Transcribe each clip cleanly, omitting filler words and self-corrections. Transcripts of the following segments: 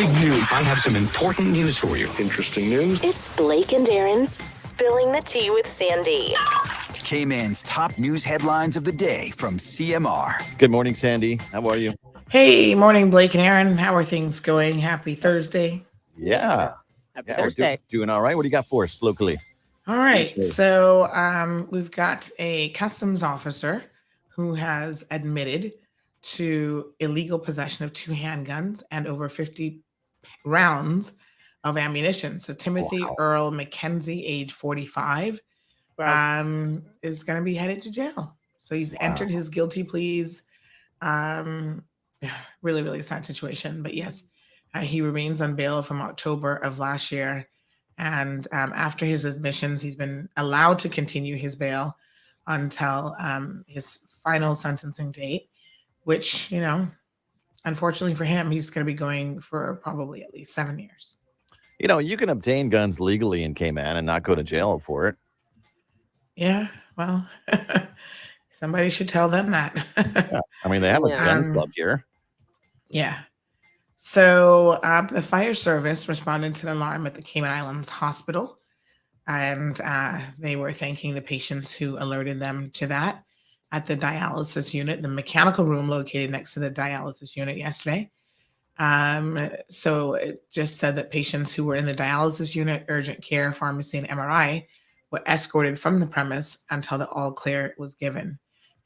Big news. I have some important news for you. Interesting news. It's Blake and Aaron's Spilling the Tea with Sandy. Cayman's top news headlines of the day from CMR. Good morning, Sandy. How are you? Hey, morning, Blake and Aaron. How are things going? Happy Thursday. Yeah. Happy Thursday. We're doing all right. What do you got for us locally? All right. So we've got a customs officer who has admitted to illegal possession of 2 handguns and over 50 rounds of ammunition. So Timothy Earl McKenzie, age 45, is going to be headed to jail. So he's entered his guilty pleas. Really, really sad situation. But yes, he remains on bail from October of last year. And after his admissions, he's been allowed to continue his bail until his final sentencing date, which, unfortunately for him, he's going to be going for probably at least 7 years. You can obtain guns legally in Cayman and not go to jail for it. Yeah, well, somebody should tell them that. Yeah. I mean, they have a gun club here. Yeah. So the fire service responded to the alarm at the Cayman Islands Hospital, and they were thanking the patients who alerted them to that at the dialysis unit, the mechanical room located next to the dialysis unit yesterday. So it just said that patients who were in the dialysis unit, urgent care, pharmacy, and MRI were escorted from the premise until the all clear was given.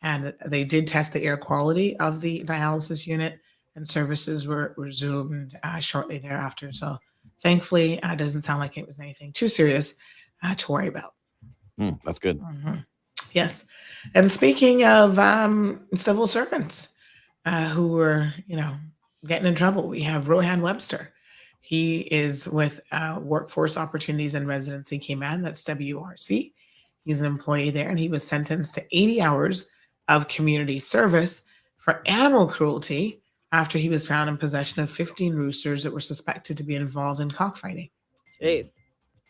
And they did test the air quality of the dialysis unit, and services were resumed shortly thereafter. So thankfully, it doesn't sound like it was anything too serious to worry about. That's good. Mm-hmm. Yes. And speaking of civil servants who were, getting in trouble, we have Rohan Webster. He is with Workforce Opportunities and Residency Cayman, that's WRC. He's an employee there, and he was sentenced to 80 hours of community service for animal cruelty after he was found in possession of 15 roosters that were suspected to be involved in cockfighting. Jeez.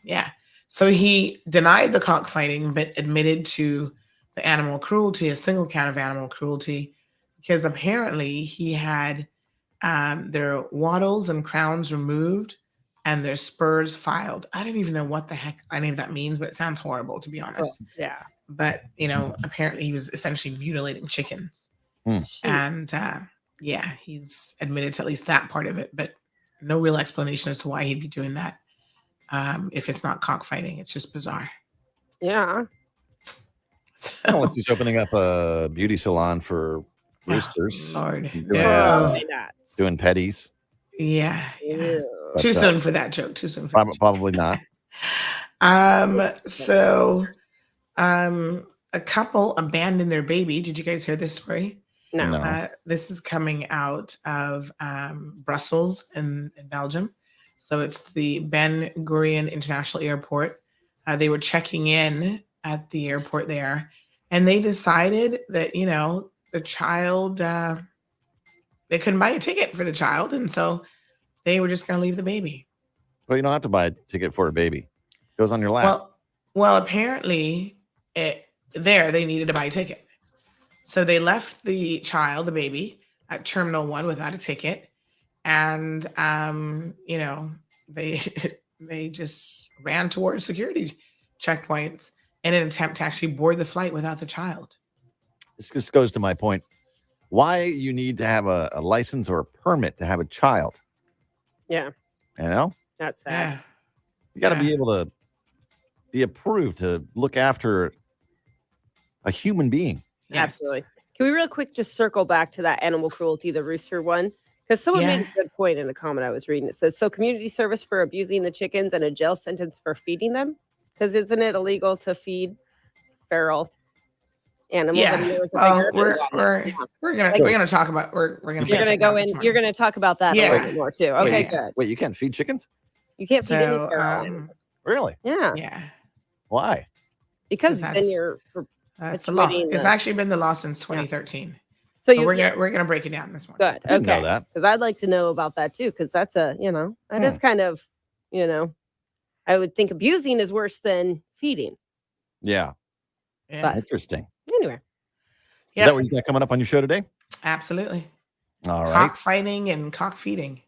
Yeah. So he denied the cockfighting, but admitted to the animal cruelty, a single count of animal cruelty, because apparently he had their wattles and crowns removed and their spurs filed. I don't even know what the heck any of that means, but it sounds horrible, to be honest. Oh, yeah. But, apparently he was essentially mutilating chickens. And he's admitted to at least that part of it, but no real explanation as to why he'd be doing that. If it's not cockfighting, it's just bizarre. Yeah. So, Unless he's opening up a beauty salon for roosters. Oh, Lord. Doing petties. Yeah. But, too soon for that joke. Too soon. For probably not. So a couple abandoned their baby. Did you guys hear this story? No. This is coming out of Brussels in Belgium. So it's the Ben Gurion International Airport. They were checking in at the airport there, and they decided that, the child, they couldn't buy a ticket for the child. And so they were just going to leave the baby. Well, you don't have to buy a ticket for a baby. It goes on your lap. Well, apparently they needed to buy a ticket. So they left the child, the baby, at Terminal 1 without a ticket. And, they just ran towards security checkpoints in an attempt to actually board the flight without the child. This just goes to my point. Why you need to have a license or a permit to have a child? Yeah. Yeah. That's sad. You got to be able to be approved to look after a human being. Yes. Absolutely. Can we real quick just circle back to that animal cruelty, the rooster one? Because someone made a good point in the comment I was reading. It says, so community service for abusing the chickens and a jail sentence for feeding them? Because isn't it illegal to feed feral animals? Yeah. We're gonna talk about you're gonna go in. You're gonna talk about that a little bit more too. Okay, good. Wait, you can't feed chickens? You can't feed any feral animals. Really? Yeah. Yeah. Why? Because then you're. That's the law. It's actually been the law since 2013. So we're gonna break it down this one. Good. I didn't know that. Because I'd like to know about that too. Because that's that is kind of, I would think abusing is worse than feeding. Yeah. But interesting. Anyway. Is that what you got coming up on your show today? Absolutely. All right. Cockfighting and cock feeding.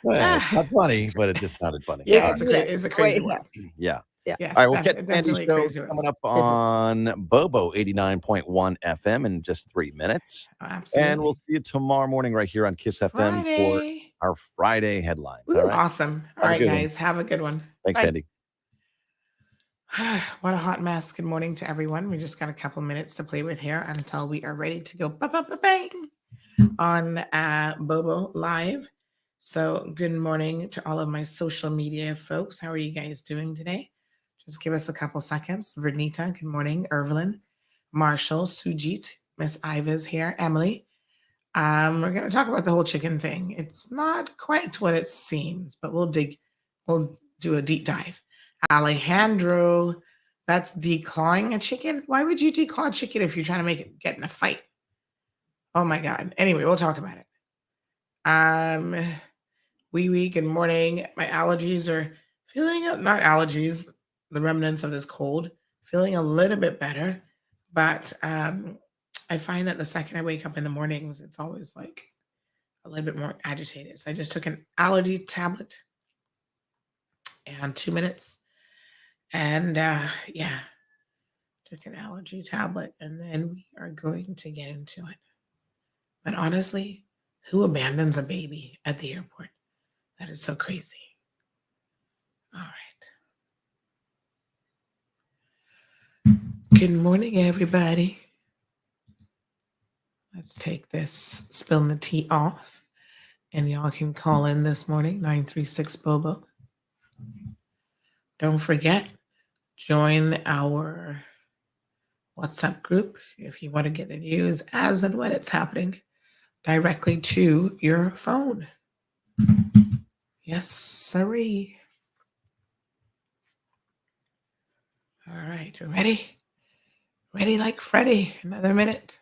Well, it's not funny, but it just sounded funny. Yeah, All it's a, right. it's a crazy one. Yeah. Yeah. Yes, All right, we'll catch definitely Sandy's a show crazy one. coming up on Bobo 89.1 FM in just 3 minutes. Absolutely. And we'll see you tomorrow morning right here on Kiss FM for Friday. our Friday headlines. Woo. All right. Awesome. All Have a right, good one. guys. Have a good one. Thanks, Bye. Sandy. What a hot mess. Good morning to everyone. We just got a couple minutes to play with here until we are ready to go bang on Bobo Live. So good morning to all of my social media folks. How are you guys doing today? Just give us a couple seconds. Vernita, good morning. Irvelin, Marshall, Sujit, Miss Iva's here, Emily. We're going to talk about the whole chicken thing. It's not quite what it seems, but we'll do a deep dive. Alejandro, that's declawing a chicken. Why would you declaw a chicken if you're trying to make it get in a fight? Oh my God. Anyway, we'll talk about it. Wee, good morning. My allergies are not allergies, the remnants of this cold, feeling a little bit better. But I find that the second I wake up in the mornings, it's always like a little bit more agitated. So I just took an allergy tablet and 2 minutes. And took an allergy tablet, and then we are going to get into it. But honestly, who abandons a baby at the airport? That is so crazy. All right. Good morning, everybody. Let's take this Spill the Tea off, and y'all can call in this morning, 936-BOBO. Don't forget, join our WhatsApp group if you want to get the news as and when it's happening directly to your phone. Yes, sirree. All right, ready? Ready like Freddy. Another minute.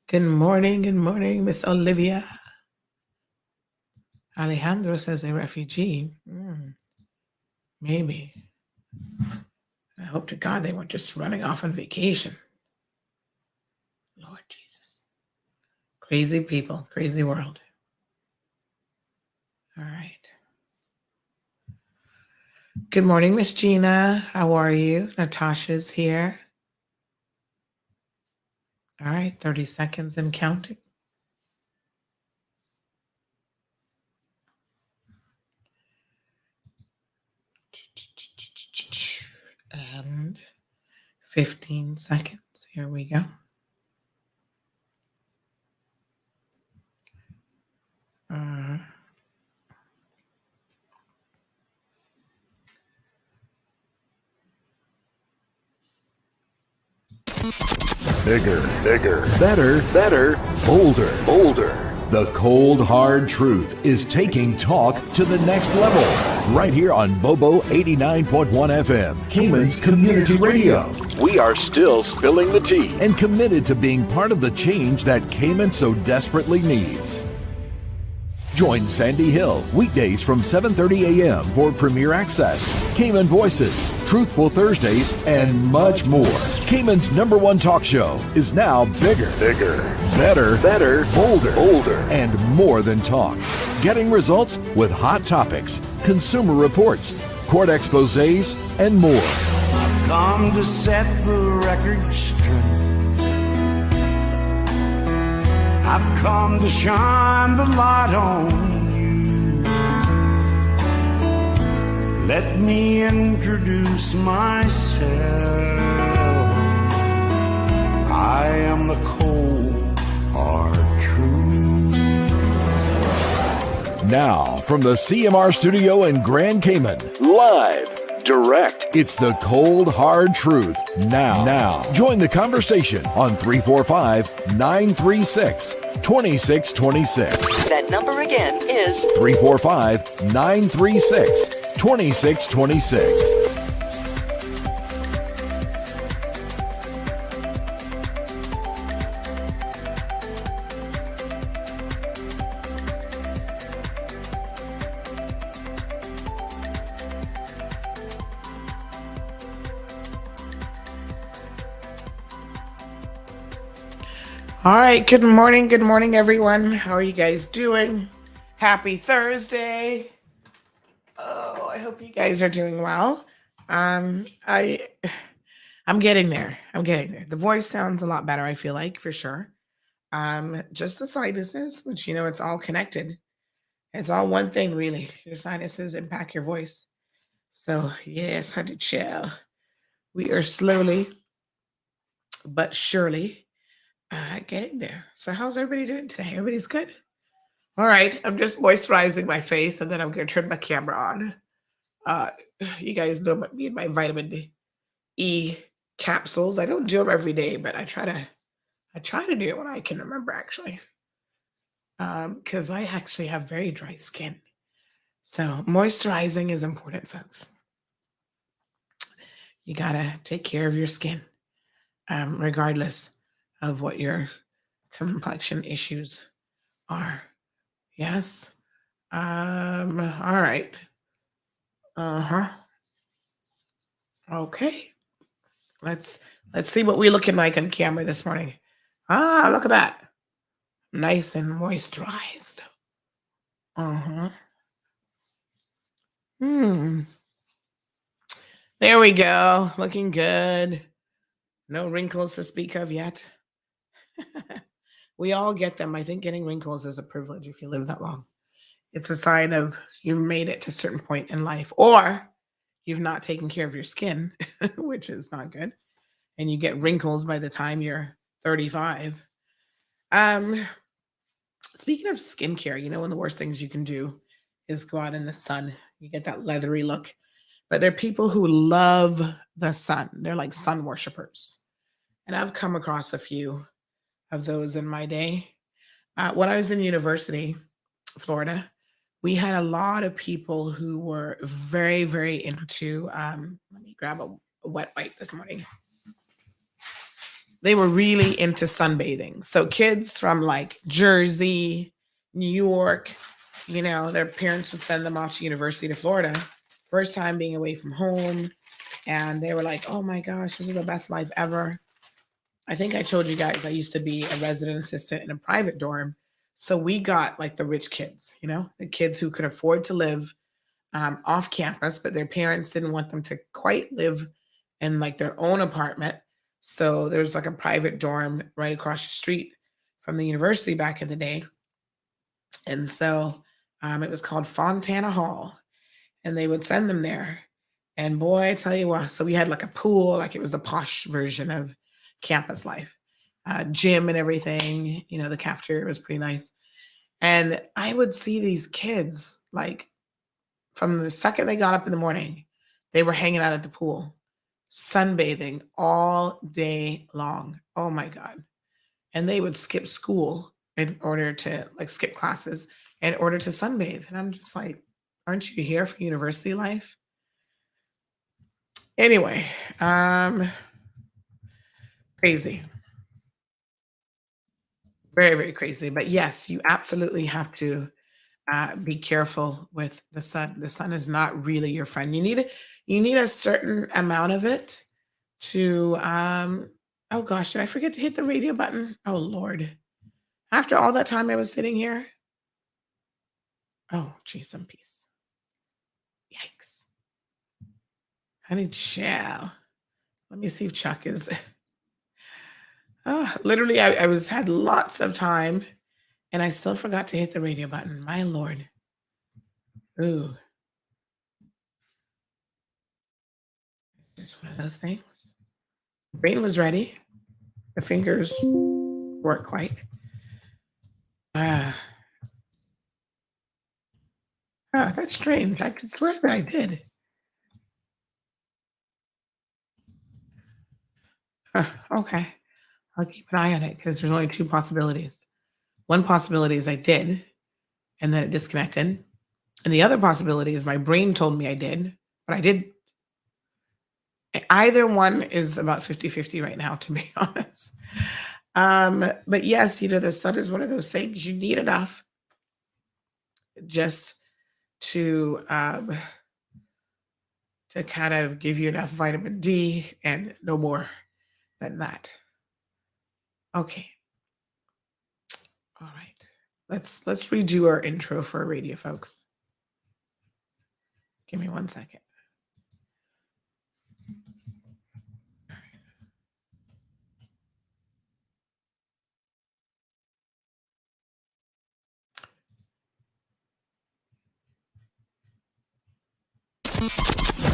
Good morning, Miss Olivia. Alejandro says a refugee. Maybe. I hope to God they weren't just running off on vacation. Lord Jesus. Crazy people, crazy world. All right. Good morning, Miss Gina. How are you? Natasha's here. All right, 30 seconds and counting. And 15 seconds. Here we go. Bigger, better, bolder. The cold, hard truth is taking talk to the next level. Right here on Bobo 89.1 FM, Cayman's community radio. We are still spilling the tea and committed to being part of the change that Cayman so desperately needs. Join Sandy Hill weekdays from 7:30 a.m. for Premier Access, Cayman Voices, Truthful Thursdays, and much more. Cayman's #1 talk show is now bigger, better, bolder, and more than talk. Getting results with hot topics, consumer reports, court exposés, and more. I've come to set the record straight. I've come to shine the light on you. Let me introduce myself. I am the cold, hard truth. Now, from the CMR studio in Grand Cayman, live, direct, it's the cold, hard truth. Now, join the conversation on 345-936-2626. That number again is 345-936-2626. All right. Good morning, everyone. How are you guys doing? Happy Thursday. Oh, I hope you guys are doing well. I'm getting there. The voice sounds a lot better, I feel like, for sure. Just the sinuses, which it's all connected. It's all one thing, really. Your sinuses impact your voice. So yes, honey chill. We are slowly but surely getting there. So how's everybody doing today? Everybody's good? All right. I'm just moisturizing my face and then I'm going to turn my camera on. Uh, you guys know me and my vitamin E capsules. I don't do them every day, but I try to do it when I can remember actually. Because I actually have very dry skin. So moisturizing is important, folks. You gotta take care of your skin, regardless of what your complexion issues are. Yes. All right. Uh-huh. Okay. Let's see what we're looking like on camera this morning. Ah, look at that. Nice and moisturized. Uh-huh. Hmm. There we go. Looking good. No wrinkles to speak of yet. We all get them. I think getting wrinkles is a privilege if you live that long. It's a sign of you've made it to a certain point in life, or you've not taken care of your skin, which is not good. And you get wrinkles by the time you're 35. Um, Speaking of skincare, one of the worst things you can do is go out in the sun. You get that leathery look. But there are people who love the sun. They're like sun worshipers. And I've come across a few of those in my day. When I was in university, Florida, we had a lot of people who were very, very into, let me grab a wet wipe this morning. They were really into sunbathing. So kids from like Jersey, New York, their parents would send them off to University to Florida, first time being away from home. And they were like, oh my gosh, this is the best life ever. I think I told you guys I used to be a resident assistant in a private dorm. So we got like the rich kids, the kids who could afford to live off campus, but their parents didn't want them to quite live in like their own apartment. So there's like a private dorm right across the street from the university back in the day. And so it was called Fontana Hall, and they would send them there. And boy, I tell you what, so we had like a pool, like it was the posh version of campus life, gym and everything. The cafeteria was pretty nice. And I would see these kids like from the second they got up in the morning, they were hanging out at the pool, sunbathing all day long. Oh my God. And they would skip school in order to like skip classes in order to sunbathe. And I'm just like, aren't you here for university life? Anyway, crazy. Very, very crazy. But yes, you absolutely have to be careful with the sun. The sun is not really your friend. You need a certain amount of it to oh gosh, did I forget to hit the radio button? Oh Lord. After all that time I was sitting here. Oh geez, some peace. Yikes. Honey chow. Let me see if Chuck is literally I was had lots of time and I still forgot to hit the radio button. My Lord. Ooh. It's one of those things. The brain was ready. The fingers weren't quite. Ah, that's strange. I could swear that I did. Okay. I'll keep an eye on it because there's only two possibilities. One possibility is I did, and then it disconnected. And the other possibility is my brain told me I did, but I did. Either one is about 50-50 right now, to be honest. But yes, the sun is one of those things you need enough just to kind of give you enough vitamin D and no more than that. Okay. Let's redo our intro for radio, folks. Give me 1 second.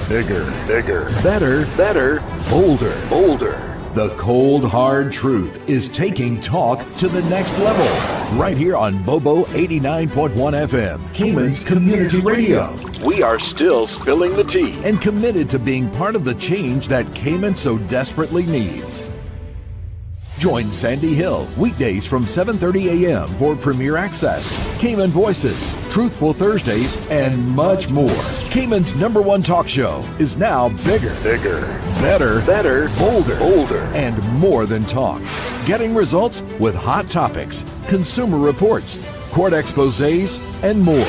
Bigger, better, bolder. The cold, hard truth is taking talk to the next level. Right here on Bobo 89.1 FM, Cayman's community radio. We are still spilling the tea. And committed to being part of the change that Cayman so desperately needs. Join Sandy Hill weekdays from 7:30 a.m. for Premier Access, Cayman Voices, Truthful Thursdays, and much more. Cayman's #1 talk show is now bigger, better, bolder, and more than talk. Getting results with hot topics, consumer reports, court exposés, and more.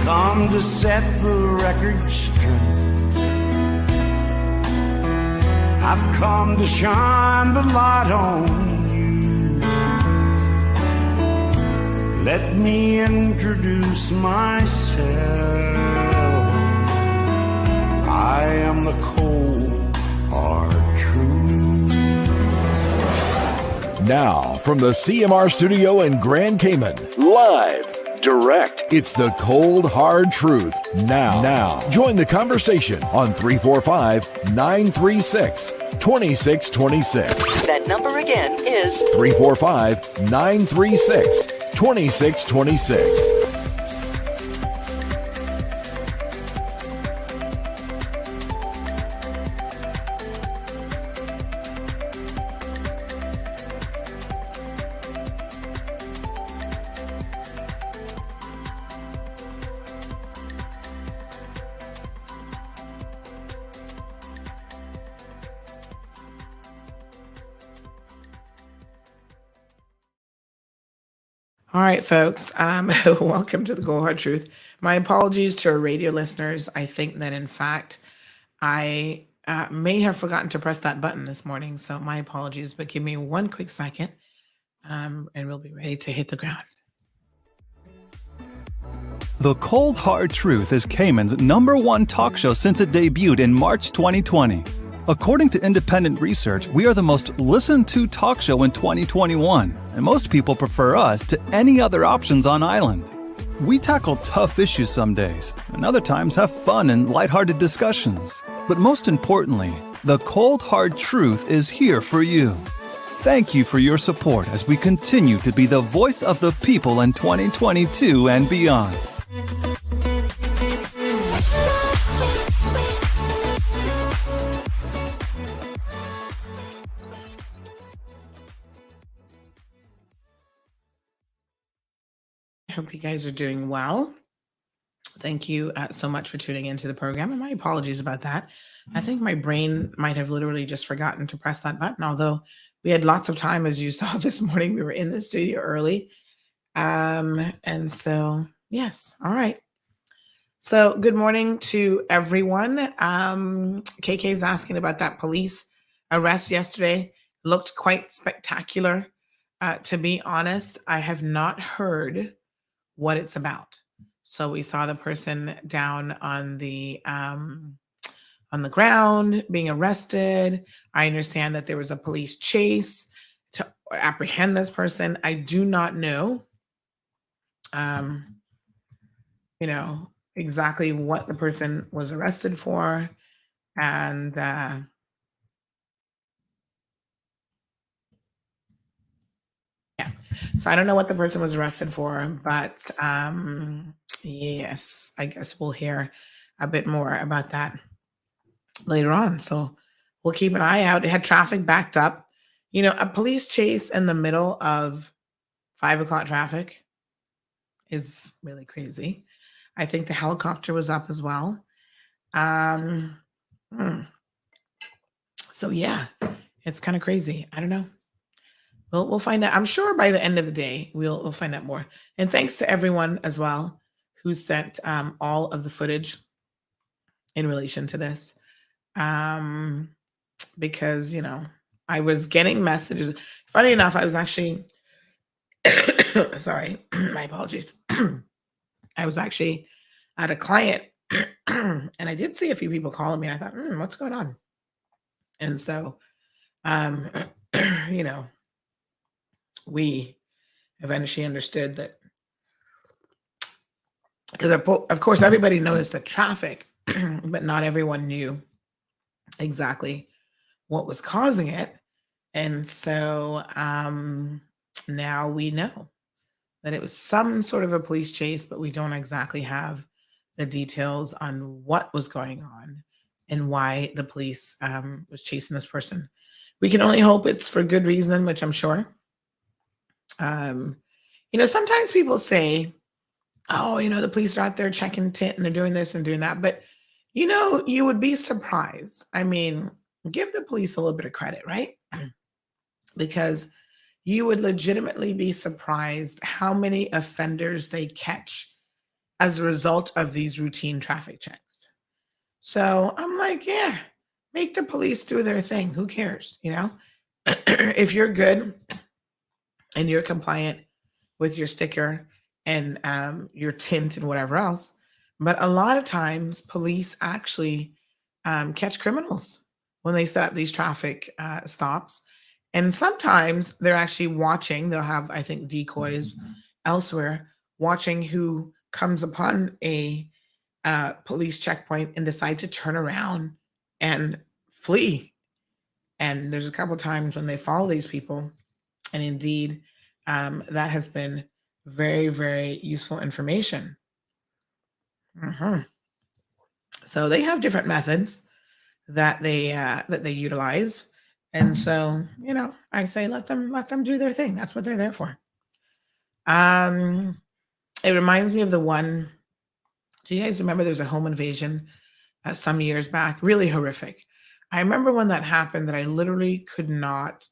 Come to set the record straight. I've come to shine the light on you. Let me introduce myself. I am the cold, hard truth. Now, from the CMR studio in Grand Cayman, Live, direct. it's the cold, hard truth. Now, join the conversation on 345-936-2626. That number again is 345-936-2626. All right, folks. Welcome to the Cold Hard Truth. My apologies to our radio listeners. I think that, in fact, I may have forgotten to press that button this morning. So my apologies, but give me 1 quick second and we'll be ready to hit the ground. The Cold Hard Truth is Cayman's #1 talk show since it debuted in March 2020. According to independent research, we are the most listened to talk show in 2021, and most people prefer us to any other options on island. We tackle tough issues some days, and other times have fun and lighthearted discussions. But most importantly, the Cold Hard Truth is here for you. Thank you for your support as we continue to be the voice of the people in 2022 and beyond. I hope you guys are doing well. Thank you so much for tuning into the program. And my apologies about that. I think my brain might have literally just forgotten to press that button, although we had lots of time, as you saw this morning. We were in the studio early. And so, yes. All right. So good morning to everyone. KK is asking about that police arrest yesterday. Looked quite spectacular. To be honest, I have not heard what it's about. So we saw the person down on the ground being arrested. I understand that there was a police chase to apprehend this person. I do not know, exactly what the person was arrested for. And so I don't know what the person was arrested for, but yes, I guess we'll hear a bit more about that later on. So we'll keep an eye out. It had traffic backed up. A police chase in the middle of 5 o'clock traffic is really crazy. I think the helicopter was up as well. So yeah, it's kind of crazy. I don't know. We'll find out. I'm sure by the end of the day, we'll find out more. And thanks to everyone as well who sent all of the footage in relation to this. Because, I was getting messages. Funny enough, I was actually Sorry, my apologies. I was actually at a client and I did see a few people calling me. I thought, what's going on? And so, um, you know, we eventually understood that because of course everybody noticed the traffic, but not everyone knew exactly what was causing it. And so now we know that it was some sort of a police chase, but we don't exactly have the details on what was going on and why the police was chasing this person. We can only hope it's for good reason, which I'm sure. Sometimes people say, oh, the police are out there checking tent and they're doing this and doing that. But, you would be surprised. I mean, give the police a little bit of credit, right? Because you would legitimately be surprised how many offenders they catch as a result of these routine traffic checks. So I'm like, yeah, make the police do their thing. Who cares? If you're good and you're compliant with your sticker and your tint and whatever else. But a lot of times, police actually catch criminals when they set up these traffic stops. And sometimes they're actually watching, they'll have, I think, decoys elsewhere, watching who comes upon a police checkpoint and decide to turn around and flee. And there's a couple times when they follow these people. And indeed, that has been very, very useful information. So they have different methods that they utilize, and so I say let them do their thing. That's what they're there for. It reminds me of the one. Do you guys remember there was a home invasion some years back? Really horrific. I remember when that happened that I literally could not.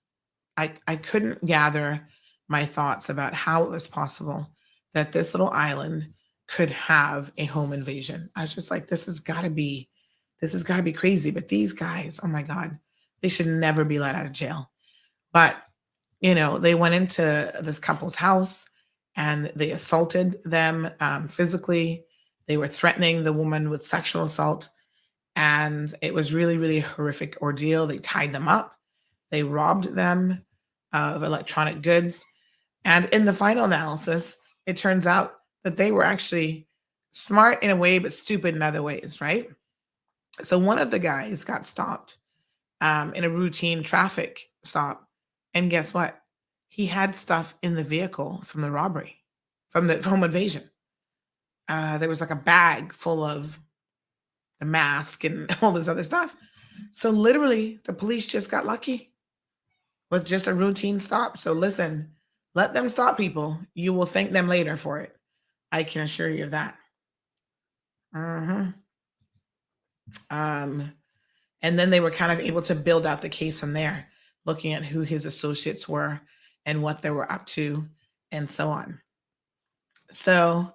I couldn't gather my thoughts about how it was possible that this little island could have a home invasion. I was just like, this has got to be crazy. But these guys, oh my God, they should never be let out of jail. But, they went into this couple's house and they assaulted them physically. They were threatening the woman with sexual assault. And it was really, really a horrific ordeal. They tied them up. They robbed them of electronic goods. And in the final analysis, it turns out that they were actually smart in a way, but stupid in other ways, right? So one of the guys got stopped in a routine traffic stop. And guess what? He had stuff in the vehicle from the robbery, from the home invasion. There was like a bag full of the mask and all this other stuff. So literally, the police just got lucky with just a routine stop. So listen, let them stop people. You will thank them later for it. I can assure you of that. And then they were kind of able to build out the case from there, looking at who his associates were and what they were up to and so on. So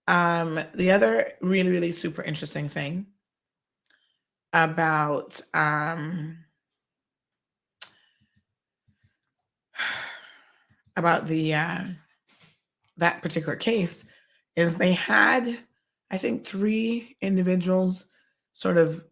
the other really, really super interesting thing about the that particular case is they had, I think, 3 individuals sort of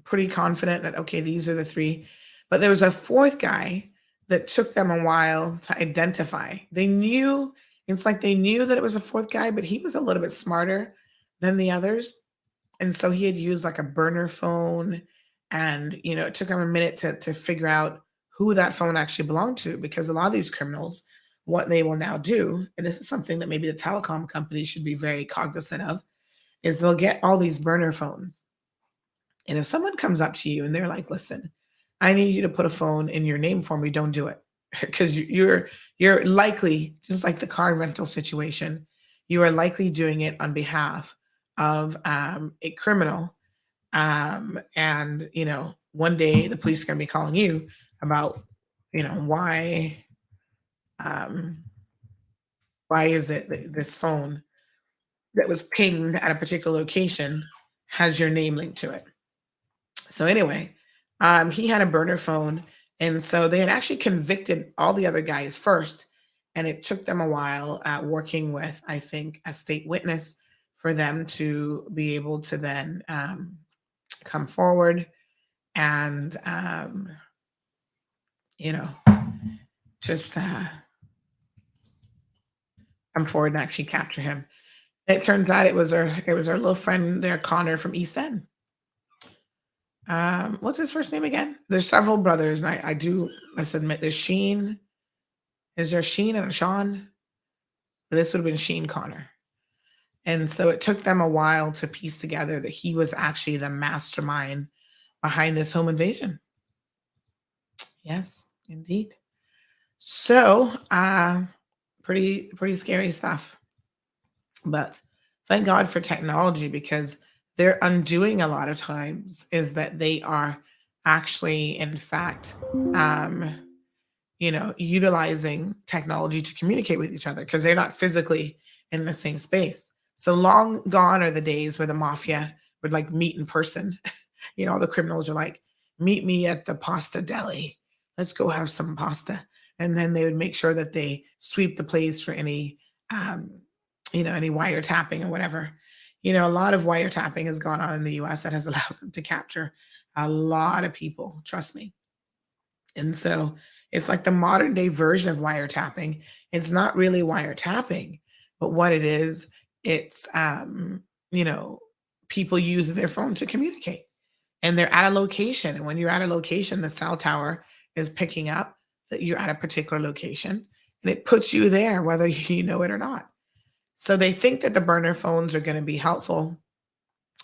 pretty confident that, okay, these are the 3. But there was a 4th guy that took them a while to identify. They knew, it's like they knew that it was a 4th guy, but he was a little bit smarter than the others. And so he had used like a burner phone. And, it took him a minute to figure out who that phone actually belonged to, because a lot of these criminals, what they will now do, and this is something that maybe the telecom companies should be very cognizant of, is they'll get all these burner phones. And if someone comes up to you and they're like, listen, I need you to put a phone in your name for me, don't do it. Because you're likely, just like the car rental situation, you are likely doing it on behalf of a criminal. And, one day the police are going to be calling you about, why is it that this phone that was pinged at a particular location has your name linked to it? So anyway, he had a burner phone. And so they had actually convicted all the other guys first. And it took them a while working with, I think, a state witness for them to be able to then come forward and, you know, just come forward and actually capture him. It turns out it was our little friend there, Connor from East End. What's his first name again? There's several brothers, and I must admit, there's Sheen. Is there Sheen and a Sean? This would have been Sheen Connor. And so it took them a while to piece together that he was actually the mastermind behind this home invasion. Yes, indeed. So, pretty scary stuff. But thank God for technology, because they're undoing a lot of times is that they are actually, in fact, utilizing technology to communicate with each other because they're not physically in the same space. So long gone are the days where the mafia would like meet in person. The criminals are like, meet me at the pasta deli. Let's go have some pasta. And then they would make sure that they sweep the place for any, any wiretapping or whatever. A lot of wiretapping has gone on in the US that has allowed them to capture a lot of people, trust me. And so it's like the modern day version of wiretapping. It's not really wiretapping, but what it is, it's, people using their phone to communicate, and they're at a location. And when you're at a location, the cell tower is picking up that you're at a particular location, and it puts you there, whether you know it or not. So they think that the burner phones are going to be helpful.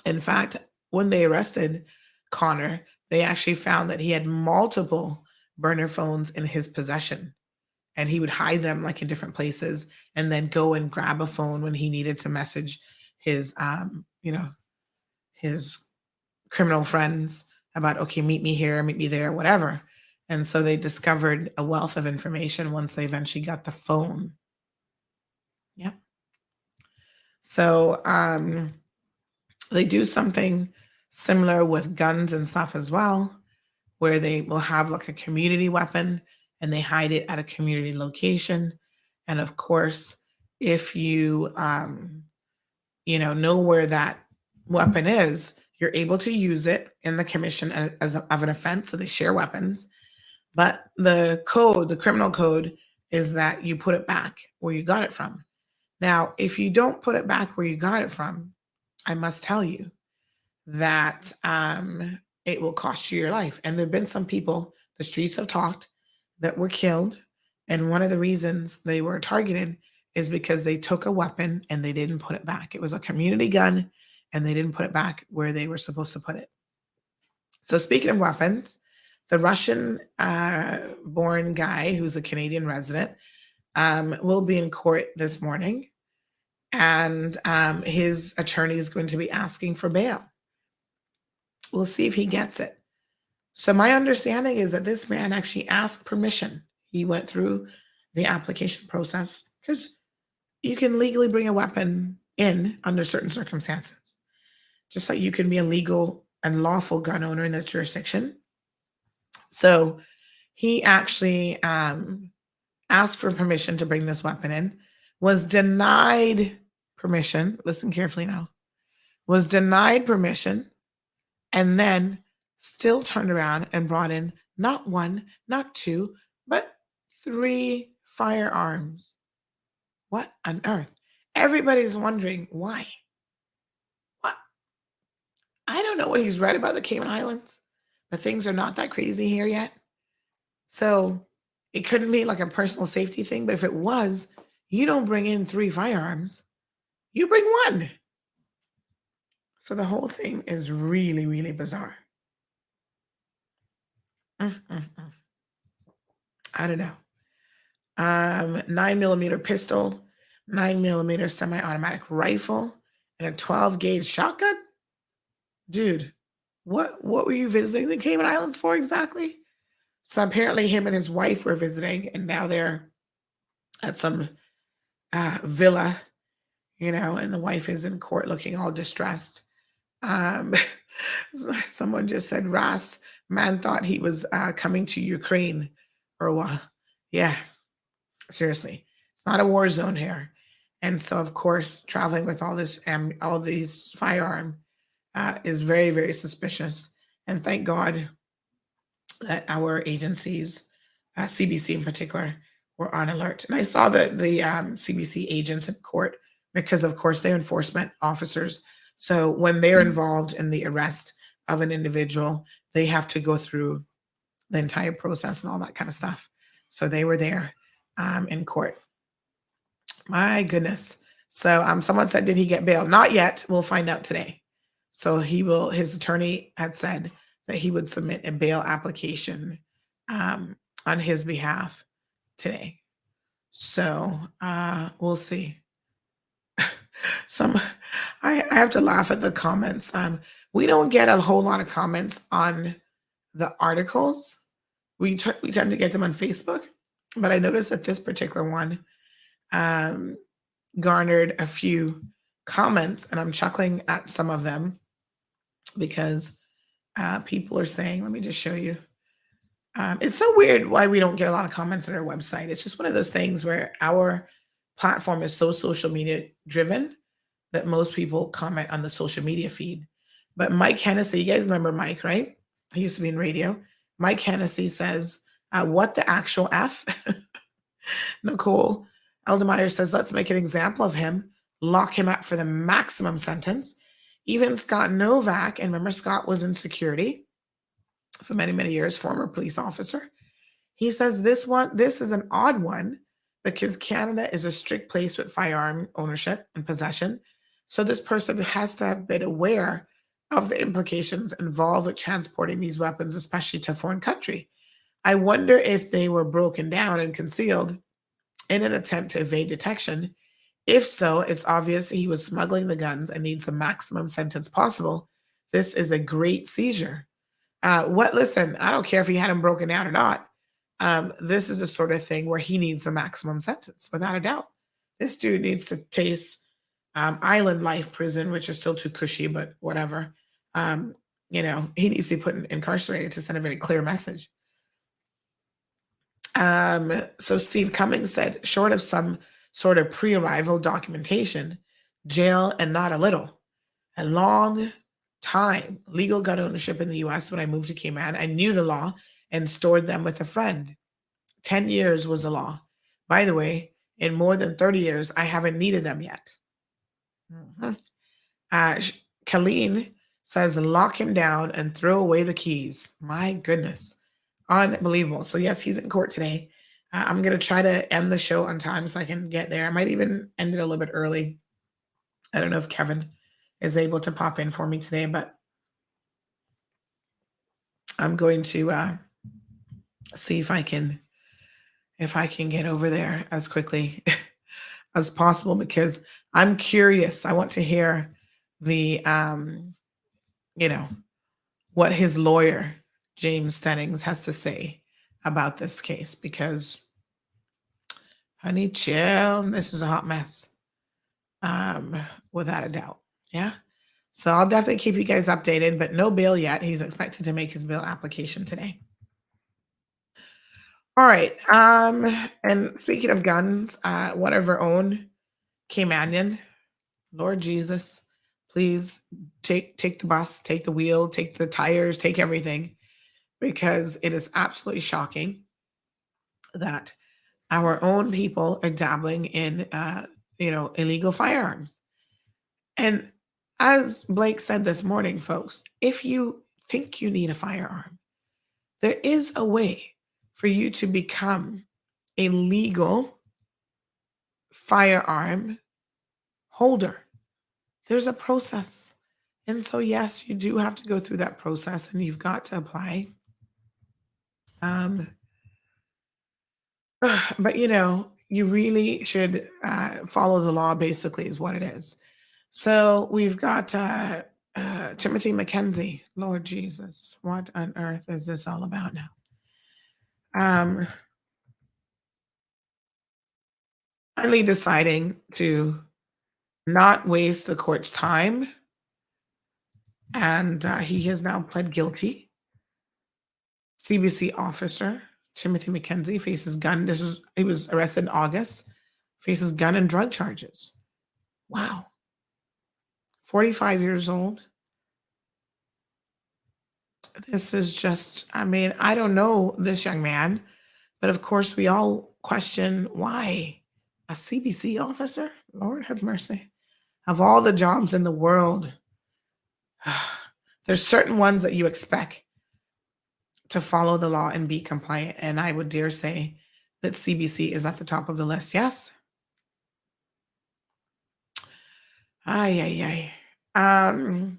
In fact, when they arrested Connor, they actually found that he had multiple burner phones in his possession, and he would hide them like in different places and then go and grab a phone when he needed to message his, his criminal friends about, okay, meet me here, meet me there, whatever. And so they discovered a wealth of information once they eventually got the phone. Yeah. So they do something similar with guns and stuff as well, where they will have like a community weapon and they hide it at a community location. And of course, if you, know where that weapon is, you're able to use it in the commission of an offense. So they share weapons. But the criminal code is that you put it back where you got it from. Now, if you don't put it back where you got it from, I must tell you that it will cost you your life. And there have been some people, the streets have talked, that were killed. And one of the reasons they were targeted is because they took a weapon and they didn't put it back. It was a community gun and they didn't put it back where they were supposed to put it. So speaking of weapons, the Russian born guy who's a Canadian resident will be in court this morning, and his attorney is going to be asking for bail. We'll see if he gets it. So my understanding is that this man actually asked permission. He went through the application process because you can legally bring a weapon in under certain circumstances, just like you can be a legal and lawful gun owner in this jurisdiction. So he actually asked for permission to bring this weapon in, was denied permission. Listen carefully now. Was denied permission, and then still turned around and brought in not one, not two, but 3 firearms. What on earth? Everybody's wondering why. What? I don't know what he's read about the Cayman Islands, but things are not that crazy here yet. So it couldn't be like a personal safety thing, but if it was, you don't bring in 3 firearms, you bring 1. So the whole thing is really, really bizarre. I don't know. 9mm pistol, 9mm semi-automatic rifle, and a 12-gauge shotgun? Dude, what were you visiting the Cayman Islands for exactly? So apparently him and his wife were visiting, and now they're at some villa, and the wife is in court looking all distressed. Someone just said, Ras, man thought he was coming to Ukraine for a while. Yeah, seriously. It's not a war zone here. And so, of course, traveling with all these firearm is very, very suspicious. And thank God that our agencies, CBC in particular, were on alert. And I saw the CBC agents in court because, of course, they're enforcement officers. So when they're involved in the arrest of an individual, they have to go through the entire process and all that kind of stuff. So they were there in court. My goodness. So someone said, did he get bail? Not yet. We'll find out today. So his attorney had said that he would submit a bail application on his behalf today. So we'll see. I have to laugh at the comments. We don't get a whole lot of comments on the articles. We tend to get them on Facebook, but I noticed that this particular one garnered a few comments, and I'm chuckling at some of them because people are saying, let me just show you. It's so weird why we don't get a lot of comments on our website. It's just one of those things where our platform is so social media driven that most people comment on the social media feed. But Mike Hennessy, you guys remember Mike, right? He used to be in radio. Mike Hennessy says, what the actual F? Nicole Eldemeyer says, let's make an example of him, lock him up for the maximum sentence. Even Scott Novak, and remember Scott was in security for many, many years, former police officer. He says this is an odd one because Canada is a strict place with firearm ownership and possession. So this person has to have been aware of the implications involved with transporting these weapons, especially to a foreign country. I wonder if they were broken down and concealed in an attempt to evade detection. If so, it's obvious he was smuggling the guns and needs the maximum sentence possible. This is a great seizure. Listen, I don't care if he had him broken down or not. This is the sort of thing where he needs the maximum sentence, without a doubt. This dude needs to taste island life prison, which is still too cushy, but whatever. He needs to be incarcerated to send a very clear message. So Steve Cummings said, short of some sort of pre-arrival documentation, jail and not a little. A long time legal gun ownership in the US. When I moved to Cayman, I knew the law and stored them with a friend. 10 years was the law. By the way, in more than 30 years, I haven't needed them yet. Colleen says, lock him down and throw away the keys. My goodness. Unbelievable. So yes, he's in court today. I'm going to try to end the show on time so I can get there. I might even end it a little bit early. I don't know if Kevin is able to pop in for me today, but I'm going to see if I can get over there as quickly as possible, because I'm curious. I want to hear the what his lawyer James Stennings has to say about this case, because honey chill, this is a hot mess, without a doubt. Yeah. So I'll definitely keep you guys updated, but no bail yet. He's expected to make his bail application today. All right. And speaking of guns, one of our own, Caymanian, Lord Jesus, please take the bus, take the wheel, take the tires, take everything, because it is absolutely shocking that our own people are dabbling in, illegal firearms. And as Blake said this morning, folks, if you think you need a firearm, there is a way for you to become a legal firearm holder. There's a process. And so, yes, you do have to go through that process and you've got to apply. But, you really should follow the law, basically, is what it is. So we've got Timothy McKenzie. Lord Jesus, what on earth is this all about now? Finally deciding to not waste the court's time. And he has now pled guilty. CBC officer Timothy McKenzie faces gun. He was arrested in August faces gun and drug charges. Wow. 45 years old. This is just, I mean, I don't know this young man, but of course we all question why a CBC officer? Lord have mercy. Of all the jobs in the world, there's certain ones that you expect to follow the law and be compliant. And I would dare say that CBC is at the top of the list. Yes. Ay, ay, ay.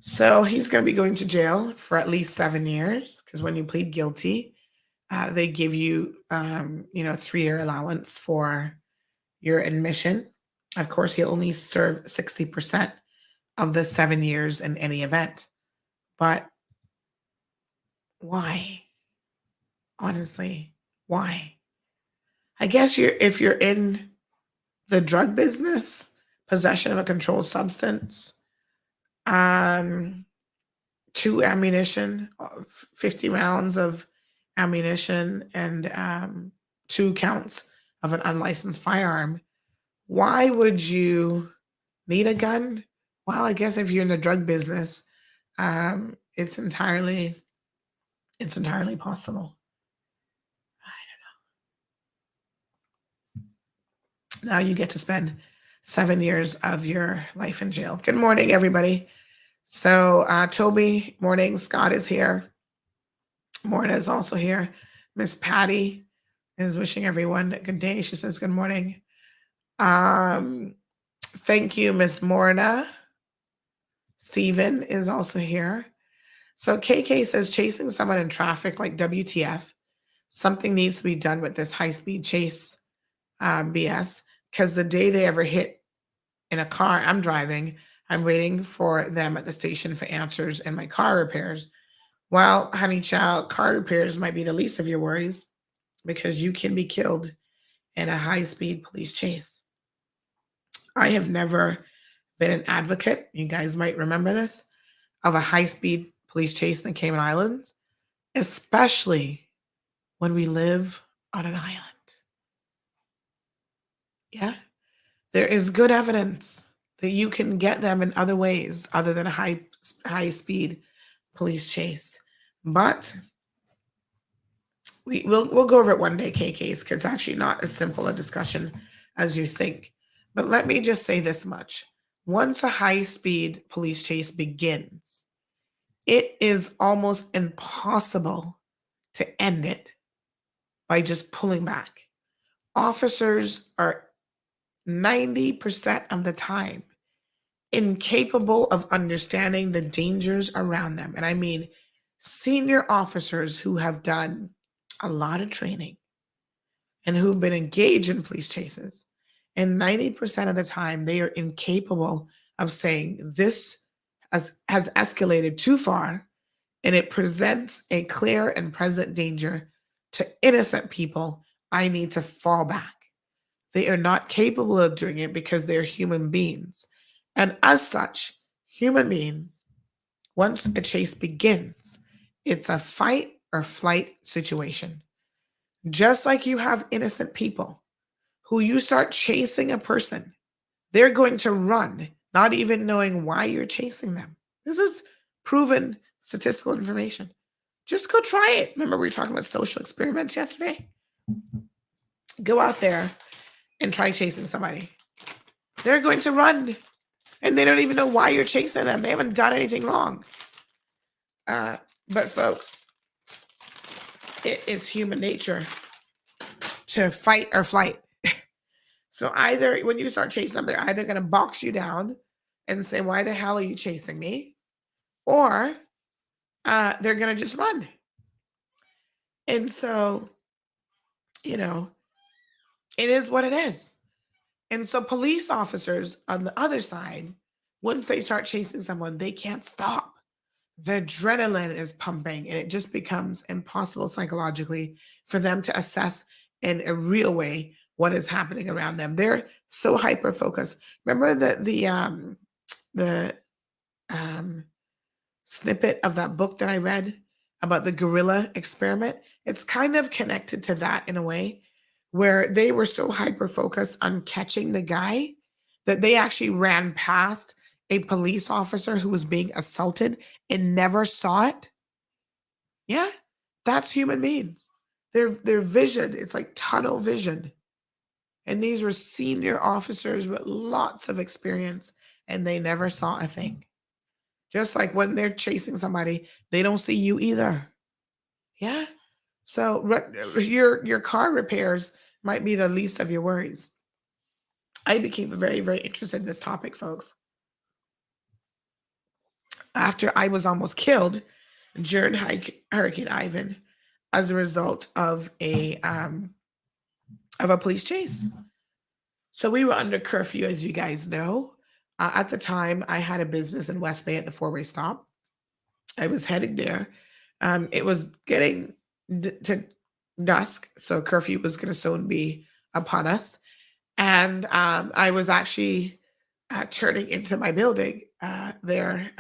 So he's going to be going to jail for at least 7 years because when you plead guilty, they give you, 3-year allowance for your admission. Of course, he'll only serve 60% of the 7 years in any event. But why? Honestly, why? I guess if you're in the drug business, possession of a controlled substance, 2 ammunition, 50 rounds of ammunition, and 2 counts of an unlicensed firearm. Why would you need a gun? Well, I guess if you're in the drug business, it's entirely possible. Now you get to spend 7 years of your life in jail. Good morning, everybody. So Toby, morning. Scott is here. Morna is also here. Miss Patty is wishing everyone a good day. She says good morning. Thank you, Miss Morna. Stephen is also here. So KK says chasing someone in traffic like WTF. Something needs to be done with this high-speed chase BS, because the day they ever hit in a car I'm driving, I'm waiting for them at the station for answers and my car repairs. Well, honey child, car repairs might be the least of your worries because you can be killed in a high-speed police chase. I have never been an advocate, you guys might remember this, of a high-speed police chase in the Cayman Islands, especially when we live on an island. Yeah, there is good evidence that you can get them in other ways other than a high-speed police chase. But we'll go over it one day, KKs, because it's actually not as simple a discussion as you think. But let me just say this much. Once a high-speed police chase begins, it is almost impossible to end it by just pulling back. Officers are 90% of the time incapable of understanding the dangers around them. And I mean senior officers who have done a lot of training and who've been engaged in police chases. And 90% of the time, they are incapable of saying this has escalated too far and it presents a clear and present danger to innocent people. I need to fall back. They are not capable of doing it because they're human beings. And as such, human beings, once a chase begins, it's a fight or flight situation. Just like you have innocent people who you start chasing a person, they're going to run, not even knowing why you're chasing them. This is proven statistical information. Just go try it. Remember, we were talking about social experiments yesterday? Go out there and try chasing somebody. They're going to run, and they don't even know why you're chasing them. They haven't done anything wrong. But folks, it is human nature to fight or flight. So either when you start chasing them, they're either going to box you down and say, why the hell are you chasing me? Or they're going to just run. And so, it is what it is. And so police officers on the other side, once they start chasing someone, they can't stop. The adrenaline is pumping and it just becomes impossible psychologically for them to assess in a real way what is happening around them. They're so hyper focused. Remember the snippet of that book that I read about the gorilla experiment? It's kind of connected to that in a way. where they were so hyper focused on catching the guy that they actually ran past a police officer who was being assaulted and never saw it. Yeah, that's human beings. Their vision, it's like tunnel vision. And these were senior officers with lots of experience, and they never saw a thing. Just like when they're chasing somebody, they don't see you either. Yeah. So your car repairs might be the least of your worries. I became very, very interested in this topic, folks, after I was almost killed during Hurricane Ivan as a result of a police chase. So we were under curfew, as you guys know. At the time, I had a business in West Bay at the four-way stop. I was heading there. It was getting to dusk, so curfew was going to soon be upon us. And I was actually turning into my building there,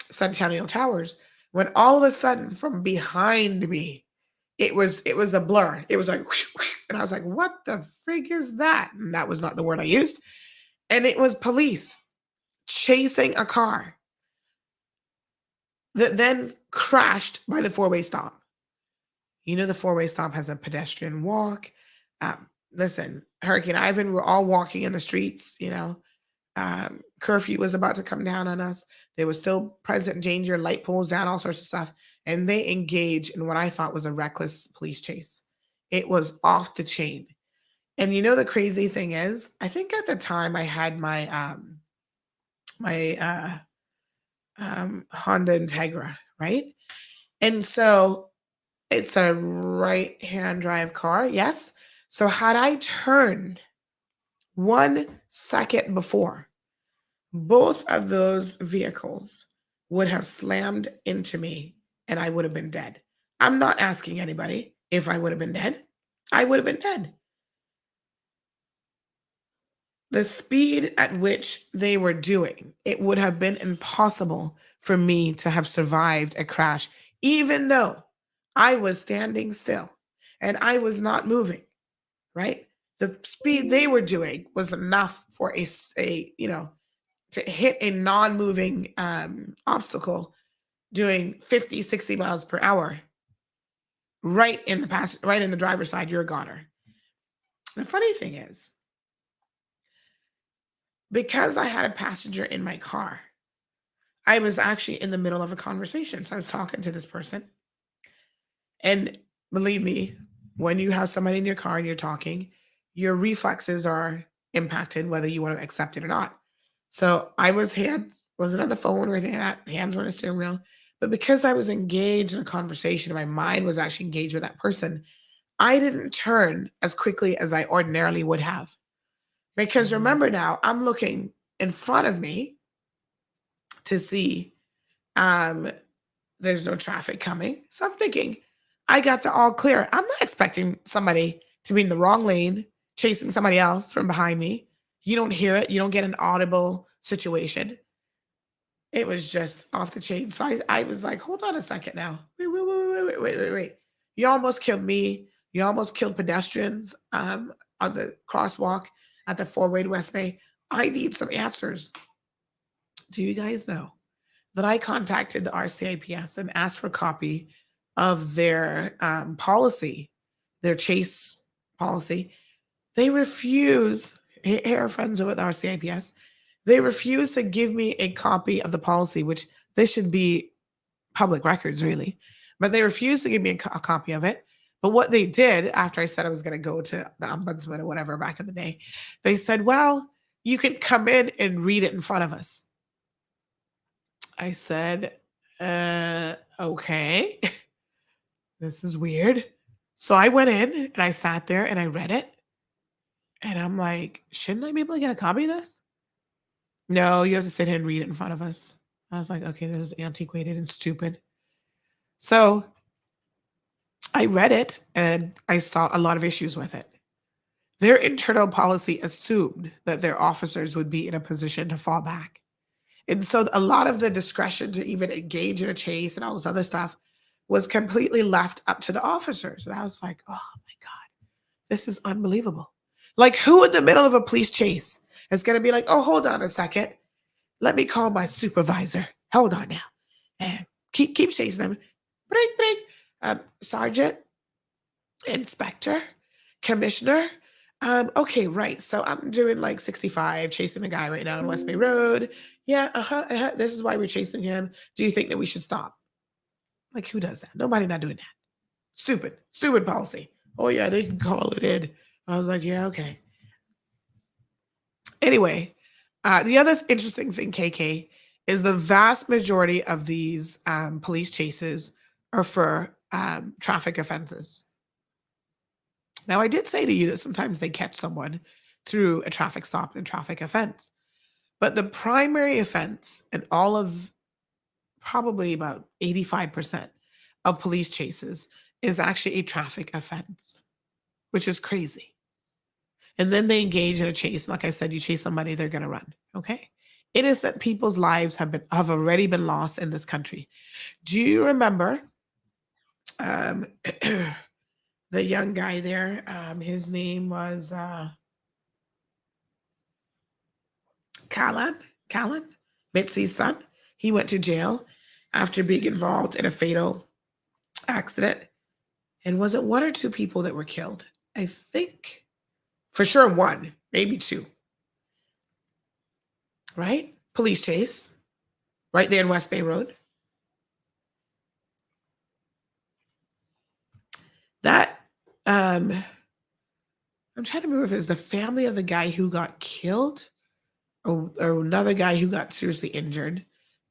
Centennial Towers, when all of a sudden from behind me, it was a blur. It was like, and I was like, what the frig is that? And that was not the word I used. And it was police chasing a car that then crashed by the four-way stop. You know, the four-way stop has a pedestrian walk. Listen, Hurricane Ivan, we're all walking in the streets, you know. Curfew was about to come down on us. There was still present danger, light poles down, all sorts of stuff. And they engaged in what I thought was a reckless police chase. It was off the chain. And you know, the crazy thing is, I think at the time I had my Honda Integra, right? And so it's a right-hand drive car, yes. So had I turned 1 second before, both of those vehicles would have slammed into me and I would have been dead. I'm not asking anybody if I would have been dead. I would have been dead. The speed at which they were doing, it would have been impossible for me to have survived a crash, even though I was standing still and I was not moving, right? The speed they were doing was enough for a to hit a non-moving obstacle doing 50, 60 miles per hour right in the driver's side. You're a goner. The funny thing is, because I had a passenger in my car, I was actually in the middle of a conversation. So I was talking to this person. And believe me, when you have somebody in your car and you're talking, your reflexes are impacted whether you want to accept it or not. So I wasn't on the phone or anything like that. Hands were on the steering wheel. But because I was engaged in a conversation, my mind was actually engaged with that person, I didn't turn as quickly as I ordinarily would have. Because remember now, I'm looking in front of me to see there's no traffic coming. So I'm thinking, I got the all clear. I'm not expecting somebody to be in the wrong lane, chasing somebody else from behind me. You don't hear it. You don't get an audible situation. It was just off the chain. So I was like, hold on a second now. Wait. You almost killed me. You almost killed pedestrians on the crosswalk at the four-way to West Bay. I need some answers. Do you guys know that I contacted the RCIPS and asked for a copy of their policy, their chase policy? They refuse. Here are friends with RCIPS. They refuse to give me a copy of the policy, which this should be public records, really. But they refused to give me a copy of it. But what they did after I said I was going to go to the ombudsman or whatever back in the day, they said, well, you can come in and read it in front of us. I said, okay, this is weird. So I went in and I sat there and I read it. And I'm like, shouldn't I be able to get a copy of this? No, you have to sit here and read it in front of us. I was like, okay, this is antiquated and stupid. So I read it and I saw a lot of issues with it. Their internal policy assumed that their officers would be in a position to fall back. And so a lot of the discretion to even engage in a chase and all this other stuff was completely left up to the officers. And I was like, oh my God, This is unbelievable. Like, who in the middle of a police chase is going to be like, oh, hold on a second. Let me call my supervisor. Hold on now. And keep chasing them. Break, break. Sergeant, inspector, commissioner. Okay, right. So I'm doing like 65, chasing a guy right now on West Bay Road. Yeah, this is why we're chasing him. Do you think that we should stop? Like, who does that? Nobody not doing that. Stupid policy. Oh yeah, they can call it in. I was like, yeah, okay. Anyway, the other interesting thing, KK, is the vast majority of these police chases are for traffic offenses. Now, I did say to you that sometimes they catch someone through a traffic stop and traffic offense. But the primary offense in all of probably about 85% of police chases is actually a traffic offense, which is crazy. And then they engage in a chase. Like I said, you chase somebody, they're going to run. Okay. Innocent people's lives have already been lost in this country. Do you remember the young guy there? His name was Callan, Mitzi's son. He went to jail after being involved in a fatal accident. And was it one or two people that were killed? I think for sure one, maybe two. Right? Police chase. Right there in West Bay Road. That, I'm trying to remember if it was the family of the guy who got killed or another guy who got seriously injured.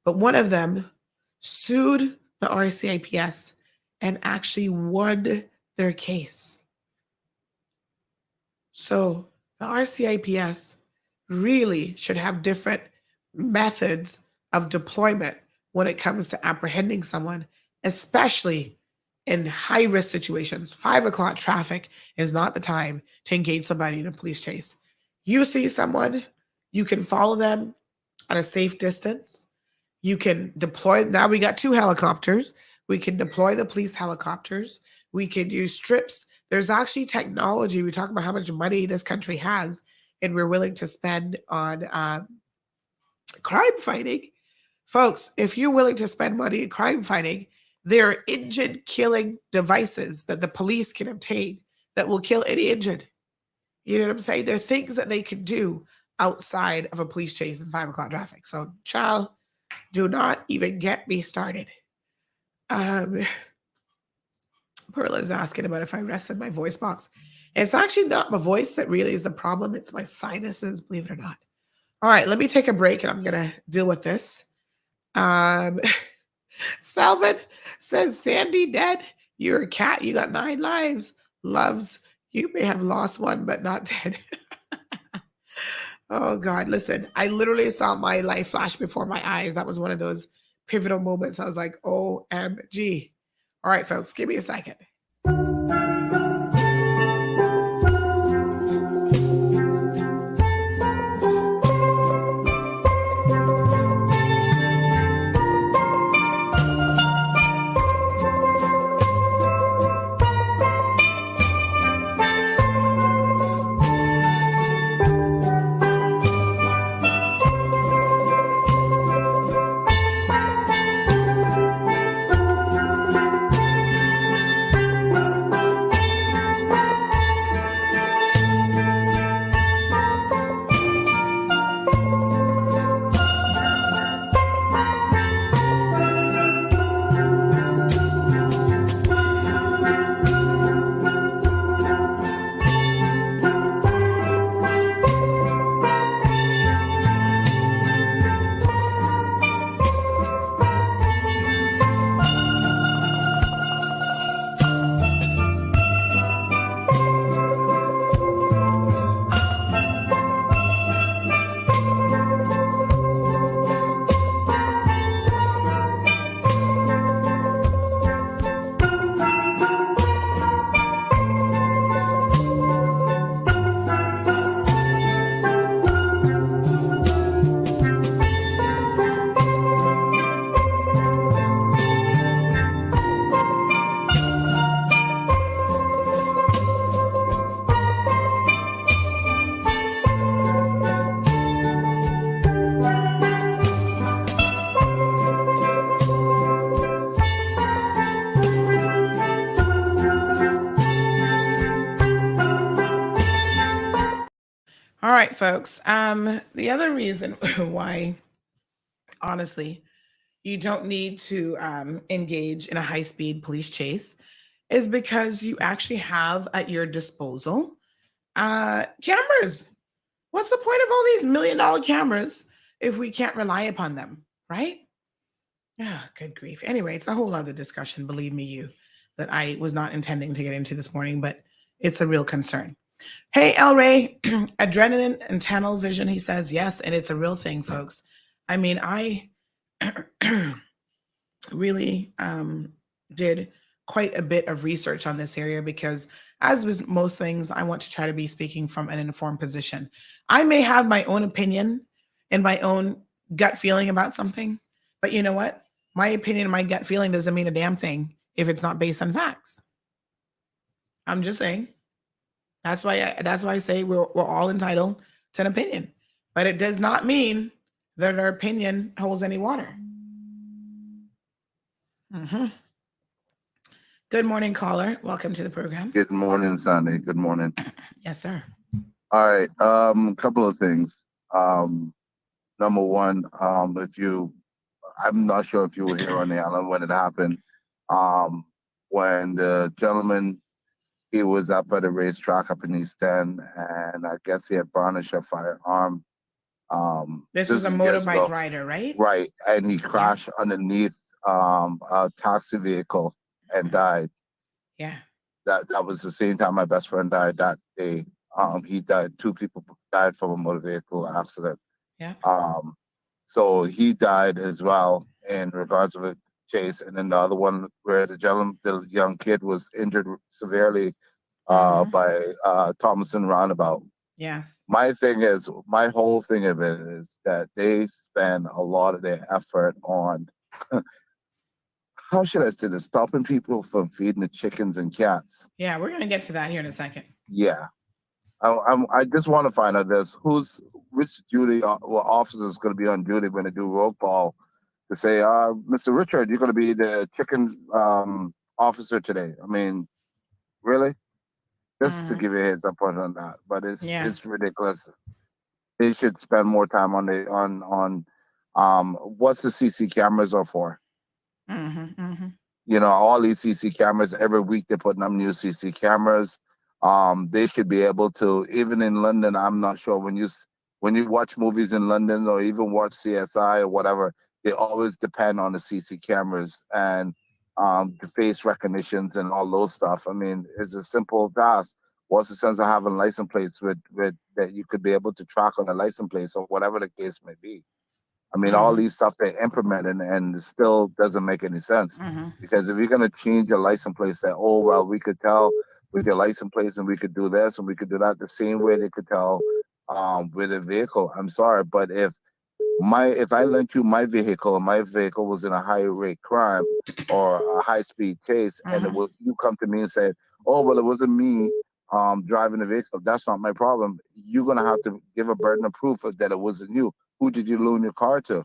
But one of them sued the RCIPS and actually won their case. So the RCIPS really should have different methods of deployment when it comes to apprehending someone, especially in high-risk situations. 5 o'clock traffic is not the time to engage somebody in a police chase. You see someone, you can follow them at a safe distance. You can deploy. Now we got 2 helicopters. We can deploy the police helicopters. We can use strips. There's actually technology. We talk about how much money this country has and we're willing to spend on crime fighting. Folks, if you're willing to spend money in crime fighting, there are engine-killing devices that the police can obtain that will kill any engine. You know what I'm saying? There are things that they can do outside of a police chase in 5 o'clock traffic. So, child, do not even get me started. Perla's asking about if I rested my voice box. It's actually not my voice that really is the problem. It's my sinuses, believe it or not. All right, let me take a break and I'm going to deal with this. Salvin says, Sandy dead. You're a cat. You got 9 lives. Loves. You may have lost one, but not dead. Oh, God. Listen, I literally saw my life flash before my eyes. That was one of those pivotal moments. I was like, OMG. All right, folks, give me a second. All right, folks. The other reason why, honestly, you don't need to engage in a high-speed police chase is because you actually have at your disposal cameras. What's the point of all these $1 million cameras if we can't rely upon them, right? Ah, good grief. Anyway, it's a whole other discussion, believe me, that I was not intending to get into this morning, but it's a real concern. Hey, El Ray, adrenaline and tunnel vision, he says, yes, and it's a real thing, folks. I mean, I really did quite a bit of research on this area because, as with most things, I want to try to be speaking from an informed position. I may have my own opinion and my own gut feeling about something, but you know what? My opinion and my gut feeling doesn't mean a damn thing if it's not based on facts. I'm just saying. That's why I say we're all entitled to an opinion, but it does not mean that our opinion holds any water. Mm-hmm. Good morning, caller. Welcome to the program. Good morning, Sandy. Good morning. Yes, sir. All right. Couple of things. Number one, I'm not sure if you were here on the island when it happened. When the gentleman, he was up at a racetrack up in East End, and I guess he had brandished a firearm. This was a motorbike rider, right? Right, and he crashed underneath a taxi vehicle and died. Yeah. That was the same time my best friend died that day. He died. 2 people died from a motor vehicle accident. Yeah. So he died as well in regards of a chase, and then the other one where the young kid was injured severely by Thomason roundabout. Yes. My whole thing of it is that they spend a lot of their effort on how should I say this? Stopping people from feeding the chickens and cats. Yeah, we're gonna get to that here in a second. Yeah, I just want to find out which duty officer is going to be on duty when they do roll call to say, Mr. Richard, you're going to be the chicken officer today. I mean, really? Just to give you a heads up on that, but it's ridiculous. They should spend more time on what's the CC cameras are for. Mm-hmm, mm-hmm. You know, all these CC cameras, every week they're putting up new CC cameras. They should be able to, even in London, I'm not sure when you watch movies in London or even watch CSI or whatever, they always depend on the CC cameras and the face recognitions and all those stuff. I mean, it's a simple task. What's the sense of having license plates with that you could be able to track on the license plates or whatever the case may be? I mean, all these stuff they implement and it still doesn't make any sense. Because if you're going to change your license plate, say, oh, well, we could tell with your license plates and we could do this and we could do that the same way they could tell with a vehicle. I'm sorry, but if I lent you my vehicle and my vehicle was in a high rate crime or a high speed chase and it was you come to me and said, oh, well, it wasn't me driving the vehicle, that's not my problem. You're going to have to give a burden of proof that it wasn't you. Who did you loan your car to?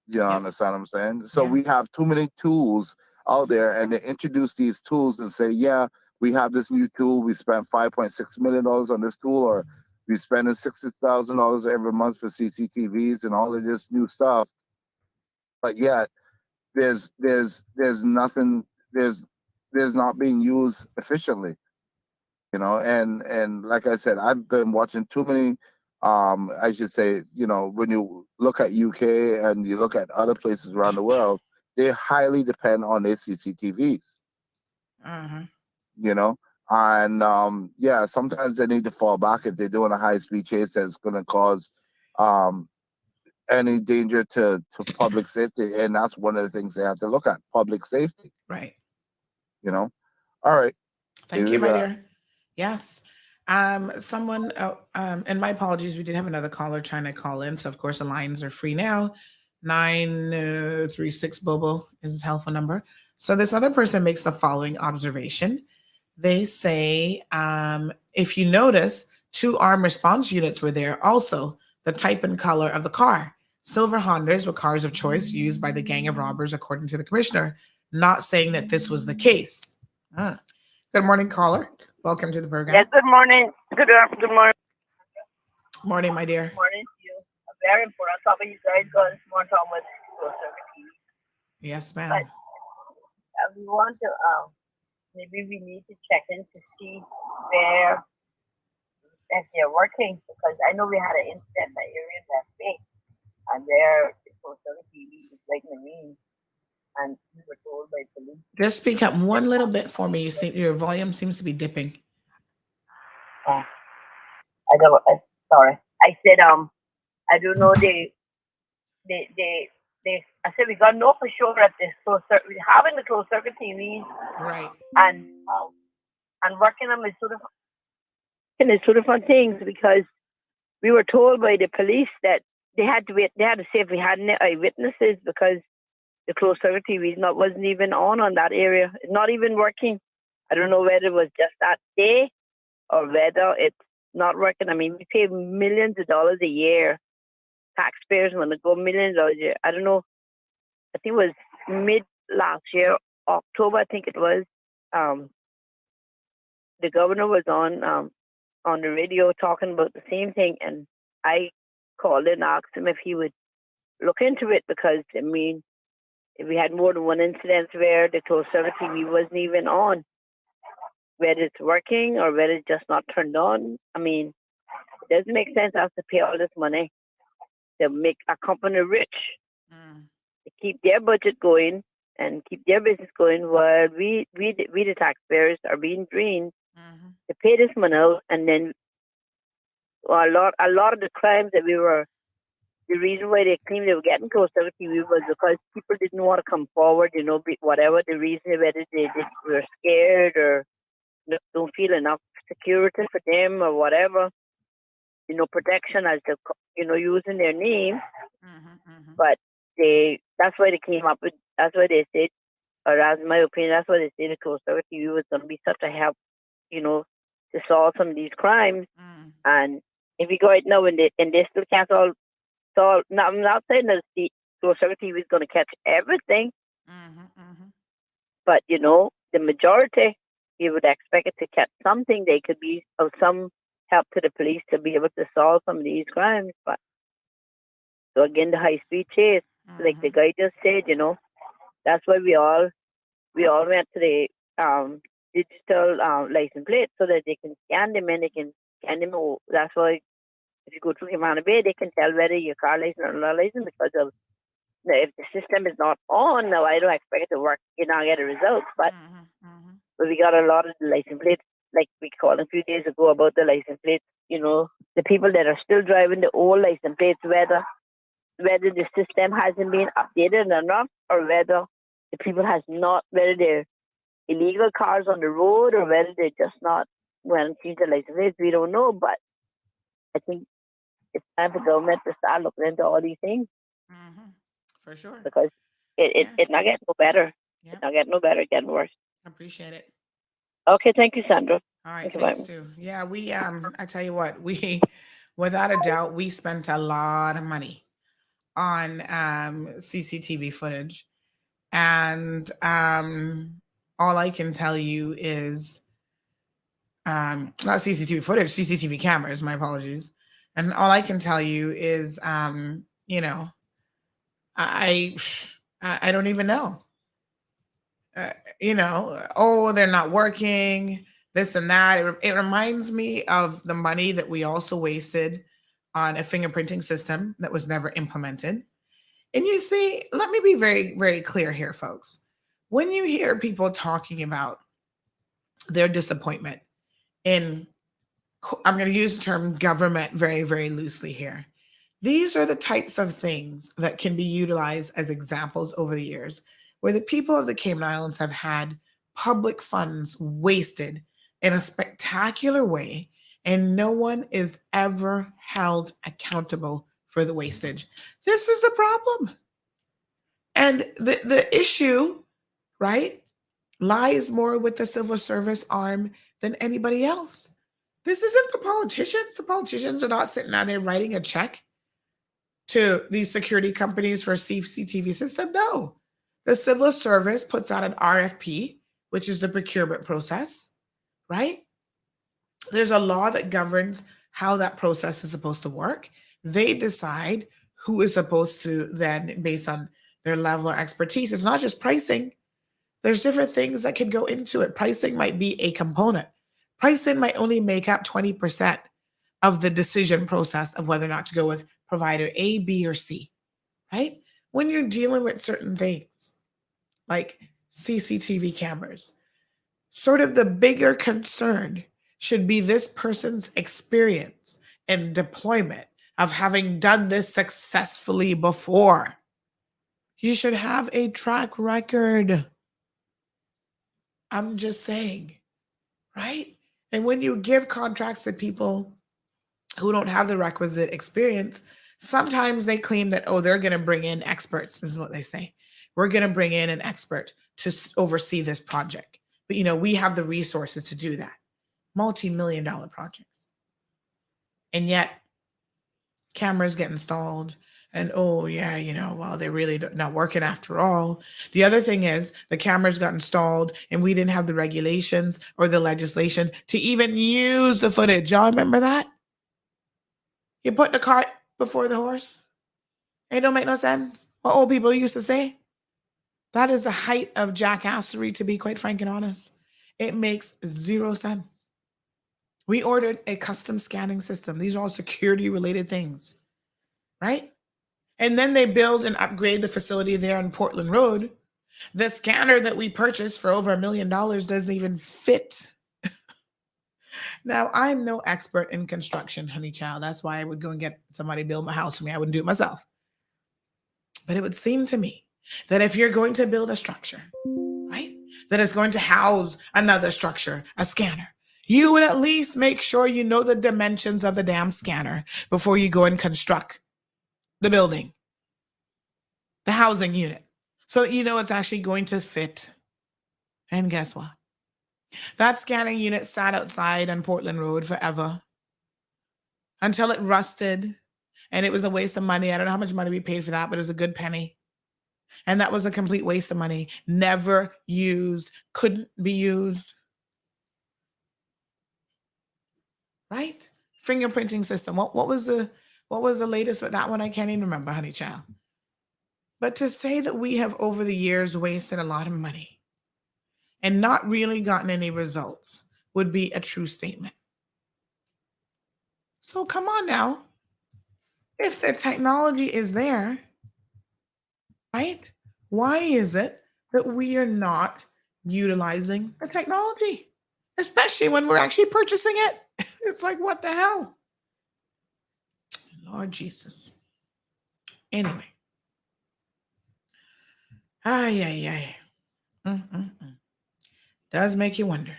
You understand what I'm saying? So we have too many tools out there, and they introduce these tools and say, yeah, we have this new tool. We spent $5.6 million on this tool, or we spending $60,000 every month for CCTVs and all of this new stuff. But yet, there's nothing. There's not being used efficiently. You know, and like I said, I've been watching too many. I should say, you know, when you look at UK and you look at other places around the world, they highly depend on their CCTVs. You know, and sometimes they need to fall back if they're doing a high speed chase that's going to cause any danger to public safety, and that's one of the things they have to look at: public safety. Right. You know. All right. Thank you, my dear. Yes. Someone, and my apologies, we did have another caller trying to call in. So, of course, the lines are free now. 936 Bobo is his telephone number. So this other person makes the following observation. They say, if you notice, 2 armed response units were there. Also, the type and color of the car. Silver Hondas were cars of choice used by the gang of robbers, according to the commissioner, not saying that this was the case. Good morning, caller. Welcome to the program. Yes, good morning. Good morning. Morning, my dear. Good morning to you. A very important topic you guys got this morning talking with closed circuit TV. Yes, But ma'am. we want to maybe we need to check in to see where if they're working, because I know we had an incident in the area that way, and there the closed circuit TV is like marine, and we were told by police. Just speak up one little bit for me. You see, your volume seems to be dipping. Sorry. I said I don't know they I said we got no for sure that this we having the closed circuit TVs, right, and working on two different things, because we were told by the police that they had to wait. They had to see if we had any eyewitnesses, because the closed circuit TVs wasn't even on that area. It's not even working. I don't know whether it was just that day or whether it's not working. I mean, we pay millions of dollars a year. Taxpayers want to go millions of dollars a year. I don't know. I think it was mid last year, October. I think it was. The governor was on the radio talking about the same thing, and I called and asked him if he would look into it, because I mean, if we had more than one incident where the closed circuit TV wasn't even on, whether it's working or whether it's just not turned on. I mean, it doesn't make sense us to pay all this money to make a company rich, to keep their budget going and keep their business going, while we the taxpayers are being drained to pay this money out. And then a lot of the crimes that the reason why they claimed they were getting closed circuit TV was because people didn't want to come forward, whatever the reason, whether they were scared or don't feel enough security for them or whatever, protection as the, using their name. But that's why they came up with, that's why they said, or as my opinion, that's why they said the closed circuit TV was going to be such a help, to solve some of these crimes. And if we go right now and they still can't solve, I'm not saying that the closed circuit TV is going to catch everything, but the majority, you would expect it to catch something. They could be of some help to the police to be able to solve some of these crimes. But so again, the high speed chase, like the guy just said, that's why we all went to the digital license plate, so that they can scan them and they can scan them. That's why if you go to Cayman Bay, they can tell whether your car license or not license, because of if the system is not on. Now I don't expect it to work, get a result, but we got a lot of the license plates, like we called a few days ago about the license plates. The people that are still driving the old license plates, whether the system hasn't been updated enough, or whether the people whether they're illegal cars on the road, or whether they're just not changed the license plates. We don't know, but I think it's time for government to start looking into all these things. For sure. Because it's not getting no better. Yeah. It's not getting no better, it's getting worse. Appreciate it. Okay, thank you, Sandra. All right, thanks too. Yeah, we I tell you what, we without a doubt we spent a lot of money on CCTV footage, and all I can tell you is not CCTV footage, CCTV cameras. My apologies. And all I can tell you is I don't even know. They're not working, this and that. It reminds me of the money that we also wasted on a fingerprinting system that was never implemented. And you see, let me be very, very clear here, folks. When you hear people talking about their disappointment in, I'm going to use the term government very, very loosely here. These are the types of things that can be utilized as examples over the years, where the people of the Cayman Islands have had public funds wasted in a spectacular way, and no one is ever held accountable for the wastage. This is a problem. And the issue, right, lies more with the civil service arm than anybody else. This isn't the politicians. The politicians are not sitting down there writing a check to these security companies for a CCTV system. No. The civil service puts out an RFP, which is the procurement process, right? There's a law that governs how that process is supposed to work. They decide who is supposed to then, based on their level or expertise. It's not just pricing. There's different things that could go into it. Pricing might be a component. Pricing might only make up 20% of the decision process of whether or not to go with provider A, B, or C, right? When you're dealing with certain things like CCTV cameras, sort of the bigger concern should be this person's experience and deployment of having done this successfully before. You should have a track record. I'm just saying, right? And when you give contracts to people who don't have the requisite experience, sometimes they claim that, oh, they're going to bring in experts. This is what they say. We're going to bring in an expert to oversee this project. But, we have the resources to do that. Multi-million-dollar projects. And yet, cameras get installed. And, oh, yeah, well, they're really not working after all. The other thing is the cameras got installed and we didn't have the regulations or the legislation to even use the footage. Y'all remember that? You put the cart before the horse. It don't make no sense. What old people used to say. That is the height of jackassery, to be quite frank and honest. It makes zero sense. We ordered a custom scanning system. These are all security-related things, right? And then they build and upgrade the facility there on Portland Road. The scanner that we purchased for over $1 million doesn't even fit. Now, I'm no expert in construction, honey child. That's why I would go and get somebody to build my house for me. I wouldn't do it myself. But it would seem to me that if you're going to build a structure, right, that is going to house another structure, a scanner, you would at least make sure you know the dimensions of the damn scanner before you go and construct the building, the housing unit, so that you know it's actually going to fit. And guess what? That scanning unit sat outside on Portland Road forever until it rusted, and it was a waste of money. I don't know how much money we paid for that, but it was a good penny. And that was a complete waste of money. Never used, couldn't be used. Right? Fingerprinting system. What was the latest with that one? I can't even remember, honey child. But to say that we have over the years wasted a lot of money and not really gotten any results would be a true statement. So come on now. If the technology is there, right? Why is it that we are not utilizing the technology, especially when we're actually purchasing it? It's like, what the hell? Lord Jesus. Anyway. Ay. Does make you wonder.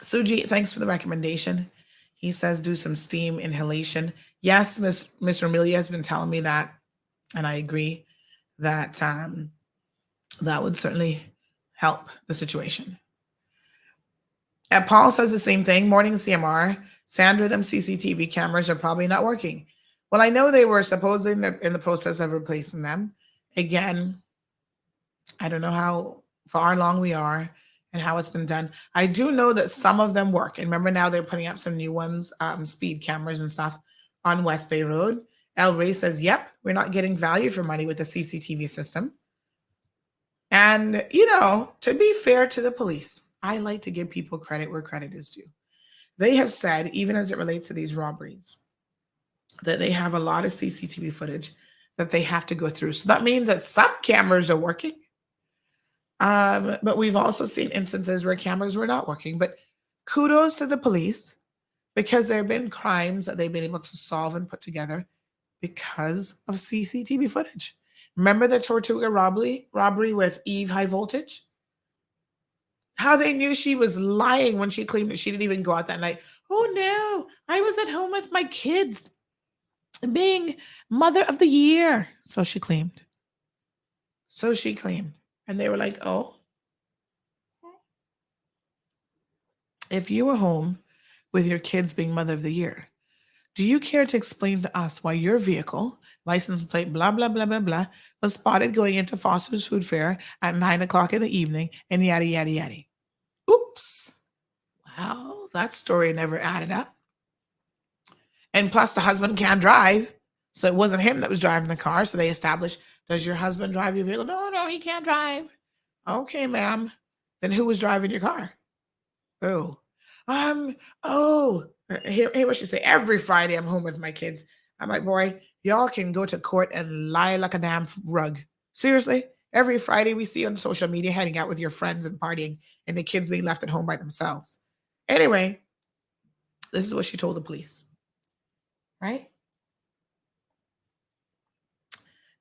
Suji, thanks for the recommendation. He says do some steam inhalation. Yes, Miss Romelia has been telling me that, and I agree that that would certainly help the situation. And Paul says the same thing. Morning, CMR. Sandra, them CCTV cameras are probably not working. Well, I know they were supposedly in the process of replacing them. Again, I don't know how far along we are and how it's been done. I do know that some of them work. And remember now they're putting up some new ones, speed cameras and stuff on West Bay Road. El Rey says, yep, we're not getting value for money with the CCTV system. And, to be fair to the police, I like to give people credit where credit is due. They have said, even as it relates to these robberies, that they have a lot of CCTV footage that they have to go through. So that means that some cameras are working. But we've also seen instances where cameras were not working. But kudos to the police, because there have been crimes that they've been able to solve and put together because of CCTV footage. Remember the Tortuga robbery with Eve High Voltage? How they knew she was lying when she claimed that she didn't even go out that night. Oh no, I was at home with my kids being mother of the year. So she claimed. And they were like, oh, if you were home with your kids being mother of the year, do you care to explain to us why your vehicle, license plate, blah, blah, blah, blah, blah, was spotted going into Foster's Food Fair at 9 o'clock in the evening and yada, yada, yada? Oop. Oops. Well, that story never added up. And plus, the husband can't drive. So it wasn't him that was driving the car. So they established, does your husband drive your vehicle? No, he can't drive. Okay, ma'am. Then who was driving your car? Oh, here what she say. Every Friday I'm home with my kids. I'm like, boy, y'all can go to court and lie like a damn rug. Seriously? Every Friday we see on social media hanging out with your friends and partying and the kids being left at home by themselves. Anyway, this is what she told the police. Right?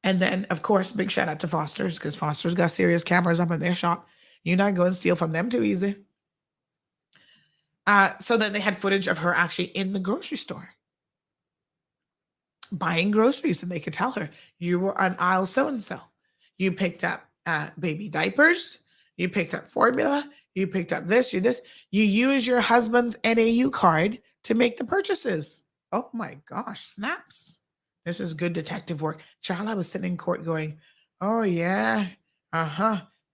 And then, of course, big shout out to Foster's because Foster's got serious cameras up in their shop. You're not going to steal from them too easy. So then they had footage of her actually in the grocery store buying groceries, and they could tell her, you were on aisle so-and-so. You picked up baby diapers. You picked up formula. You picked up this, you this. You use your husband's NAU card to make the purchases. Oh my gosh, snaps. This is good detective work. Child, I was sitting in court going, oh yeah,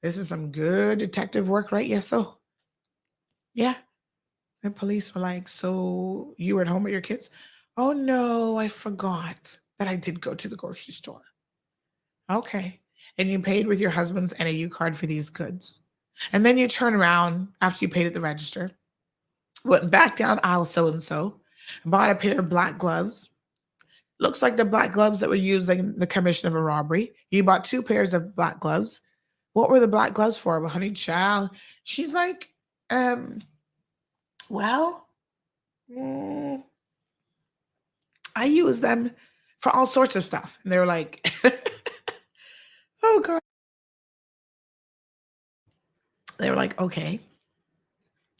this is some good detective work, right? Yes, so. Yeah. The police were like, so you were at home with your kids? Oh no, I forgot that I did go to the grocery store. Okay. And you paid with your husband's NAU card for these goods. And then you turn around after you paid at the register, went back down aisle so-and-so, bought a pair of black gloves. Looks like the black gloves that were used in the commission of a robbery. You bought 2 pairs of black gloves. What were the black gloves for? Well, honey child, she's like, well, I use them for all sorts of stuff. And they were like, oh, God. They were like, okay.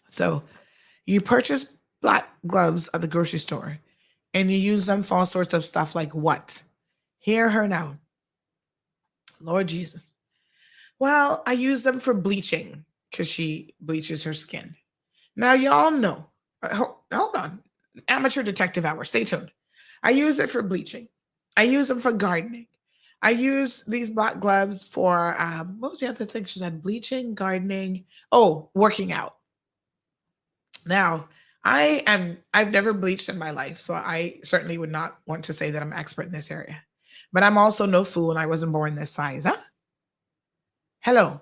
So you purchase black gloves at the grocery store and you use them for all sorts of stuff like what? Hear her now. Lord Jesus. Well, I use them for bleaching because she bleaches her skin. Now, y'all know. Hold on. Amateur detective hour. Stay tuned. I use it for bleaching. I use them for gardening. I use these black gloves for, what was the other thing she said? Bleaching, gardening. Oh, working out. Now, I've never bleached in my life, so I certainly would not want to say that I'm expert in this area. But I'm also no fool, and I wasn't born this size, huh? Hello.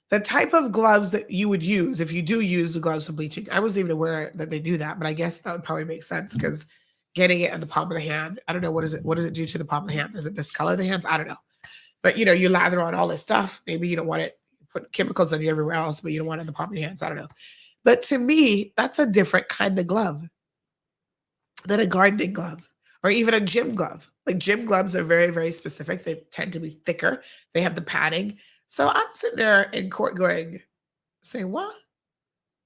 The type of gloves that you would use if you do use the gloves for bleaching. I wasn't even aware that they do that, but I guess that would probably make sense because getting it at the palm of the hand, I don't know, what does it do to the palm of the hand? Does it discolor the hands? I don't know. But you lather on all this stuff. Maybe you don't want it, put chemicals on you everywhere else, but you don't want it in the palm of your hands. I don't know. But to me, that's a different kind of glove than a gardening glove or even a gym glove. Like gym gloves are very, very specific. They tend to be thicker. They have the padding. So I'm sitting there in court going, saying, what?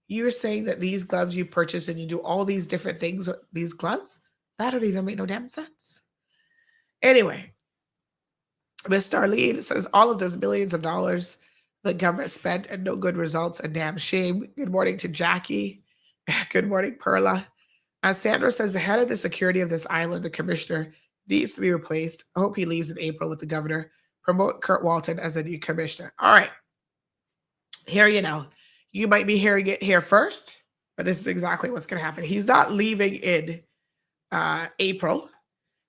You're saying that these gloves you purchase and you do all these different things with these gloves? That don't even make no damn sense. Anyway, Ms. Darlene says all of those millions of dollars the government spent and no good results, a damn shame. Good morning to Jackie. Good morning, Perla. Sandra says the head of the security of this island, the commissioner, needs to be replaced. I hope he leaves in April with the governor. Promote Kurt Walton as a new commissioner. All right. Here you know. You might be hearing it here first, but this is exactly what's going to happen. He's not leaving in April,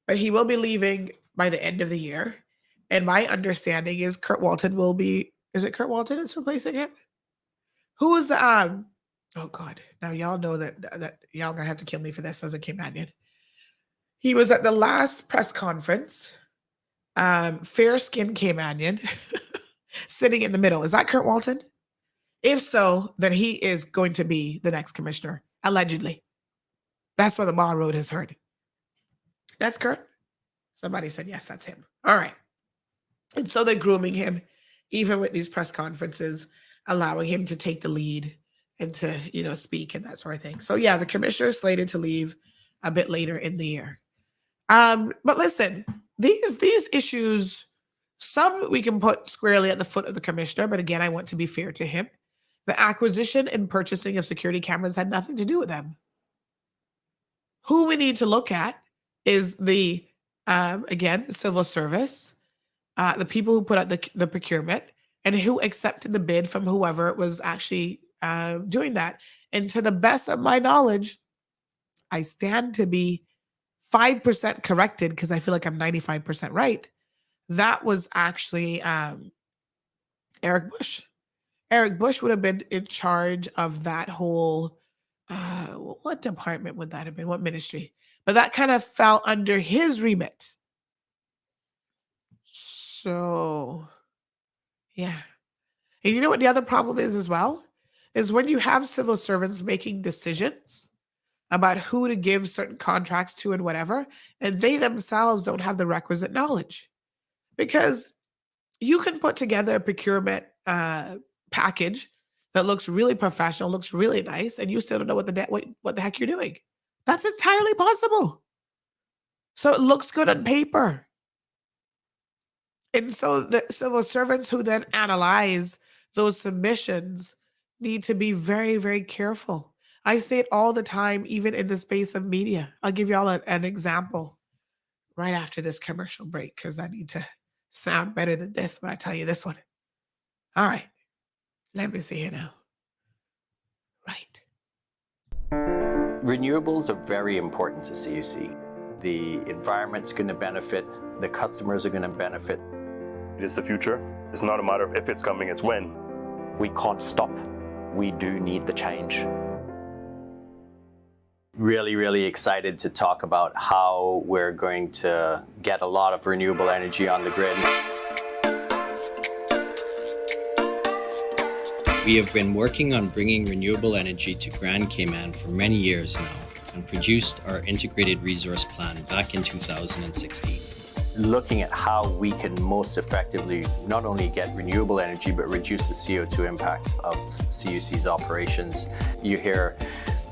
but he will be leaving by the end of the year. And my understanding is Kurt Walton will be, is it Kurt Walton that's replacing him? Who is the, oh God, now y'all know that y'all gonna have to kill me for this as a Caymanian. He was at the last press conference, fair-skinned Caymanian, sitting in the middle. Is that Kurt Walton? If so, then he is going to be the next commissioner, allegedly. That's what the Mall Road has heard. That's Kurt? Somebody said, yes, that's him. All right. And so they're grooming him, even with these press conferences, allowing him to take the lead and to, speak and that sort of thing. So yeah, the commissioner is slated to leave a bit later in the year. But listen, these issues, some we can put squarely at the foot of the commissioner, but again, I want to be fair to him. The acquisition and purchasing of security cameras had nothing to do with them. Who we need to look at is the, again, civil service, the people who put out the procurement, and who accepted the bid from whoever was actually doing that. And to the best of my knowledge, I stand to be 5% corrected because I feel like I'm 95% right. That was actually Eric Bush. Eric Bush would have been in charge of that whole, what department would that have been? What ministry? But that kind of fell under his remit. So, yeah. And you know what the other problem is as well? Is when you have civil servants making decisions about who to give certain contracts to and whatever, and they themselves don't have the requisite knowledge. Because you can put together a procurement package that looks really professional, looks really nice, and you still don't know what the heck you're doing. That's entirely possible. So it looks good on paper. And so the civil servants who then analyze those submissions need to be very, very careful. I say it all the time, even in the space of media. I'll give you all an example right after this commercial break because I need to sound better than this when I tell you this one. All right. Let me see here now. Right. Renewables are very important to CUC. The environment's going to benefit, the customers are going to benefit. It is the future. It's not a matter of if it's coming, it's when. We can't stop. We do need the change. Really, really excited to talk about how we're going to get a lot of renewable energy on the grid. We have been working on bringing renewable energy to Grand Cayman for many years now and produced our integrated resource plan back in 2016. Looking at how we can most effectively not only get renewable energy but reduce the CO2 impact of CUC's operations. You hear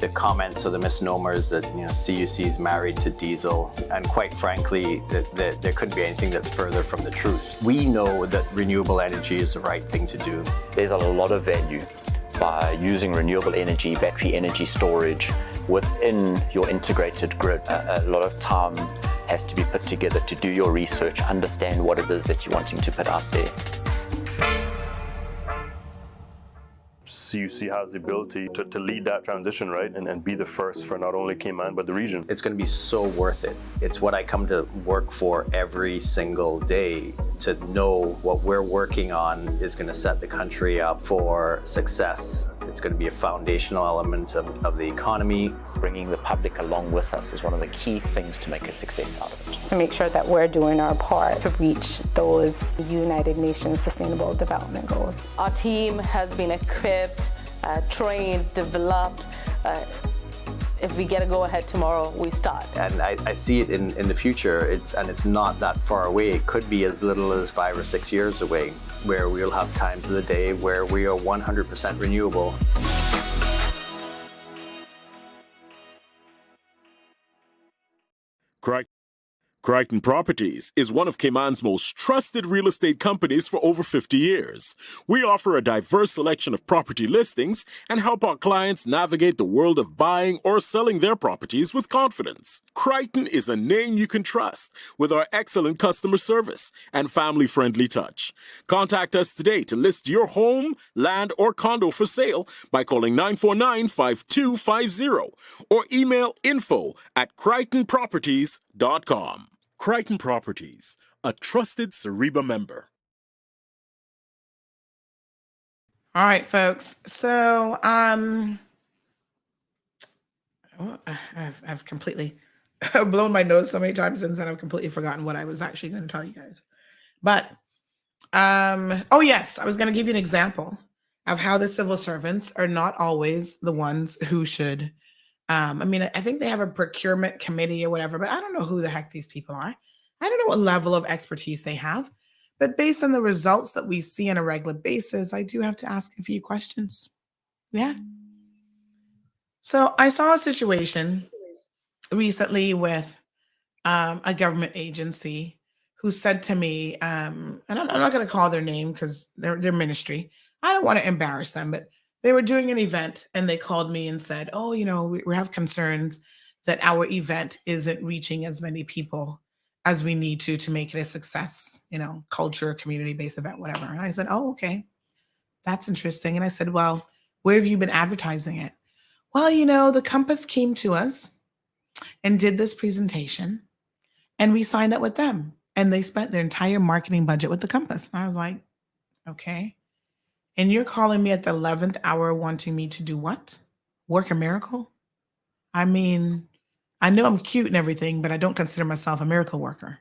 the comments or the misnomers that CUC is married to diesel, and quite frankly, that there couldn't be anything that's further from the truth. We know that renewable energy is the right thing to do. There's a lot of value by using renewable energy, battery energy storage within your integrated grid. A lot of time has to be put together to do your research, understand what it is that you're wanting to put out there. CUC has the ability to lead that transition, right? And be the first for not only Cayman, but the region. It's going to be so worth it. It's what I come to work for every single day. To know what we're working on is going to set the country up for success. It's going to be a foundational element of the economy. Bringing the public along with us is one of the key things to make a success out of it. To make sure that we're doing our part to reach those United Nations Sustainable Development Goals. Our team has been equipped, trained, developed. If we get a go-ahead tomorrow, we start. And I see it in the future, it's not that far away. It could be as little as 5 or 6 years away, where we'll have times of the day where we are 100% renewable. Crichton Properties is one of Cayman's most trusted real estate companies for over 50 years. We offer a diverse selection of property listings and help our clients navigate the world of buying or selling their properties with confidence. Crichton is a name you can trust with our excellent customer service and family-friendly touch. Contact us today to list your home, land, or condo for sale by calling 949-5250 or email info@crichtonproperties.com. Crichton Properties, a trusted Cereba member. All right, folks. So, I've completely blown my nose so many times since then. I've completely forgotten what I was actually going to tell you guys. But, oh yes, I was going to give you an example of how the civil servants are not always the ones who should. I mean, I think they have a procurement committee or whatever, but I don't know who the heck these people are. I don't know what level of expertise they have. But based on the results that we see on a regular basis, I do have to ask a few questions. Yeah. So I saw a situation recently with a government agency who said to me, and I'm not going to call their name because they're ministry. I don't want to embarrass them, but they were doing an event and they called me and said, oh, we have concerns that our event isn't reaching as many people as we need to make it a success, culture, community-based event, whatever. And I said, oh, okay, that's interesting. And I said, well, Where have you been advertising it? Well, the Compass came to us and did this presentation, and we signed up with them. And they spent their entire marketing budget with the Compass. And I was like, okay. And you're calling me at the 11th hour wanting me to do what? Work a miracle? I mean, I know I'm cute and everything, but I don't consider myself a miracle worker.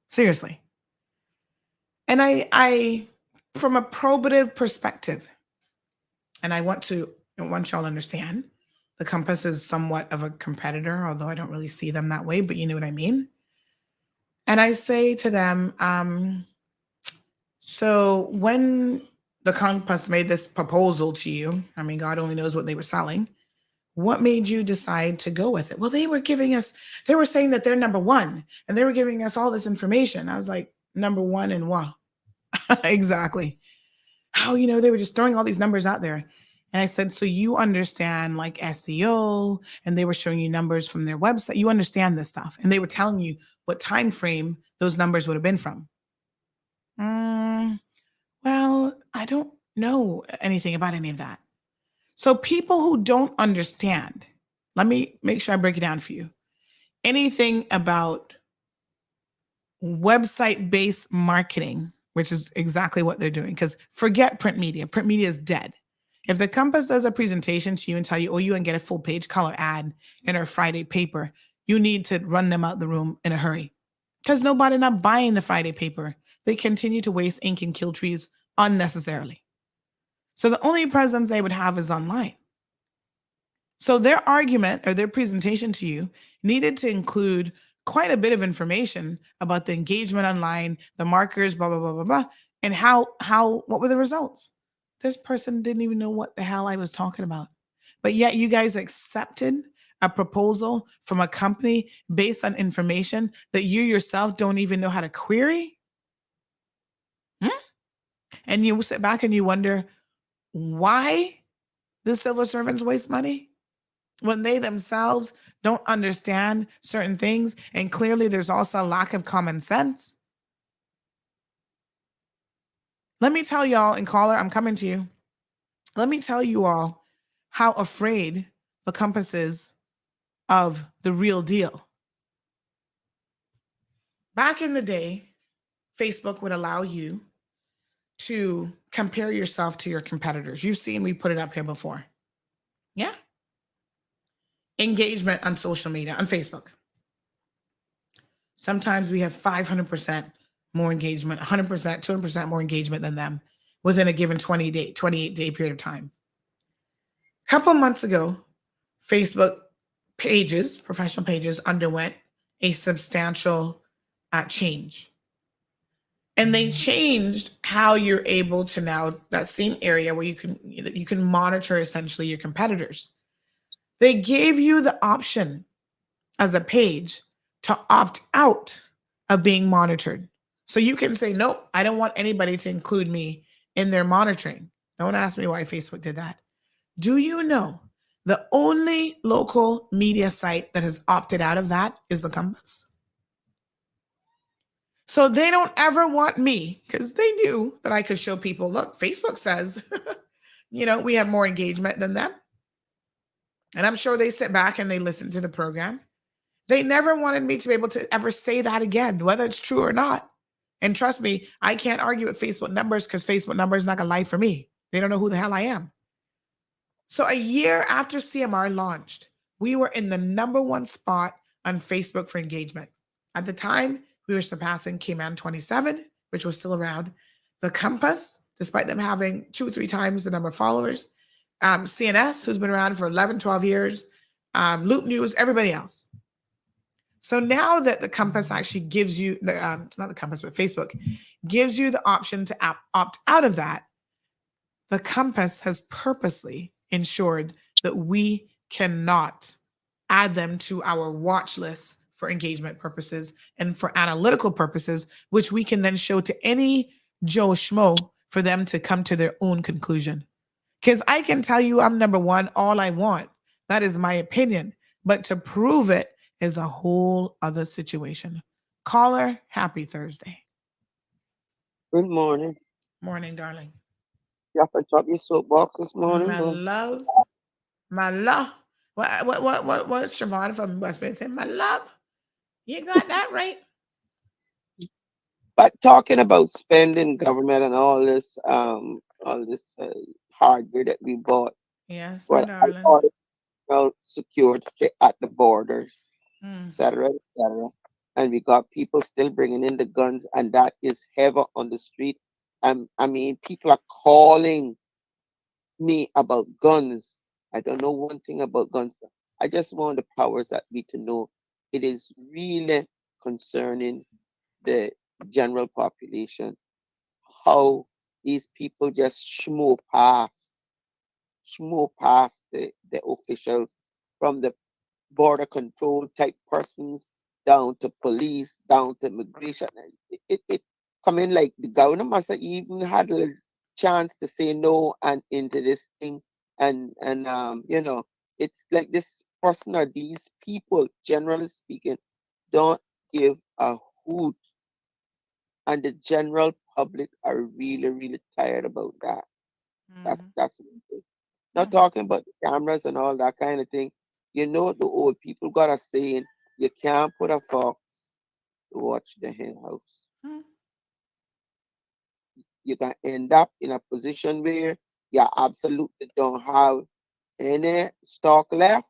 Seriously. And I from a probative perspective, and I want y'all to understand, the Compass is somewhat of a competitor, although I don't really see them that way, but you know what I mean. And I say to them, so when the Compass made this proposal to you, I mean, God only knows what they were selling. What made you decide to go with it? Well, they were saying that they're number one, and they were giving us all this information. I was like, number one in what? Exactly. How, they were just throwing all these numbers out there. And I said, so you understand like SEO, and they were showing you numbers from their website. You understand this stuff. And they were telling you what time frame those numbers would have been from. Well, I don't know anything about any of that. So people who don't understand, let me make sure I break it down for you. Anything about website-based marketing, which is exactly what they're doing, because forget print media. Print media is dead. If the Compass does a presentation to you and tell you, you can get a full page color ad in our Friday paper, you need to run them out the room in a hurry, because nobody not buying the Friday paper. They continue to waste ink and kill trees unnecessarily. So the only presence they would have is online. So their argument or their presentation to you needed to include quite a bit of information about the engagement online, the markers, blah, blah, blah, blah, blah, and what were the results? This person didn't even know what the hell I was talking about. But yet you guys accepted a proposal from a company based on information that you yourself don't even know how to query? And you sit back and you wonder why the civil servants waste money when they themselves don't understand certain things. And clearly there's also a lack of common sense. Let me tell y'all, and caller, I'm coming to you. Let me tell you all how afraid the Compass is of the real deal. Back in the day, Facebook would allow you to compare yourself to your competitors. You've seen, we put it up here before. Yeah. Engagement on social media, on Facebook. Sometimes we have 500% more engagement, 100%, 200% more engagement than them within a given 28-day period of time. A couple of months ago, Facebook pages, professional pages, underwent a substantial change. And they changed how you're able to now, that same area where you can monitor essentially your competitors. They gave you the option as a page to opt out of being monitored. So you can say, nope, I don't want anybody to include me in their monitoring. Don't ask me why Facebook did that. Do you know the only local media site that has opted out of that is the Compass? So they don't ever want me, because they knew that I could show people, look, Facebook says, we have more engagement than them. And I'm sure they sit back and they listen to the program. They never wanted me to be able to ever say that again, whether it's true or not. And trust me, I can't argue with Facebook numbers, because Facebook numbers not going to lie for me. They don't know who the hell I am. So a year after CMR launched, we were in the #1 spot on Facebook for engagement. At the time, we were surpassing Cayman 27, which was still around. The Compass, despite them having 2 or 3 times the number of followers. CNS, who's been around for 11, 12 years. Loop News, everybody else. So now that the Compass actually gives you, not the Compass, but Facebook, gives you the option to opt out of that, the Compass has purposely ensured that we cannot add them to our watch list for engagement purposes and for analytical purposes, which we can then show to any Joe Schmo for them to come to their own conclusion. Because I can tell you I'm #1 all I want. That is my opinion. But to prove it is a whole other situation. Caller, happy Thursday. Good morning. Morning, darling. You have to drop your soapbox this morning. My love. My love. What Siobhan from West Bay said? My love. You got that right. But talking about spending government and all this hardware that we bought, Yes, my well, darling. security at the borders, Mm. etc., etc. And we got people still bringing in the guns, and that is heavy on the street. I mean, people are calling me about guns. I don't know one thing about guns. I just want the powers that be to know it is really concerning the general population how these people just schmoo past the officials from the border control type persons down to police, down to immigration. It come in like the governor must have even had a little chance to say no and into this thing. And it's like this person or these people, generally speaking, don't give a hoot. And the general public are really, really tired about that. That's one thing. Not talking about the cameras and all that kind of thing. You know, the old people got a saying, you can't put a fox to watch the hen house. You can end up in a position where you absolutely don't have any stock left,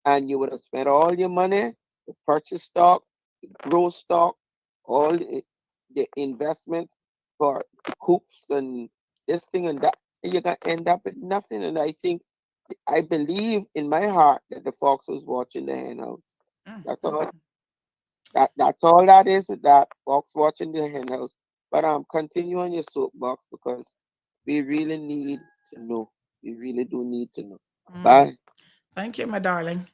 and you would have spent all your money to purchase stock, to grow stock, all the investments for coops and this thing and that, and you're gonna end up with nothing. And I believe in my heart that the fox was watching the hen house. That's all. That's all that is with that fox watching the hen house. But continue on your soapbox because we really need to know. We really do need to know. Bye. Thank you, my darling.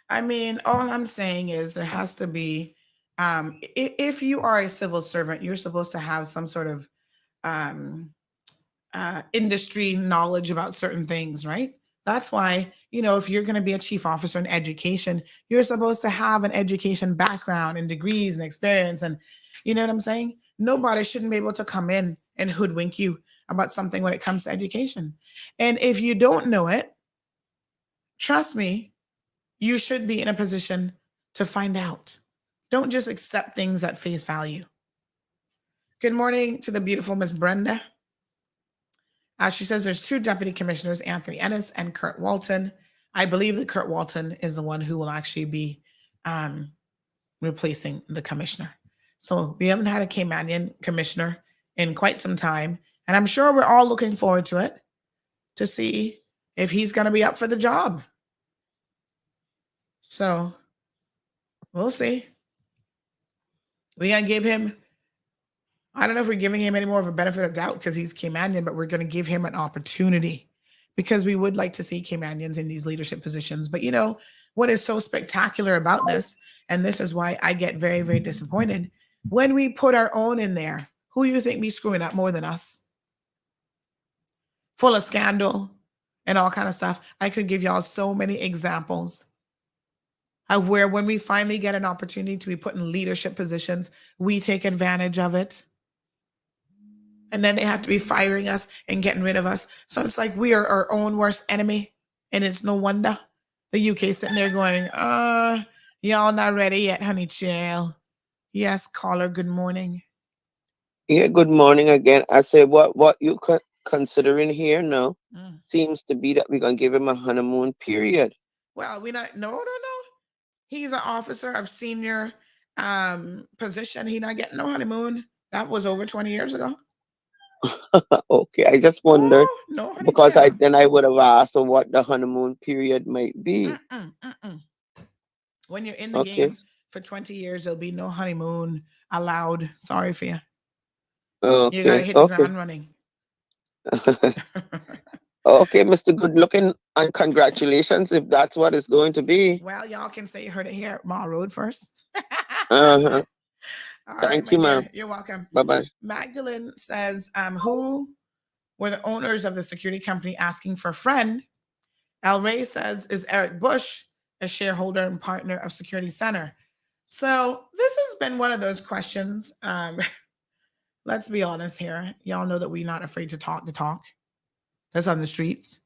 I mean, all I'm saying is there has to be, if you are a civil servant, you're supposed to have some sort of um, industry knowledge about certain things, right? That's why, if you're going to be a chief officer in education, you're supposed to have an education background and degrees and experience. And you know what I'm saying? Nobody shouldn't be able to come in and hoodwink you about something when it comes to education. And if you don't know it, trust me, you should be in a position to find out. Don't just accept things at face value. Good morning to the beautiful Miss Brenda. She says there's two deputy commissioners, Anthony Ennis and Kurt Walton. I believe that Kurt Walton is the one who will actually be replacing the commissioner. So we haven't had a Caymanian commissioner in quite some time. And I'm sure we're all looking forward to it to see if he's going to be up for the job. So we'll see. We're going to give him, I don't know if we're giving him any more of a benefit of doubt because he's Caymanian, but we're going to give him an opportunity because we would like to see Caymanians in these leadership positions. But what is so spectacular about this, and this is why I get very, very disappointed, when we put our own in there, who do you think be screwing up more than us? Full of scandal and all kind of stuff. I could give y'all so many examples of where when we finally get an opportunity to be put in leadership positions, we take advantage of it. And then they have to be firing us and getting rid of us. So it's like we are our own worst enemy. And it's no wonder the UK sitting there going, y'all not ready yet, honey child. Yes, caller, good morning. Yeah, good morning again. I say what you considering here now seems to be that we're gonna give him a honeymoon period. Well, no. He's an officer of senior position. He not getting no honeymoon. That was over 20 years ago. Okay, I just wondered no, honey because child. I would have asked what the honeymoon period might be. When you're in the game for 20 years, there'll be no honeymoon allowed. Sorry for you. Okay. You gotta hit the ground running. Okay, Mr. Good Looking, and congratulations if that's what it's going to be. Well, y'all can say you heard it here at Mall Road first. Uh-huh. Thank you, ma'am. You're welcome. Bye-bye. Magdalene says, who were the owners of the security company asking for a friend? El Rey says, is Eric Bush a shareholder and partner of Security Center? So this has been one of those questions let's be honest here. Y'all know that we're not afraid to talk the talk. That's on the streets.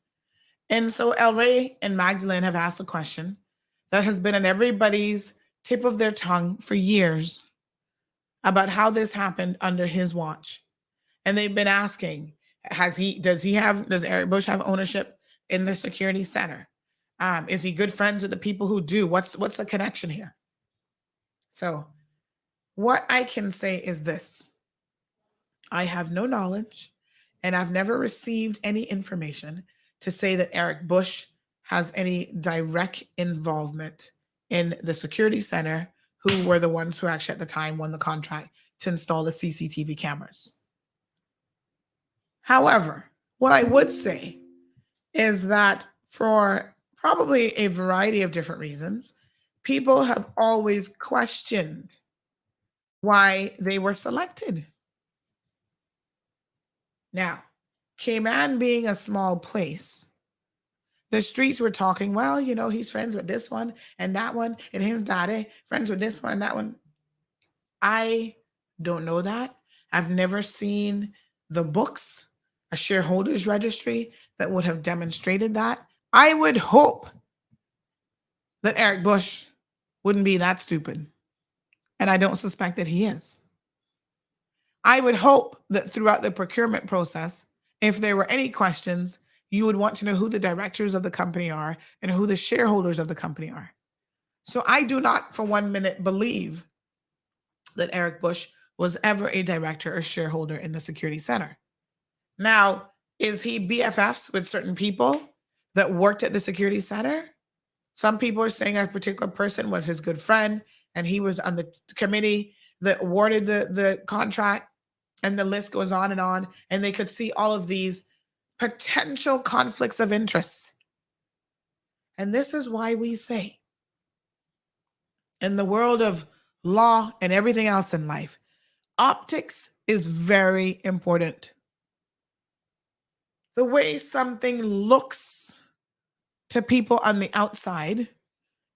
And so El Rey and Magdalene have asked a question that has been on everybody's tip of their tongue for years about how this happened under his watch. And they've been asking, does Eric Bush have ownership in the security center? Is he good friends with the people who do? What's the connection here? So what I can say is this. I have no knowledge and I've never received any information to say that Eric Bush has any direct involvement in the security center, who were the ones who actually at the time won the contract to install the CCTV cameras. However, what I would say is that for probably a variety of different reasons, people have always questioned why they were selected. Now, Cayman being a small place, the streets were talking, well, he's friends with this one and that one, and his daddy friends with this one and that one. I don't know that. I've never seen the books, a shareholders registry that would have demonstrated that. I would hope that Eric Bush wouldn't be that stupid. And I don't suspect that he is. I would hope that throughout the procurement process, if there were any questions, you would want to know who the directors of the company are and who the shareholders of the company are. So I do not for 1 minute believe that Eric Bush was ever a director or shareholder in the security center. Now, is he BFFs with certain people that worked at the security center? Some people are saying a particular person was his good friend and he was on the committee that awarded the contract, and the list goes on, and they could see all of these potential conflicts of interest. And this is why we say, in the world of law and everything else in life, optics is very important. The way something looks to people on the outside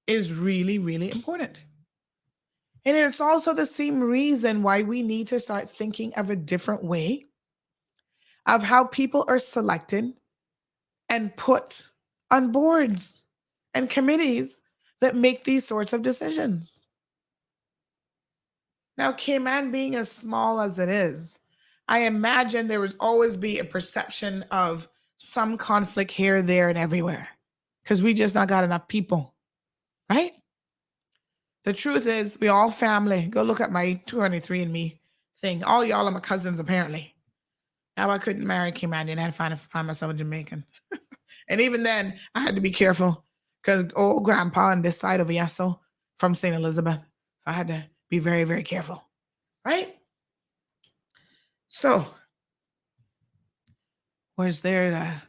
is really, really important. And it's also the same reason why we need to start thinking of a different way of how people are selected and put on boards and committees that make these sorts of decisions. Now, Cayman being as small as it is, I imagine there would always be a perception of some conflict here, there, and everywhere, because we just not got enough people, right? The truth is, we all family. Go look at my 223andMe thing. All y'all are my cousins, apparently. Now I couldn't marry Cayman, and I had to find myself a Jamaican. And even then, I had to be careful because old grandpa on this side of Yeso from St. Elizabeth. I had to be very, very careful, right? So, was there a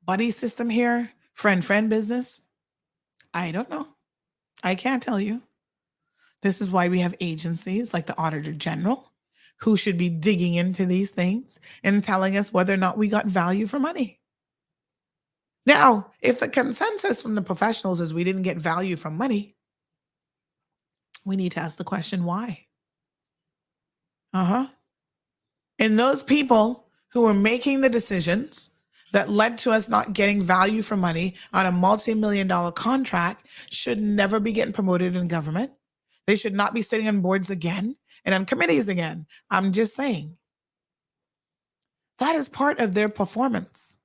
buddy system here? Friend business? I don't know. I can't tell you. This is why we have agencies like the Auditor General, who should be digging into these things and telling us whether or not we got value for money. Now, if the consensus from the professionals is we didn't get value from money, we need to ask the question, why? And those people who were making the decisions that led to us not getting value for money on a multi-million-dollar contract should never be getting promoted in government. They should not be sitting on boards again and on committees again. I'm just saying. That is part of their performance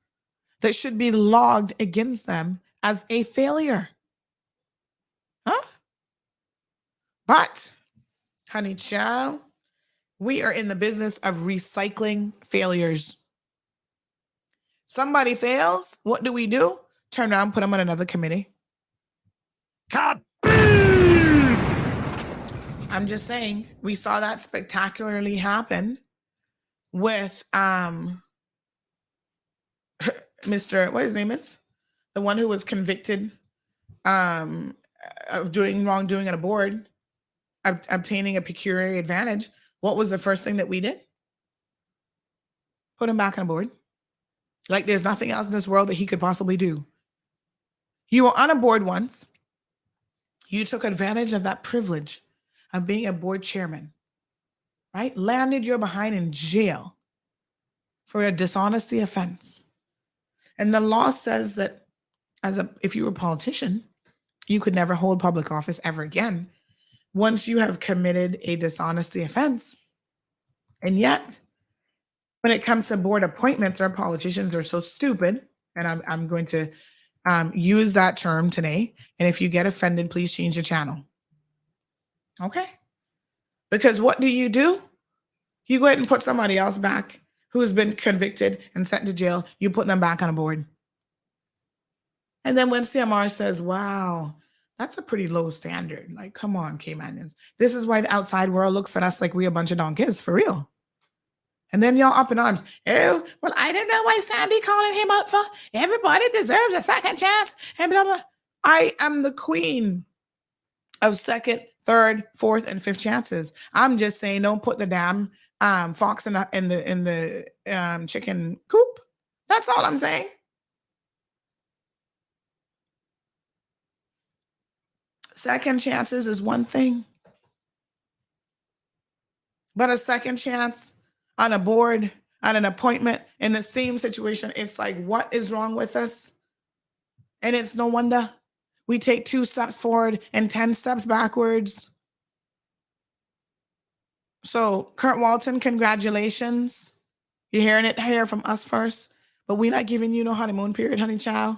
that should be logged against them as a failure. But, honey child, we are in the business of recycling failures. Somebody fails, what do? Turn around, put them on another committee. I'm just saying, we saw that spectacularly happen with Mr. what his name is? The one who was convicted of doing wrongdoing at a board, obtaining a pecuniary advantage. What was the first thing that we did? Put him back on board. Like there's nothing else in this world that he could possibly do. You were on a board once. You took advantage of that privilege of being a board chairman. right? Landed your behind in jail for a dishonesty offense. And the law says that if you were a politician, you could never hold public office ever again once you have committed a dishonesty offense. And yet, when it comes to board appointments, our politicians are so stupid, and I'm going to use that term today. And if you get offended, please change the channel. Okay? Because what do? You go ahead and put somebody else back who's been convicted and sent to jail. You put them back on a board. And then when CMR says, wow, that's a pretty low standard. Like, come on, Caymanians. This is why the outside world looks at us like we're a bunch of donkeys, for real. And then y'all up in arms. Oh, well, I don't know why Sandy calling him out for. Everybody deserves a second chance. And blah, blah. I am the queen of second, third, fourth, and fifth chances. I'm just saying, don't put the damn fox in the chicken coop. That's all I'm saying. Second chances is one thing, but a second chance on a board, on an appointment, in the same situation, it's like, what is wrong with us? And it's no wonder we take 2 steps forward and 10 steps backwards. So, Kurt Walton, congratulations. You're hearing it here from us first, but we're not giving you no honeymoon period, honey child.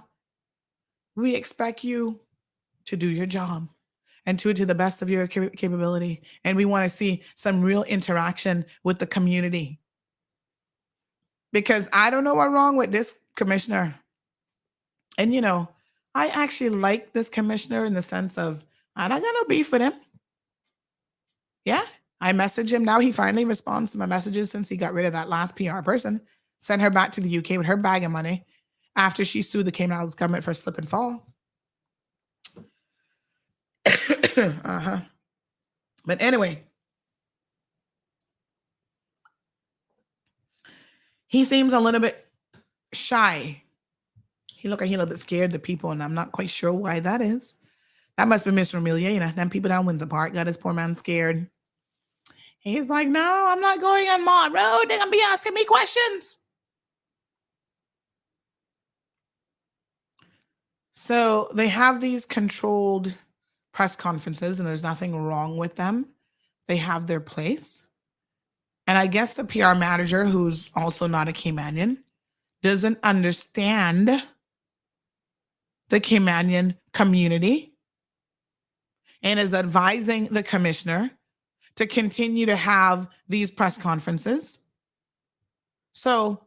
We expect you to do your job and do it to the best of your capability. And we want to see some real interaction with the community. Because I don't know what's wrong with this commissioner. And, you know, I actually like this commissioner in the sense of, I don't got no beef with him. Yeah, I message him. Now he finally responds to my messages since he got rid of that last PR person. Sent her back to the UK with her bag of money after she sued the Cayman Islands government for slip and fall. But anyway, he seems a little bit shy. He look like he's a little bit scared of people, and I'm not quite sure why that is. That must be Mr. Amelia, you know, them people down Windsor Park got this poor man scared. He's like, no, I'm not going on Mott Road. They're gonna be asking me questions. So they have these controlled press conferences, and there's nothing wrong with them. They have their place. And I guess the PR manager, who's also not a Caymanian, doesn't understand the Caymanian community and is advising the commissioner to continue to have these press conferences. So,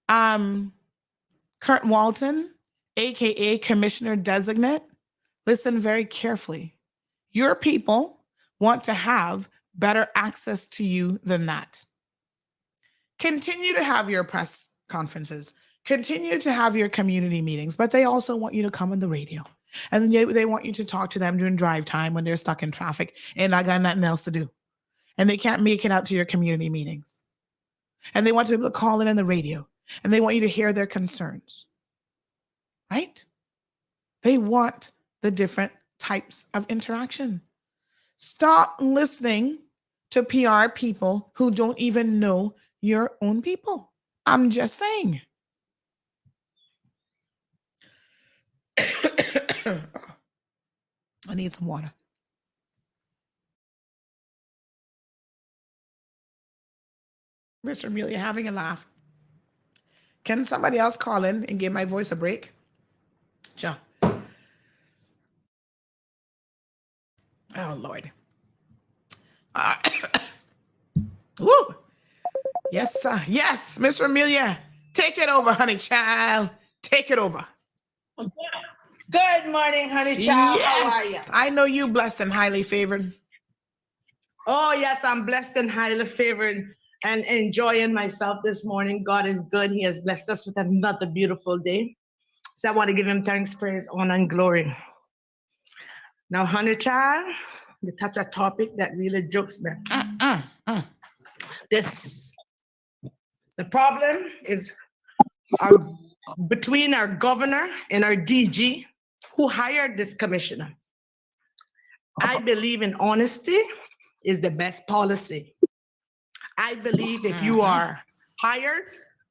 Kurt Walton, aka Commissioner Designate, listen very carefully. Your people want to have better access to you than that. Continue to have your press conferences. Continue to have your community meetings, but they also want you to come on the radio. And then they want you to talk to them during drive time when they're stuck in traffic and not got nothing else to do. And they can't make it out to your community meetings. And they want to be able to call in on the radio. And they want you to hear their concerns. Right? They want the different types of interaction. Stop listening to PR people who don't even know your own people. I'm just saying. I need some water. Mr. Amelia having a laugh. Can somebody else call in and give my voice a break? Sure. Oh, Lord. Woo. Yes, sir. Yes, Mr. Amelia. Take it over, honey child. Take it over. Good morning, honey child. Yes. How are you? I know you blessed and highly favored. Oh, yes, I'm blessed and highly favored and enjoying myself this morning. God is good. He has blessed us with another beautiful day. So I want to give him thanks, praise, honor, and glory. Now, honey child, you touch a topic that really jokes me. The problem is between our governor and our DG who hired this commissioner. I believe in honesty is the best policy. I believe if you are hired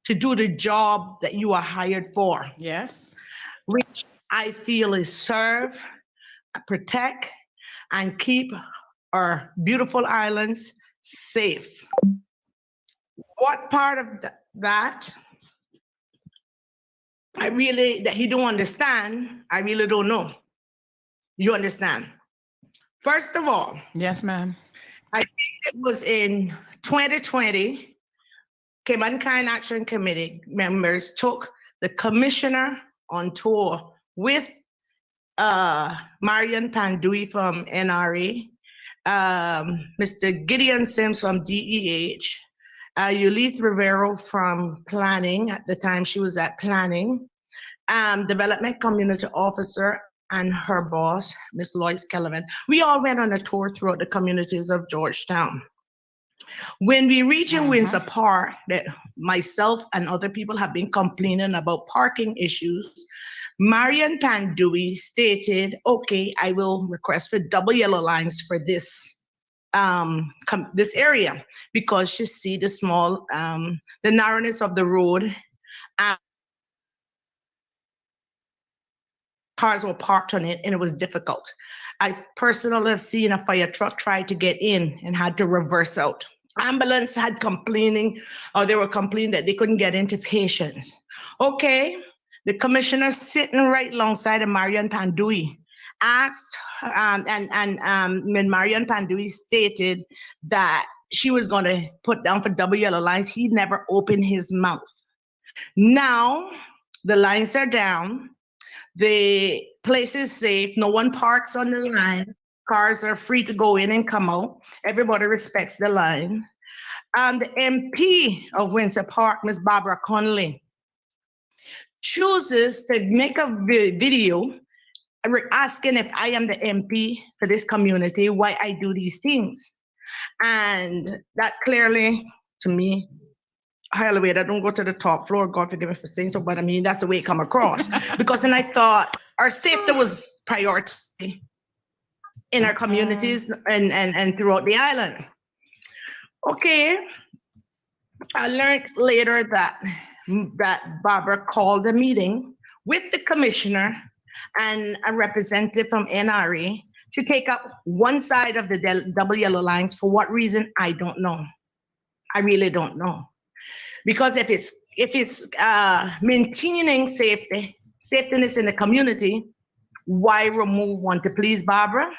to do the job that you are hired for, yes, which I feel is serve, protect, and keep our beautiful islands safe. What part of that that he don't understand, I really don't know. You understand? First of all, yes, ma'am. I think it was in 2020, Cayman Action Committee members took the commissioner on tour with Marian Pandui from NRA, Mr. Gideon Sims from DEH, Yulith Rivero from Planning, at the time she was at Planning, Development Community Officer, and her boss, Miss Lois Kellerman. We all went on a tour throughout the communities of Georgetown. When we reach in Windsor Park, that myself and other people have been complaining about parking issues, Marian Pandui stated, okay, I will request for double yellow lines for this this area, because she see the small, the narrowness of the road. Cars were parked on it and it was difficult. I personally have seen a fire truck try to get in and had to reverse out. Ambulance had complaining, or they were complaining that they couldn't get into patients. Okay, the commissioner sitting right alongside of Marian Pandui asked, when Marian Pandui stated that she was going to put down for double yellow lines, he never opened his mouth. Now the lines are down. The place is safe. No one parks on the line. Cars are free to go in and come out. Everybody respects the line. The MP of Windsor Park, Ms. Barbara Conley, chooses to make a video asking if I am the MP for this community, why I do these things. And that clearly, to me, hallelujah, I don't go to the top floor, God forgive me for saying so, but I mean, that's the way it come across. Because then I thought our safety was priority in our communities and throughout the island. Okay, I learned later that Barbara called a meeting with the commissioner and a representative from NRA to take up one side of the double yellow lines. For what reason, I don't know. I really don't know. Because if it's maintaining safetyness in the community, why remove one? To please Barbara?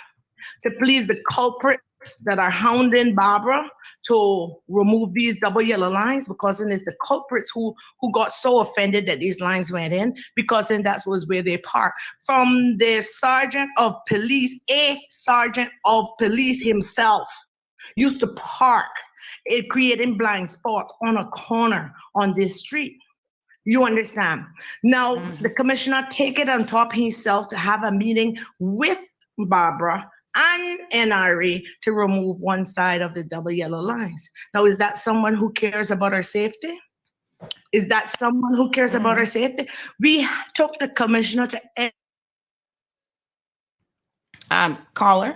To please the culprits that are hounding Barbara to remove these double yellow lines? Because then it's the culprits who got so offended that these lines went in, because then that was where they parked. From the sergeant of police, a sergeant of police himself used to park, creating blind spots on a corner on this street. You understand? Now, the commissioner take it on top himself to have a meeting with Barbara and NRA to remove one side of the double yellow lines. Now, is that someone who cares about our safety? Is that someone who cares about our safety? We took the commissioner to caller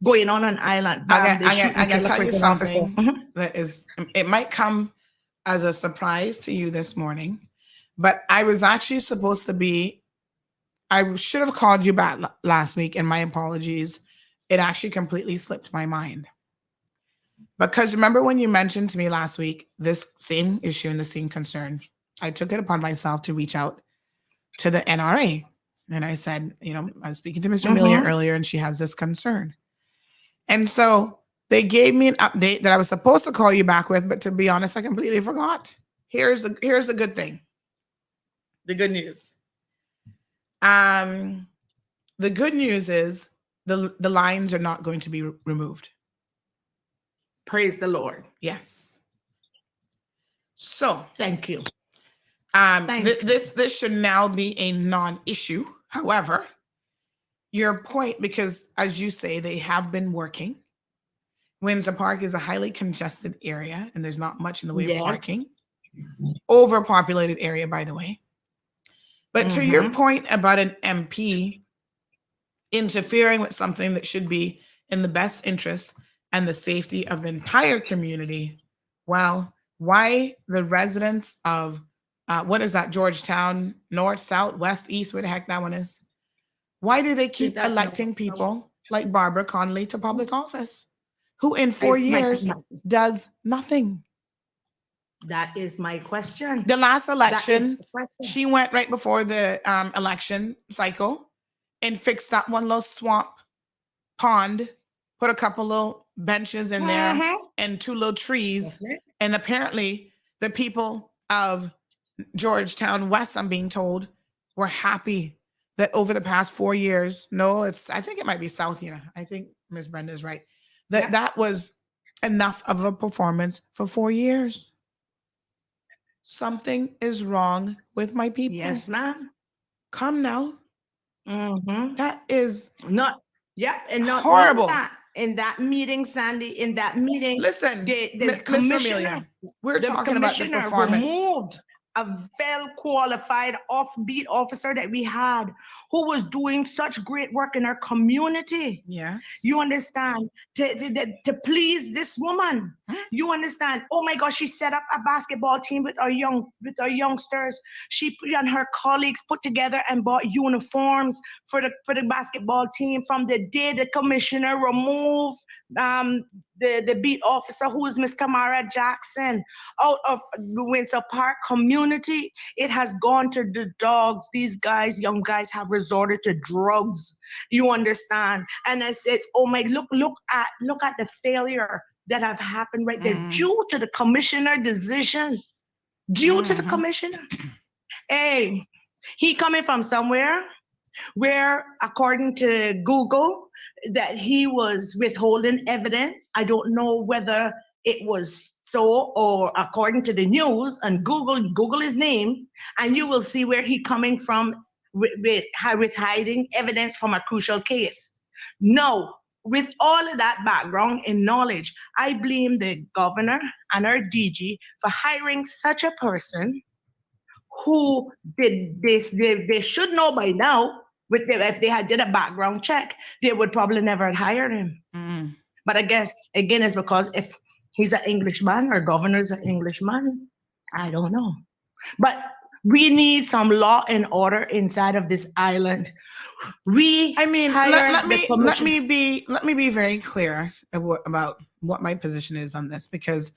going on an island. I gotta tell you something that is, it might come as a surprise to you this morning, but I was actually supposed to be, I should have called you back last week, and my apologies. It actually completely slipped my mind. Because remember when you mentioned to me last week, this same issue and the same concern, I took it upon myself to reach out to the NRA. And I said, you know, I was speaking to Mr. Amelia earlier, and she has this concern. And so they gave me an update that I was supposed to call you back with, but to be honest, I completely forgot. Here's the good thing. The good news. The good news is the lines are not going to be removed. Praise the Lord. Yes. So thank you. This should now be a non-issue. However, your point, because as you say, they have been working. Windsor Park is a highly congested area, and there's not much in the way of parking. Overpopulated area, by the way. But to your point about an MP interfering with something that should be in the best interest and the safety of the entire community, well, why the residents of what is that, Georgetown, north, south, west, east, where the heck that one is? Why do they keep electing people like Barbara Connolly to public office, who in 4 years does nothing? That is my question. The last election, she went right before the election cycle and fixed that one little swamp pond, put a couple little benches in there and 2 little trees. And apparently the people of Georgetown West, I'm being told, were happy that over the past 4 years, I think it might be South, I think Miss Brenda is right, that was enough of a performance for 4 years. Something is wrong with my people. Yes, ma'am. Come now. That is and not horrible. In that meeting, Sandy, in that meeting, listen, the commissioner, we're talking about the performance. Removed a well-qualified offbeat officer that we had who was doing such great work in our community. Yes. You understand? To please this woman. You understand? Oh my gosh, she set up a basketball team with our youngsters. She and her colleagues put together and bought uniforms for the basketball team. From the day the commissioner removed the beat officer, who is Miss Tamara Jackson, out of the Windsor Park community, it has gone to the dogs. These guys, young guys, have resorted to drugs. You understand? And I said, oh my, look at the failure that have happened right there due to the commissioner decision. Due to the commissioner. Hey, he coming from somewhere where, according to Google, that he was withholding evidence. I don't know whether it was so or according to the news, and Google his name, and you will see where he coming from with hiding evidence from a crucial case. No, with all of that background and knowledge, I blame the governor and our DG for hiring such a person who they should know by now. If they had did a background check, they would probably never have hired him. But I guess, again, it's because if he's an Englishman or governor's an Englishman, I don't know. But we need some law and order inside of this island. Let me be very clear about what my position is on this, because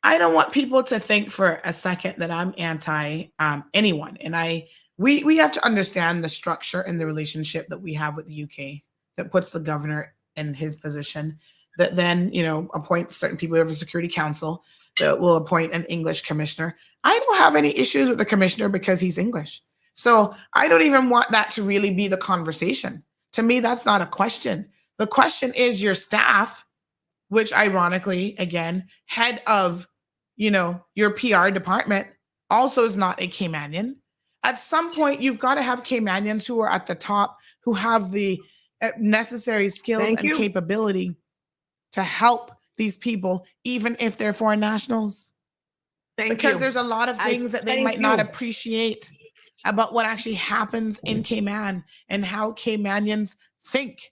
I don't want people to think for a second that I'm anti anyone. And we have to understand the structure and the relationship that we have with the UK that puts the governor in his position, that then, appoints certain people over Security Council, that will appoint an English commissioner. I don't have any issues with the commissioner because he's English. So I don't even want that to really be the conversation. To me, that's not a question. The question is your staff, which ironically, again, head of, your PR department also is not a Caymanian. At some point, you've got to have Caymanians who are at the top, who have the necessary skills and capability to help these people, even if they're foreign nationals. Because there's a lot of things that they might not appreciate about what actually happens in Cayman and how Caymanians think.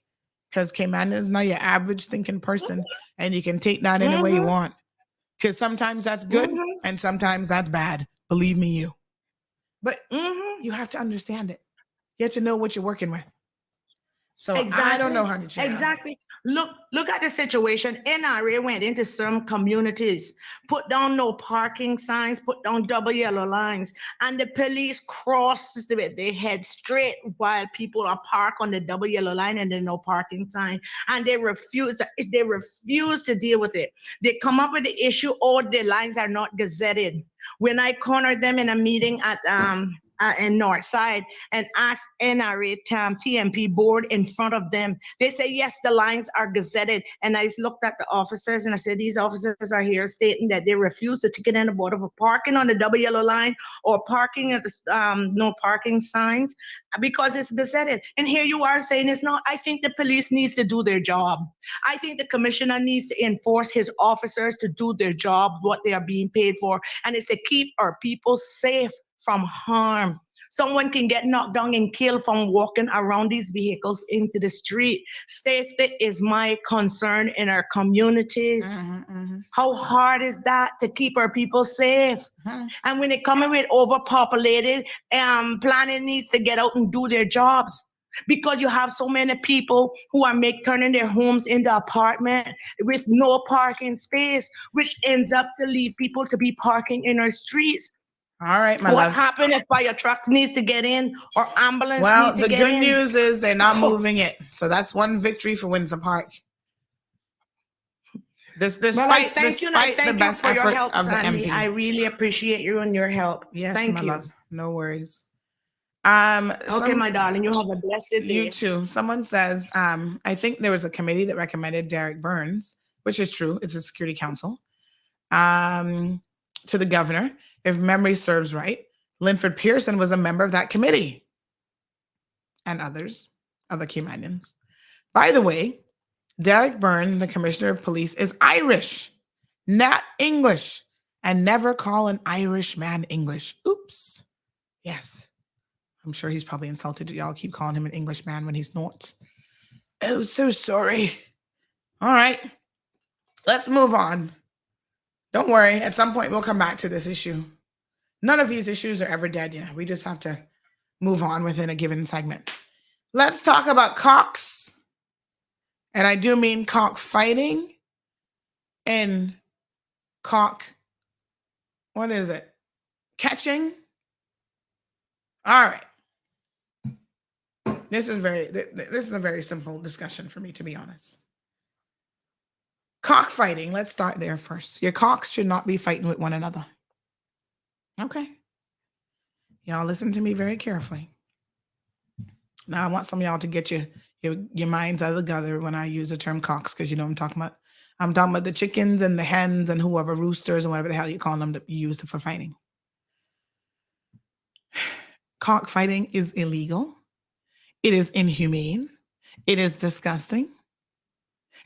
Because Cayman is not your average thinking person, and you can take that any way you want. Because sometimes that's good and sometimes that's bad. Believe me, you. But you have to understand it. You have to know what you're working with. So I don't know how to change. Exactly. Look at the situation. NRA went into some communities, put down no parking signs, put down double yellow lines, and the police crosses with their head straight while people are parked on the double yellow line and there's no parking sign. And they refuse to deal with it. They come up with the issue, or the lines are not gazetted. When I cornered them in a meeting at in Northside and asked NRA TMP board in front of them, they say, yes, the lines are gazetted. And I looked at the officers and I said, these officers are here stating that they refuse to ticket in the board of parking on the double yellow line or parking at the no parking signs because it's gazetted. And here you are saying it's not. I think the police needs to do their job. I think the commissioner needs to enforce his officers to do their job, what they are being paid for. And it's to keep our people safe from harm. Someone can get knocked down and killed from walking around these vehicles into the street. Safety is my concern in our communities. How hard is that to keep our people safe? And when it comes with overpopulated, planning needs to get out and do their jobs. Because you have so many people who are turning their homes into apartment with no parking space, which ends up to lead people to be parking in our streets. All right, my what love. happened if fire truck needs to get in or ambulance Well, needs to the get good in? news is they're not moving it. So that's one victory for Windsor Park. Despite the best for your efforts help, of the Sandy. MP. I really appreciate you and your help. Yes, thank my you. love. No worries. Okay, my darling, you have a blessed day. You too. Someone says, I think there was a committee that recommended Derek Burns, which is true. It's a Security Council, to the governor. If memory serves right, Linford Pearson was a member of that committee, and other Caymanians. By the way, Derek Byrne, the Commissioner of Police, is Irish, not English, and never call an Irish man English. Oops. Yes. I'm sure he's probably insulted that y'all keep calling him an English man when he's not. Oh, so sorry. All right. Let's move on. Don't worry. At some point, we'll come back to this issue. None of these issues are ever dead. We just have to move on within a given segment. Let's talk about cocks. And I do mean cockfighting and what is it? Catching. All right. This is a very simple discussion for me, to be honest. Cockfighting, let's start there first. Your cocks should not be fighting with one another. Okay. Y'all listen to me very carefully. Now I want some of y'all to get your minds out of the gutter when I use the term cocks, because you know what I'm talking about. I'm talking about the chickens and the hens and whoever, roosters and whatever the hell you call them, that you use for fighting. Cockfighting is illegal. It is inhumane. It is disgusting.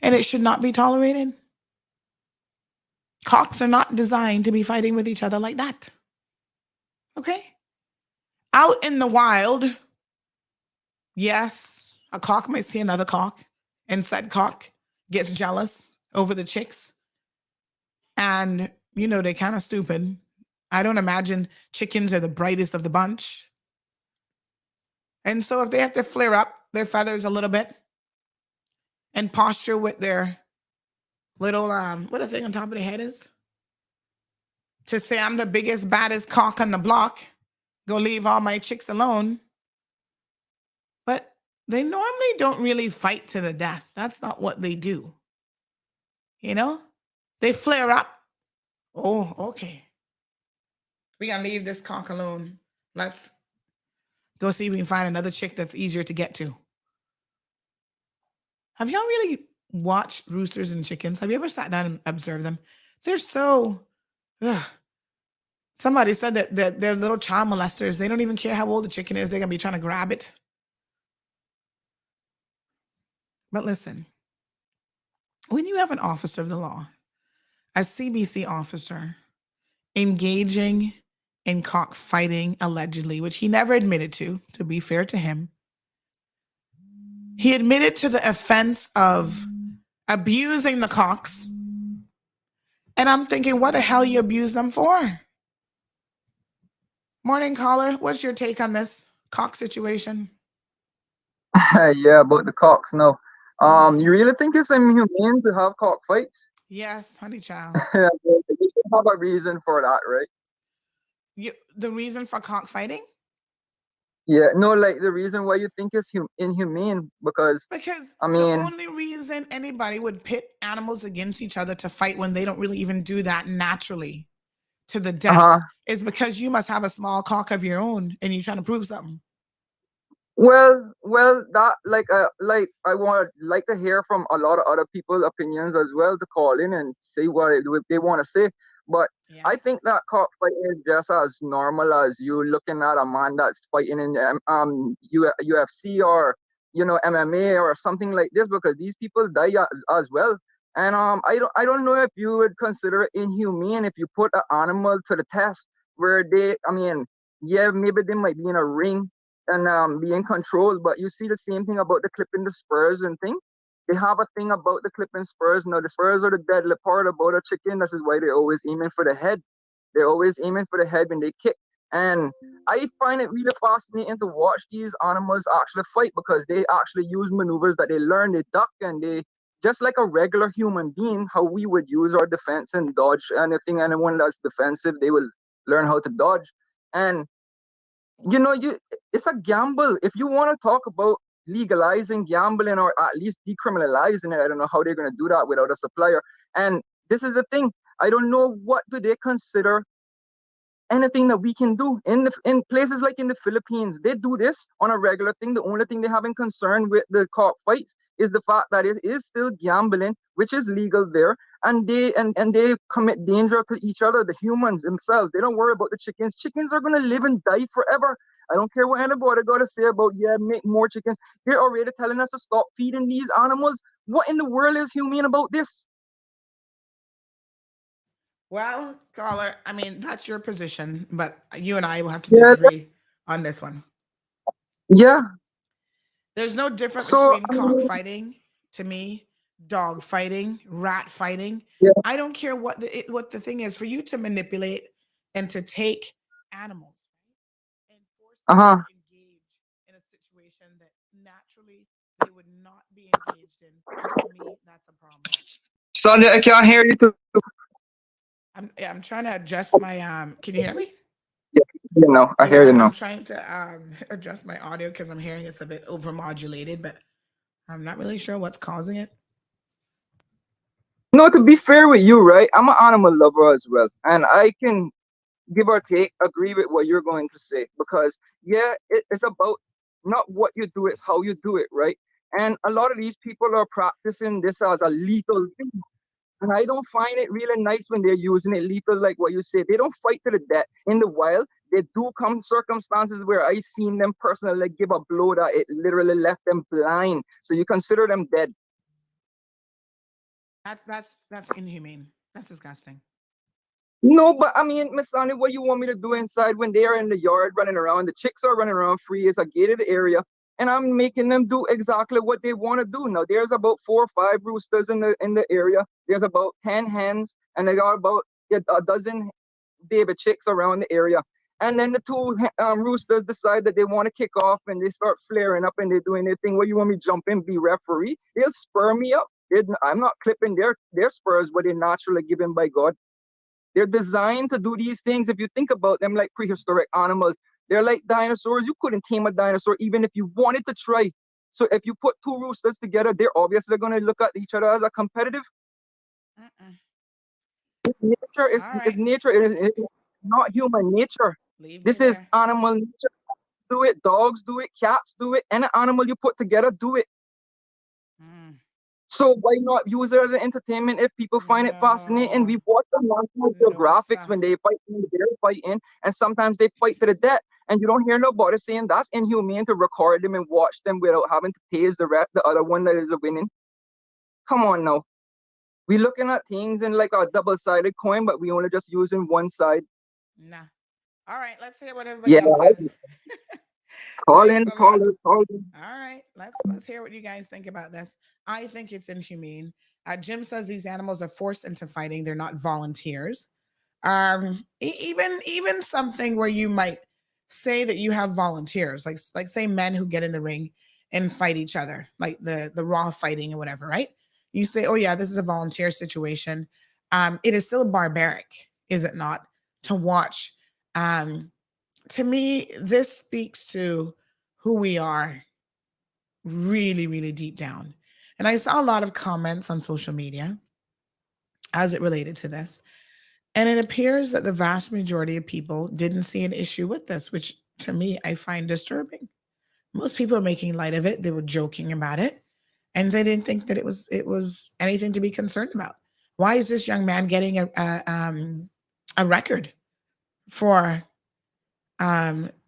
And it should not be tolerated. Cocks are not designed to be fighting with each other like that. Okay? Out in the wild, yes, a cock might see another cock, and said cock gets jealous over the chicks. And, they're kind of stupid. I don't imagine chickens are the brightest of the bunch. And so if they have to flare up their feathers a little bit and posture with their little, what the thing on top of their head is, to say I'm the biggest, baddest cock on the block, go leave all my chicks alone. But they normally don't really fight to the death. That's not what they do. They flare up. Oh, okay. We're going to leave this cock alone. Let's go see if we can find another chick that's easier to get to. Have y'all really watched roosters and chickens? Have you ever sat down and observed them? They're so... Somebody said that they're little child molesters. They don't even care how old the chicken is. They're going to be trying to grab it. But listen, when you have an officer of the law, a CBC officer, engaging in cockfighting allegedly, which he never admitted to be fair to him, he admitted to the offense of abusing the cocks. And I'm thinking, what the hell you abuse them for? Morning, caller. What's your take on this cock situation? Yeah, about the cocks. No. You really think it's inhumane to have cockfights? Yes, honey child. You should have a reason for that, right? The reason for cockfighting? Yeah, no, like the reason why you think it's inhumane, because the only reason anybody would pit animals against each other to fight when they don't really even do that naturally to the death is because you must have a small cock of your own and you're trying to prove something. Well, that I want to hear from a lot of other people's opinions as well, to call in and say what they want to say. But yes. I think that cockfighting is just as normal as you looking at a man that's fighting in UFC or MMA or something like this, because these people die as well. And I don't know if you would consider it inhumane if you put an animal to the test where yeah, maybe they might be in a ring and being controlled, but you see the same thing about the clipping the spurs and thing. They have a thing about the clipping spurs. Now the spurs are the deadly part about a chicken. This is why they're always aiming for the head. They're always aiming for the head when they kick. And I find it really fascinating to watch these animals actually fight because they actually use maneuvers that they learn. They duck and they just like a regular human being, how we would use our defense and dodge anything. Anyone that's defensive, they will learn how to dodge. And you it's a gamble. If you want to talk about legalizing gambling or at least decriminalizing it, I don't know how they're going to do that without a supplier. And this is the thing. I don't know what do they consider anything that we can do in places like in the Philippines. They do this on a regular thing. The only thing they have in concern with the cockfights is the fact that it is still gambling, which is legal there, and they commit danger to each other, the humans themselves. They don't worry about the chickens. Chickens are gonna live and die forever. I don't care what anybody got to say about make more chickens. They're already telling us to stop feeding these animals. What in the world is humane about this? Well, caller, I mean, that's your position, but you and I will have to Yeah, disagree on this one. yeah. There's no difference So between cockfighting, to me, dog fighting, rat fighting. yeah. I don't care what the thing is for you to manipulate and to take animals and force them Uh-huh. to engage in a situation that naturally they would not be engaged in. To me, that's a problem. Sonia, I can't hear you too. I'm trying to adjust my can you hear me? Yeah, I hear Yeah, you I'm now. trying to adjust my audio because I'm hearing it's a bit overmodulated, but I'm not really sure what's causing it. No, to be fair with you, right? I'm an animal lover as well, and I can give or take agree with what you're going to say because yeah, it's about not what you do, it's how you do it, right? And a lot of these people are practicing this as a lethal thing. And I don't find it really nice when they're using it lethal, like what you say. They don't fight to the death. In the wild, they do come circumstances where I seen them personally like, give a blow that it literally left them blind. So you consider them dead. That's inhumane. That's disgusting. No, but I mean, Miss Sonny, what you want me to do inside when they are in the yard running around? The chicks are running around free. It's a gated area, and I'm making them do exactly what they want to do. Now, there's about 4 or 5 roosters in the area. There's about 10 hens, and they got about a dozen baby chicks around the area. And then the two roosters decide that they want to kick off, and they start flaring up, and they're doing their thing. What you want me to jump in, be referee? They'll spur me up. I'm not clipping their spurs, but they're naturally given by God. They're designed to do these things. If you think about them like prehistoric animals, they're like dinosaurs. You couldn't tame a dinosaur even if you wanted to try. So if you put two roosters together, they're obviously going to look at each other as a competitive. Nature is, All is right. nature. It is not human nature. Leave me This is there. animal nature. Do it. Dogs do it. Cats do it. Any animal you put together, do it. So why not use it as an entertainment if people find it fascinating? We watch the National Geographics when they fight, when they're fighting, and sometimes they fight to the death. And you don't hear nobody saying that's inhumane to record them and watch them without having to tase the other one that is winning. Come on now. We looking at things in like a double-sided coin, but we only just using one side. Nah. All right, let's hear what everybody Yeah, else says. call Thanks in, a call lot. in, call in. All right, let's hear what you guys think about this. I think it's inhumane. Jim says these animals are forced into fighting; they're not volunteers. Even something where you might say that you have volunteers, like say men who get in the ring and fight each other, like the raw fighting or whatever, right? You say, oh yeah, this is a volunteer situation. It is still barbaric, is it not, to watch? To me, this speaks to who we are really, really deep down. And I saw a lot of comments on social media as it related to this. And it appears that the vast majority of people didn't see an issue with this, which to me, I find disturbing. Most people are making light of it. They were joking about it. And they didn't think that it was anything to be concerned about. Why is this young man getting a record for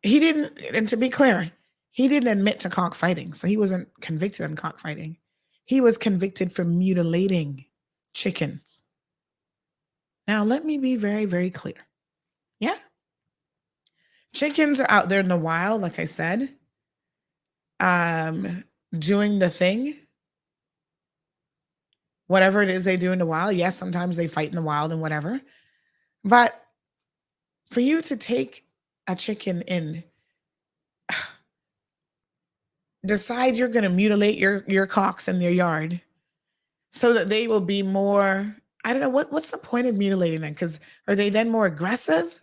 he didn't, and to be clear, he didn't admit to cockfighting. So he wasn't convicted on cockfighting. He was convicted for mutilating chickens. Now, let me be very, very clear. Yeah. Chickens are out there in the wild, like I said, doing the thing. Whatever it is they do in the wild. Yes, sometimes they fight in the wild and whatever. But for you to take a chicken in, decide you're going to mutilate your cocks in your yard so that they will be more, I don't know, what's the point of mutilating them? Because are they then more aggressive?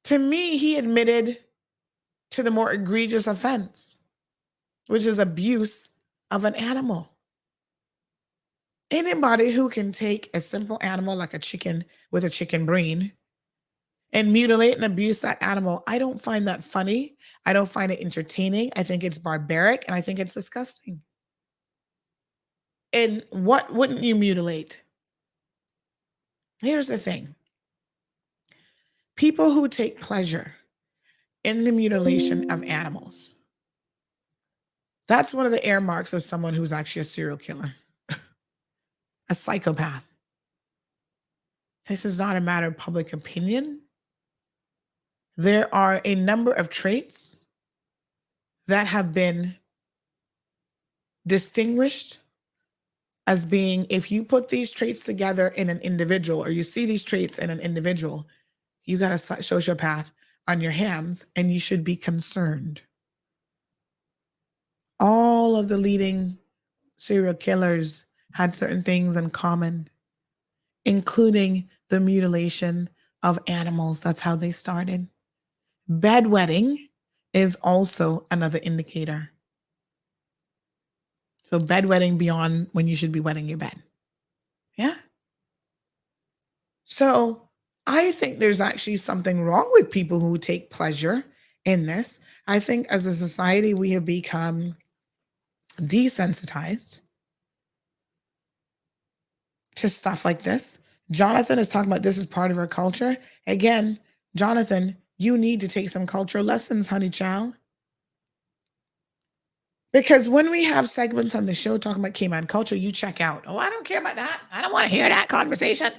To me, he admitted to the more egregious offense, which is abuse of an animal. Anybody who can take a simple animal like a chicken with a chicken brain and mutilate and abuse that animal, I don't find that funny. I don't find it entertaining. I think it's barbaric and I think it's disgusting. And what wouldn't you mutilate? Here's the thing. People who take pleasure in the mutilation of animals, that's one of the earmarks of someone who's actually a serial killer, a psychopath. This is not a matter of public opinion. There are a number of traits that have been distinguished as being, if you put these traits together in an individual, or you see these traits in an individual, you got a sociopath on your hands and you should be concerned. All of the leading serial killers had certain things in common, including the mutilation of animals. That's how they started. Bedwetting is also another indicator. So bedwetting beyond when you should be wetting your bed. Yeah. So I think there's actually something wrong with people who take pleasure in this. I think as a society, we have become desensitized to stuff like this. Jonathan is talking about this as part of our culture. Again, Jonathan, you need to take some cultural lessons, honey child. Because when we have segments on the show talking about Cayman culture, you check out. Oh, I don't care about that. I don't want to hear that conversation.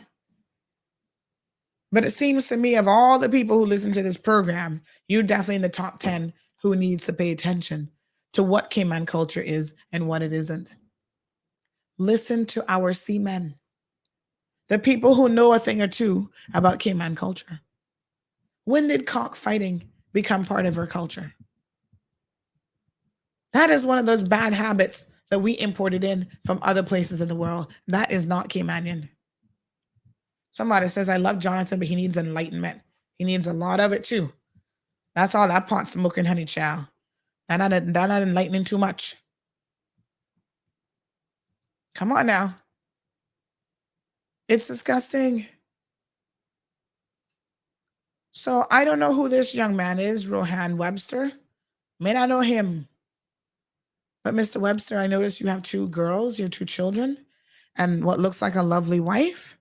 But it seems to me, of all the people who listen to this program, you're definitely in the top 10 who needs to pay attention to what Cayman culture is and what it isn't. Listen to our seamen, the people who know a thing or two about Cayman culture. When did cockfighting become part of our culture? That is one of those bad habits that we imported in from other places in the world. That is not Caymanian. Somebody says, I love Jonathan, but he needs enlightenment. He needs a lot of it too. That's all that pot smoking, honey child. That not enlightening too much. Come on now. It's disgusting. So I don't know who this young man is, Rohan Webster. May not know him. But Mr. Webster, I noticed you have 2 girls, your 2 children, and what looks like a lovely wife.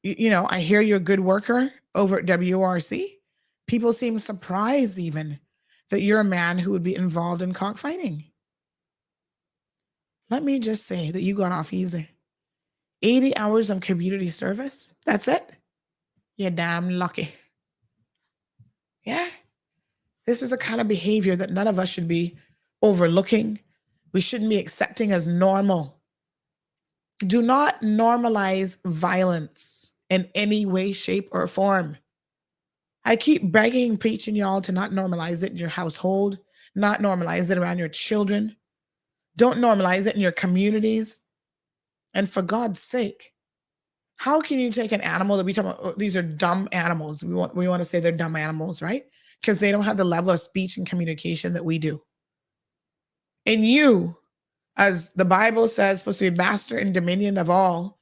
You know, I hear you're a good worker over at WRC. People seem surprised even that you're a man who would be involved in cockfighting. Let me just say that you got off easy. 80 hours of community service. That's it. You're damn lucky. Yeah. This is a kind of behavior that none of us should be overlooking. We shouldn't be accepting as normal. Do not normalize violence in any way, shape, or form. I keep begging, preaching y'all to not normalize it in your household, not normalize it around your children. Don't normalize it in your communities. And for God's sake, how can you take an animal that we talk about? Oh, these are dumb animals. We want to say they're dumb animals, right? Because they don't have the level of speech and communication that we do. And you, as the Bible says, supposed to be master and dominion of all,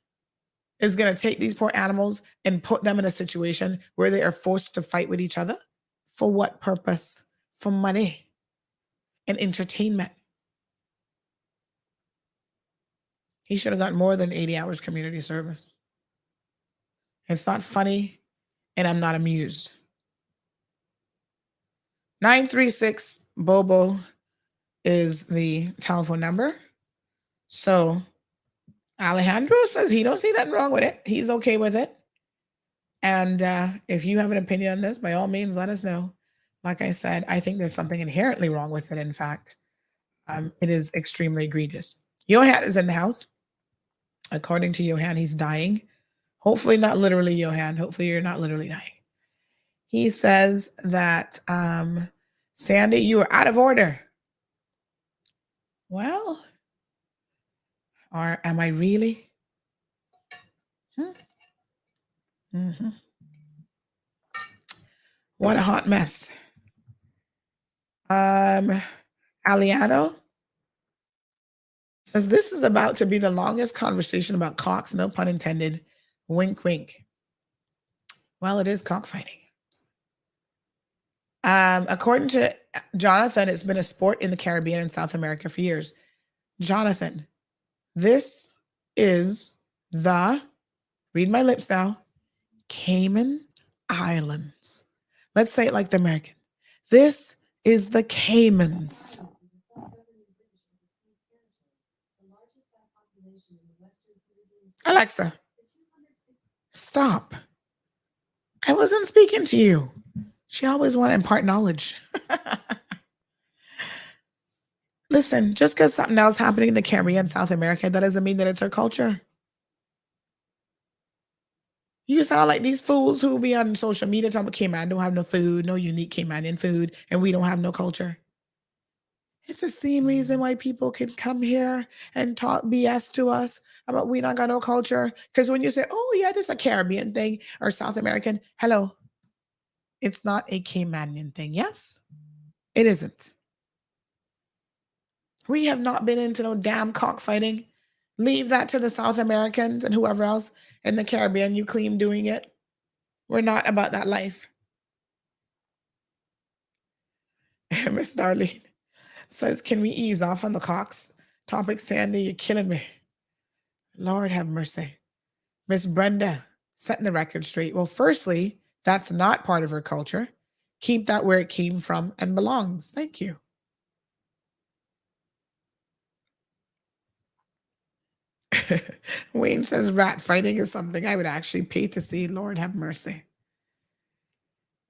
is going to take these poor animals and put them in a situation where they are forced to fight with each other. For what purpose? For money and entertainment. He should have got more than 80 hours community service. It's not funny, and I'm not amused. 936 Bobo is the telephone number. So Alejandro says he don't see nothing wrong with it. He's okay with it. And if you have an opinion on this, by all means, let us know. Like I said, I think there's something inherently wrong with it. In fact, it is extremely egregious. Johan is in the house. According to Johan, he's dying. Hopefully, not literally, Johan. Hopefully, you're not literally dying. He says that, Sandy, you are out of order. Well, or am I really? Mm-hmm. What a hot mess. Aliano says this is about to be the longest conversation about cocks, no pun intended. Wink, wink. Well, it is cockfighting. According to Jonathan, it's been a sport in the Caribbean and South America for years. Jonathan, this is the, read my lips now, Cayman Islands. Let's say it like the American. This is the Caymans. Alexa, stop. I wasn't speaking to you. She always want to impart knowledge. Listen, just because something else happening in the Caribbean, South America, that doesn't mean that it's our culture. You sound like these fools who be on social media talking about Cayman don't have no food, no unique Caymanian food, and we don't have no culture. It's the same reason why people could come here and talk BS to us about we not got no culture. Because when you say, oh yeah, this is a Caribbean thing or South American, hello. It's not a Caymanian thing. Yes, it isn't. We have not been into no damn cockfighting. Leave that to the South Americans and whoever else in the Caribbean you claim doing it. We're not about that life. Miss Darlene says, can we ease off on the cocks topic, Sandy? You're killing me. Lord have mercy. Miss Brenda, setting the record straight. Well, firstly, that's not part of her culture. Keep that where it came from and belongs. Thank you. Wayne says rat fighting is something I would actually pay to see. Lord have mercy.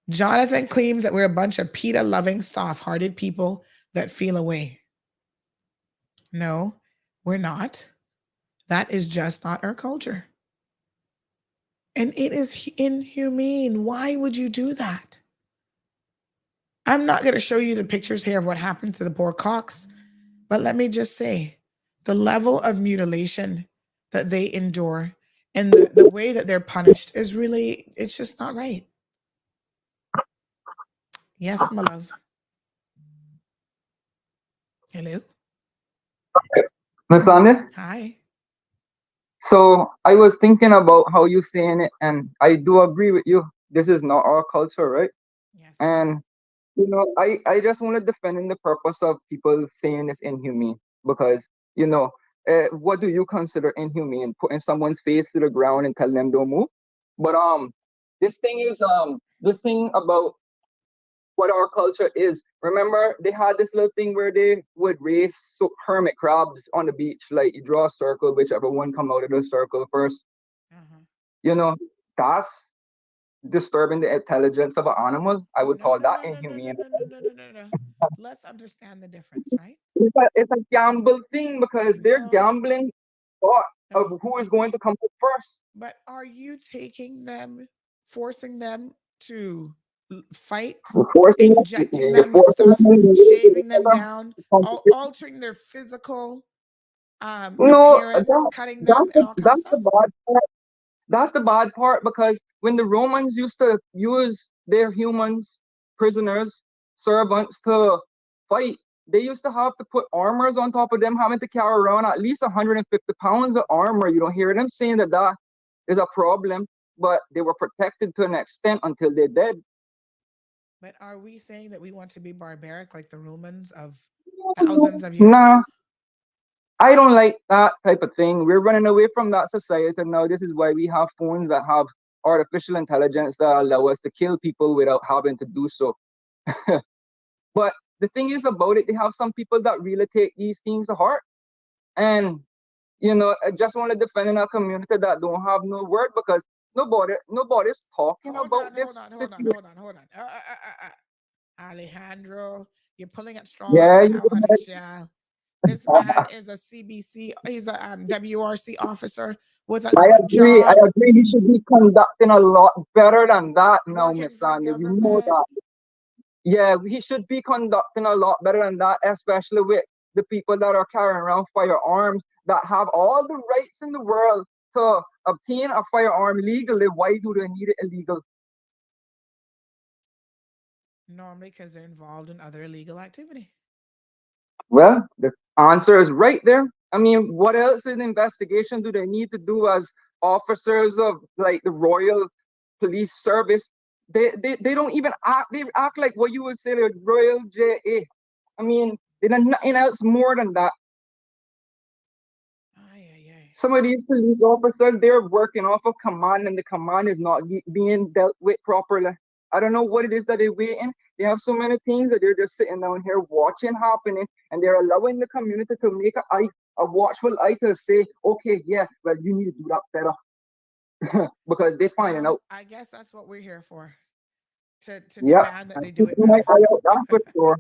Jonathan claims that we're a bunch of PETA-loving, soft-hearted people that feel away. No, we're not. That is just not our culture. And it is inhumane. Why would you do that? I'm not going to show you the pictures here of what happened to the poor cocks, but let me just say, the level of mutilation that they endure and the way that they're punished is really, it's just not right. Yes, my love. Hello? Miss Landon? Hi. So I was thinking about how you saying it, and I do agree with you. This is not our culture, right? Yes. And I just want to defend in the purpose of people saying it's inhumane because what do you consider inhumane? Putting someone's face to the ground and telling them don't move. But this thing about what our culture is. Remember, they had this little thing where they would raise hermit crabs on the beach. Like you draw a circle, whichever one come out of the circle 1st. That's disturbing the intelligence of an animal. I would call that inhumane. No. Let's understand the difference, right? It's a gamble thing because they're gambling thought of who is going to come up first. But are you taking them, forcing them to fight, injecting them with stuff, shaving them down, altering their physical appearance, cutting them, and all kinds of stuff? That's the bad part because when the Romans used to use their humans, prisoners, servants to fight, they used to have to put armors on top of them, having to carry around at least 150 pounds of armor. You don't hear them saying that is a problem, but they were protected to an extent until they're dead. But are we saying that we want to be barbaric like the Romans of thousands of years ago? I don't like that type of thing. We're running away from that society now. This is why we have phones that have artificial intelligence that allow us to kill people without having to do so. But the thing is about it, they have some people that really take these things to heart. And, I just want to defend in a community that don't have no word because Nobody's talking about this situation. Hold on. Alejandro, you're pulling at straws Yeah, now, honey child. This man is a CBC, he's a WRC officer with a I good agree. I job. agree. He should be conducting a lot better than that now, Working Miss for Sandy. We know government. that. Yeah, he should be conducting a lot better than that, especially with the people that are carrying around firearms that have all the rights in the world to obtain a firearm legally. Why do they need it illegal? Normally because they're involved in other illegal activity. Well, the answer is right there. I mean, what else in investigation do they need to do as officers of like the Royal Police Service? They don't even act. They act like what you would say the Royal JA. I mean, they done nothing else more than that. Some of these police officers, they're working off of command, and the command is not being dealt with properly. I don't know what it is that they're waiting. They have so many things that they're just sitting down here watching happening, and they're allowing the community to make a watchful eye to say, okay, yeah, well, you need to do that better because they're finding out. I guess that's what we're here for. To Yeah, demand that I'm they do it keeping my better. eye out, that's for sure.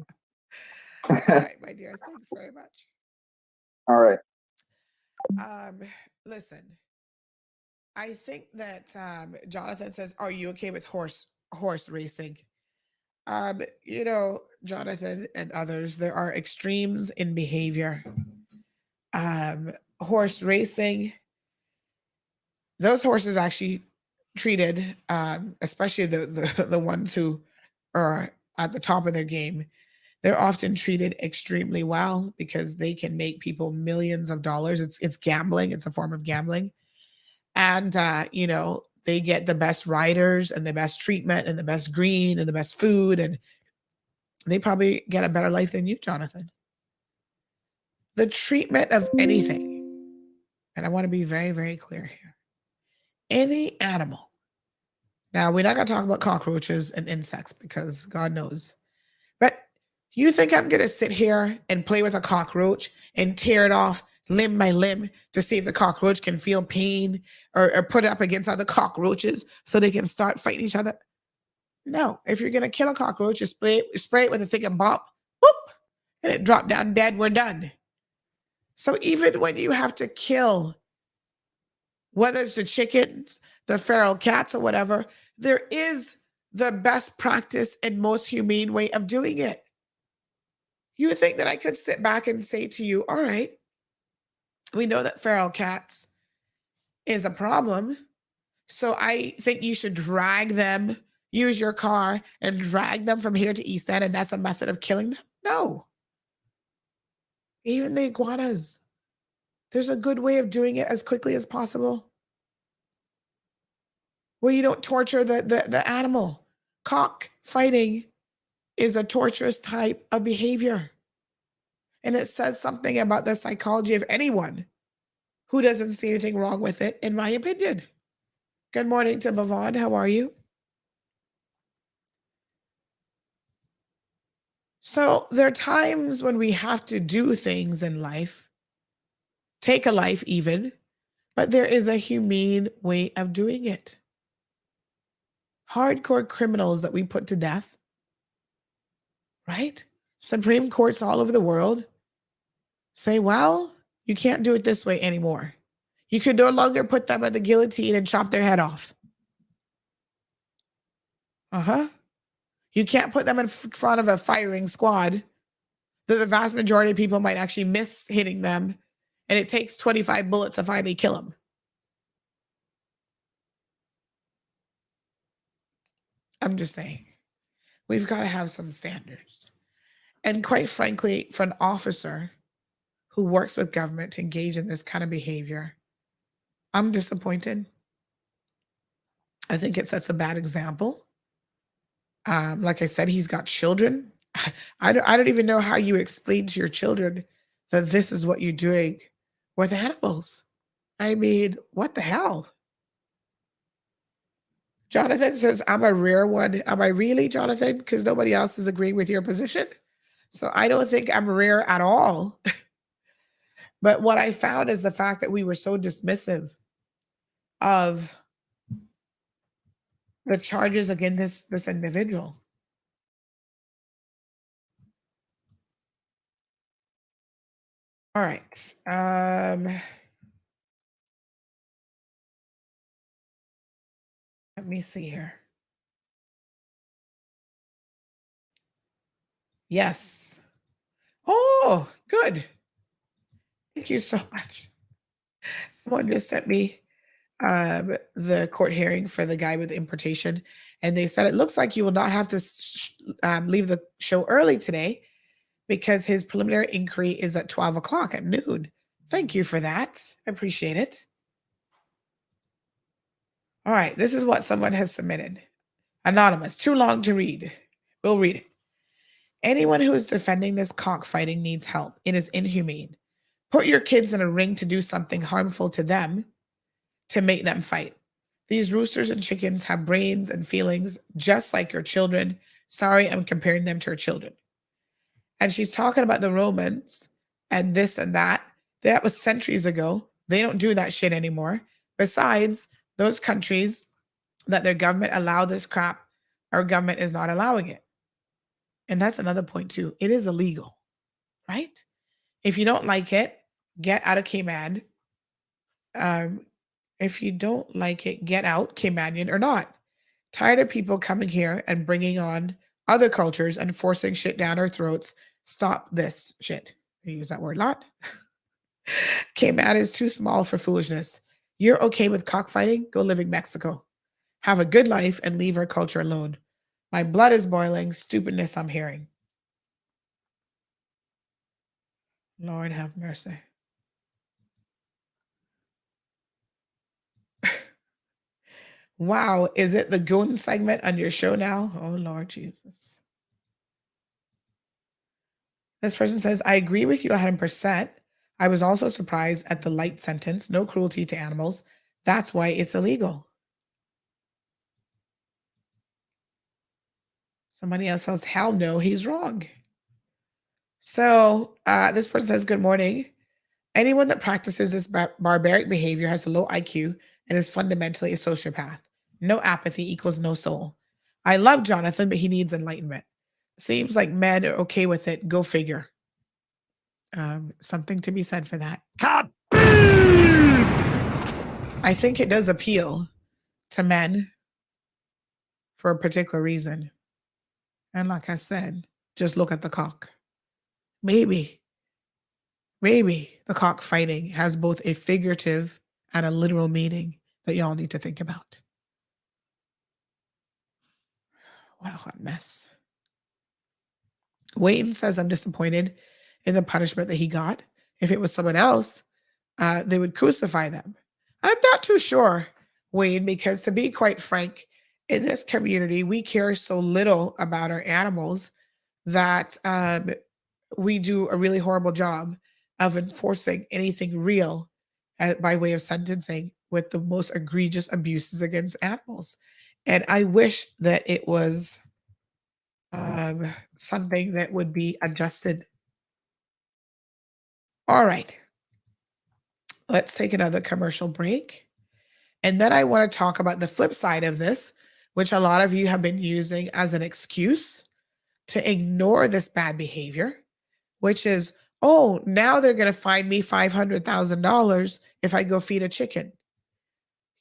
All right, my dear. Thanks very much. All right. Listen, I think that Jonathan says, "Are you okay with horse racing?" You know, Jonathan and others, there are extremes in behavior. Horse racing, those horses actually treated, especially the ones who are at the top of their game, they're often treated extremely well because they can make people millions of dollars. It's gambling. It's a form of gambling, and you know, they get the best riders and the best treatment and the best green and the best food, and they probably get a better life than you, Jonathan. The treatment of anything, and I want to be very, very clear here. Any animal. Now, we're not going to talk about cockroaches and insects because God knows. But you think I'm going to sit here and play with a cockroach and tear it off limb by limb to see if the cockroach can feel pain or put it up against other cockroaches so they can start fighting each other? No. If you're going to kill a cockroach, you spray it with a thick and bop, whoop, and it dropped down dead. We're done. So even when you have to kill, whether it's the chickens, the feral cats, or whatever, there is the best practice and most humane way of doing it. You would think that I could sit back and say to you, all right, we know that feral cats is a problem. So I think you should drag them, use your car and drag them from here to East End. And that's a method of killing them. No. Even the iguanas, there's a good way of doing it as quickly as possible, where you don't torture the animal. Cockfighting is a torturous type of behavior. And it says something about the psychology of anyone who doesn't see anything wrong with it, in my opinion. Good morning to Bavon. How are you? So there are times when we have to do things in life, take a life even, but there is a humane way of doing it. Hardcore criminals that we put to death, right? Supreme Courts all over the world say, well, you can't do it this way anymore. You can no longer put them at the guillotine and chop their head off. You can't put them in front of a firing squad that the vast majority of people might actually miss hitting them, and it takes 25 bullets to finally kill them. I'm just saying, we've got to have some standards. And quite frankly, for an officer who works with government to engage in this kind of behavior, I'm disappointed. I think it sets a bad example. Like I said, he's got children. I don't even know how you explain to your children that this is what you're doing with animals. I mean, what the hell? Jonathan says, I'm a rare one. Am I really, Jonathan? Because nobody else is agreeing with your position. So I don't think I'm rare at all. But what I found is the fact that we were so dismissive of the charges against this individual. All right. Let me see here. Yes. Oh, good. Thank you so much. Someone just sent me the court hearing for the guy with importation, and they said it looks like you will not have to leave the show early today because his preliminary inquiry is at 12 o'clock at noon. Thank you for that. I appreciate it. All right, this is what someone has submitted. Anonymous, too long to read. We'll read it. Anyone who is defending this cockfighting needs help. It is inhumane. Put your kids in a ring to do something harmful to them to make them fight. These roosters and chickens have brains and feelings just like your children. Sorry, I'm comparing them to your children. And she's talking about the Romans and this and that. That was centuries ago. They don't do that shit anymore. Besides, those countries that their government allow this crap, our government is not allowing it. And that's another point too. It is illegal, right? If you don't like it, get out of Cayman. If you don't like it, get out, Caymanian or not. Tired of people coming here and bringing on other cultures and forcing shit down our throats. Stop this shit. I use that word a lot. Cayman is too small for foolishness. You're okay with cockfighting? Go live in Mexico. Have a good life and leave our culture alone. My blood is boiling. Stupidness I'm hearing. Lord have mercy. Wow, is it the goon segment on your show now? Oh, Lord Jesus. This person says, I agree with you 100%. I was also surprised at the light sentence, no cruelty to animals. That's why it's illegal. Somebody else says, hell no, he's wrong. So this person says, good morning. Anyone that practices this barbaric behavior has a low IQ and is fundamentally a sociopath. No apathy equals no soul. I love Jonathan, but he needs enlightenment. Seems like men are okay with it. Go figure. Something to be said for that. I think it does appeal to men for a particular reason. And like I said, just look at the cock. Maybe the cockfighting has both a figurative and a literal meaning that y'all need to think about. What a hot mess. Wayne says, I'm disappointed in the punishment that he got. If it was someone else, they would crucify them. I'm not too sure, Wayne, because to be quite frank, in this community, we care so little about our animals that we do a really horrible job of enforcing anything real by way of sentencing with the most egregious abuses against animals. And I wish that it was something that would be adjusted. All right. Let's take another commercial break. And then I want to talk about the flip side of this, which a lot of you have been using as an excuse to ignore this bad behavior, which is, oh, now they're going to fine me $500,000 if I go feed a chicken.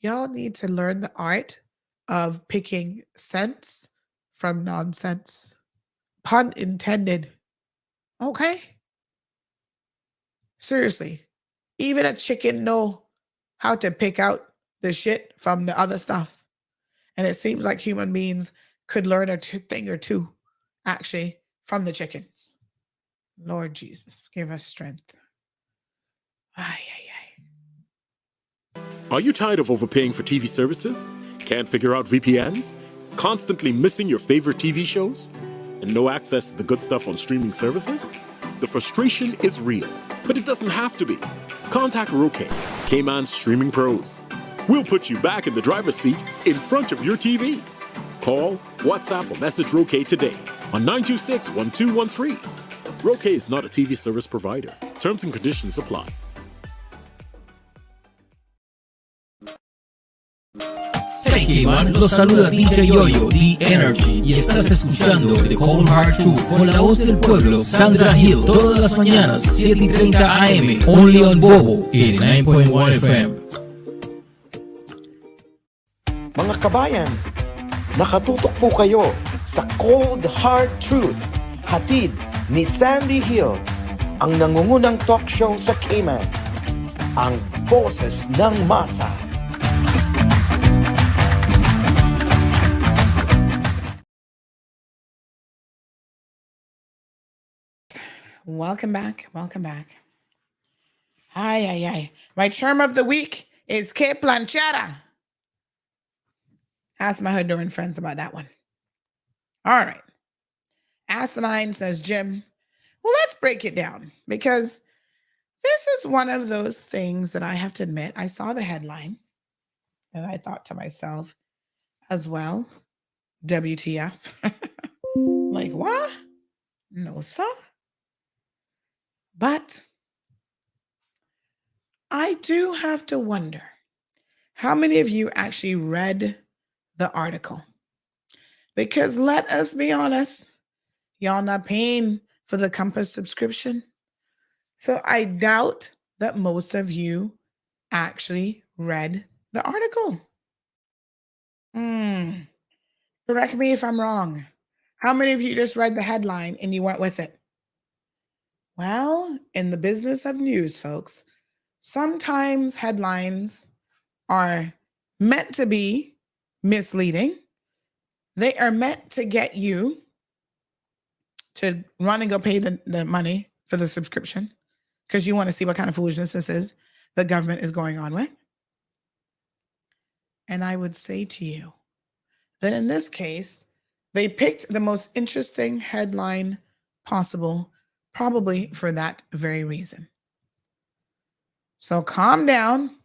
Y'all need to learn the art of picking sense from nonsense. Pun intended. Okay? Seriously. Even a chicken know how to pick out the shit from the other stuff. And it seems like human beings could learn a thing or two, actually, from the chickens. Lord Jesus, give us strength. Are you tired of overpaying for TV services? Can't figure out VPNs? Constantly missing your favorite TV shows? And no access to the good stuff on streaming services? The frustration is real, but it doesn't have to be. Contact Roque, Cayman's streaming pros. We'll put you back in the driver's seat in front of your TV. Call, WhatsApp, or message Roque today on 926-1213. Roque is not a TV service provider. Terms and conditions apply. Thank you Cayman, los saluda DJ Yoyo, The Energy, y estás escuchando The Cold Hard Truth con la voz del pueblo, Sandra Hill, todas las mañanas, 7:30 AM, only on Bobo, 89.1 FM. Mga kabayan, nakatutok po kayo sa Cold Hard Truth, hatid ni Sandy Hill, ang nangungunang talk show sa Cayman, ang boses ng masa. Welcome back. Welcome back. Ay. My term of the week is que planchada. Ask my Honduran friends about that one. All right. Asinine says, Jim, well, let's break it down because this is one of those things that I have to admit. I saw the headline and I thought to myself as well, WTF? Like, what? No, sir. But I do have to wonder how many of you actually read the article. Because let us be honest, y'all not paying for the Compass subscription. So I doubt that most of you actually read the article. Correct me if I'm wrong. How many of you just read the headline and you went with it? Well, in the business of news, folks, sometimes headlines are meant to be misleading. They are meant to get you to run and go pay the money for the subscription because you want to see what kind of foolishness this is the government is going on with. And I would say to you that in this case, they picked the most interesting headline possible, probably for that very reason. So calm down,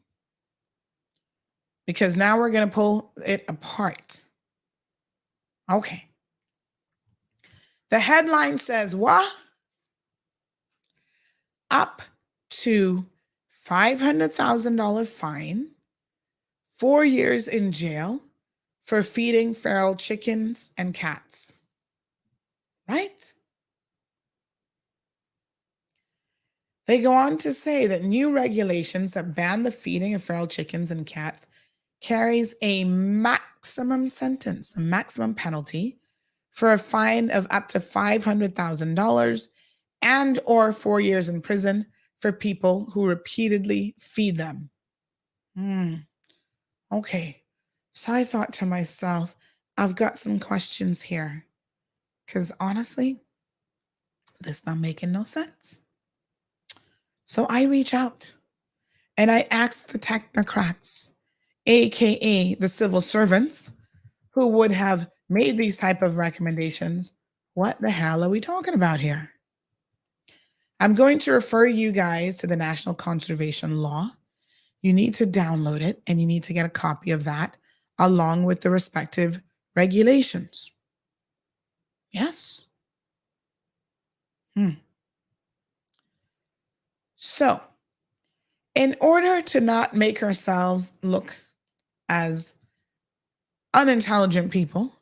because now we're going to pull it apart. Okay. The headline says, what? Up to $500,000 fine, 4 years in jail for feeding feral chickens and cats. Right? They go on to say that new regulations that ban the feeding of feral chickens and cats carries a maximum sentence, a maximum penalty for a fine of up to $500,000 and or 4 years in prison for people who repeatedly feed them. Okay. So I thought to myself, I've got some questions here because honestly, this not making no sense. So I reach out and I ask the technocrats, AKA the civil servants who would have made these type of recommendations. What the hell are we talking about here? I'm going to refer you guys to the National Conservation Law. You need to download it and you need to get a copy of that along with the respective regulations. Yes. So, in order to not make ourselves look as unintelligent people,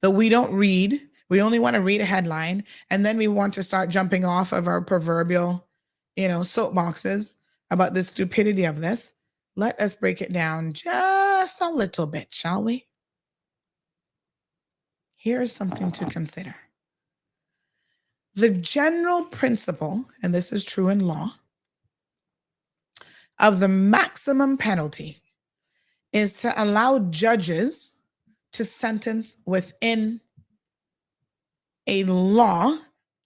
that we don't read, we only want to read a headline, and then we want to start jumping off of our proverbial, soapboxes about the stupidity of this, let us break it down just a little bit, shall we? Here's something to consider. The general principle, and this is true in law, of the maximum penalty is to allow judges to sentence within a law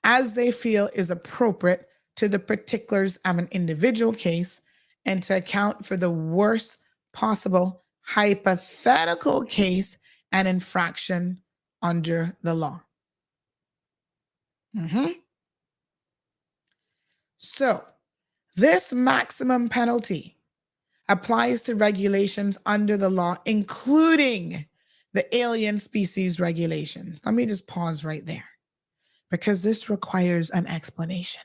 as they feel is appropriate to the particulars of an individual case and to account for the worst possible hypothetical case and infraction under the law. So, this maximum penalty applies to regulations under the law, including the alien species regulations. Let me just pause right there because this requires an explanation.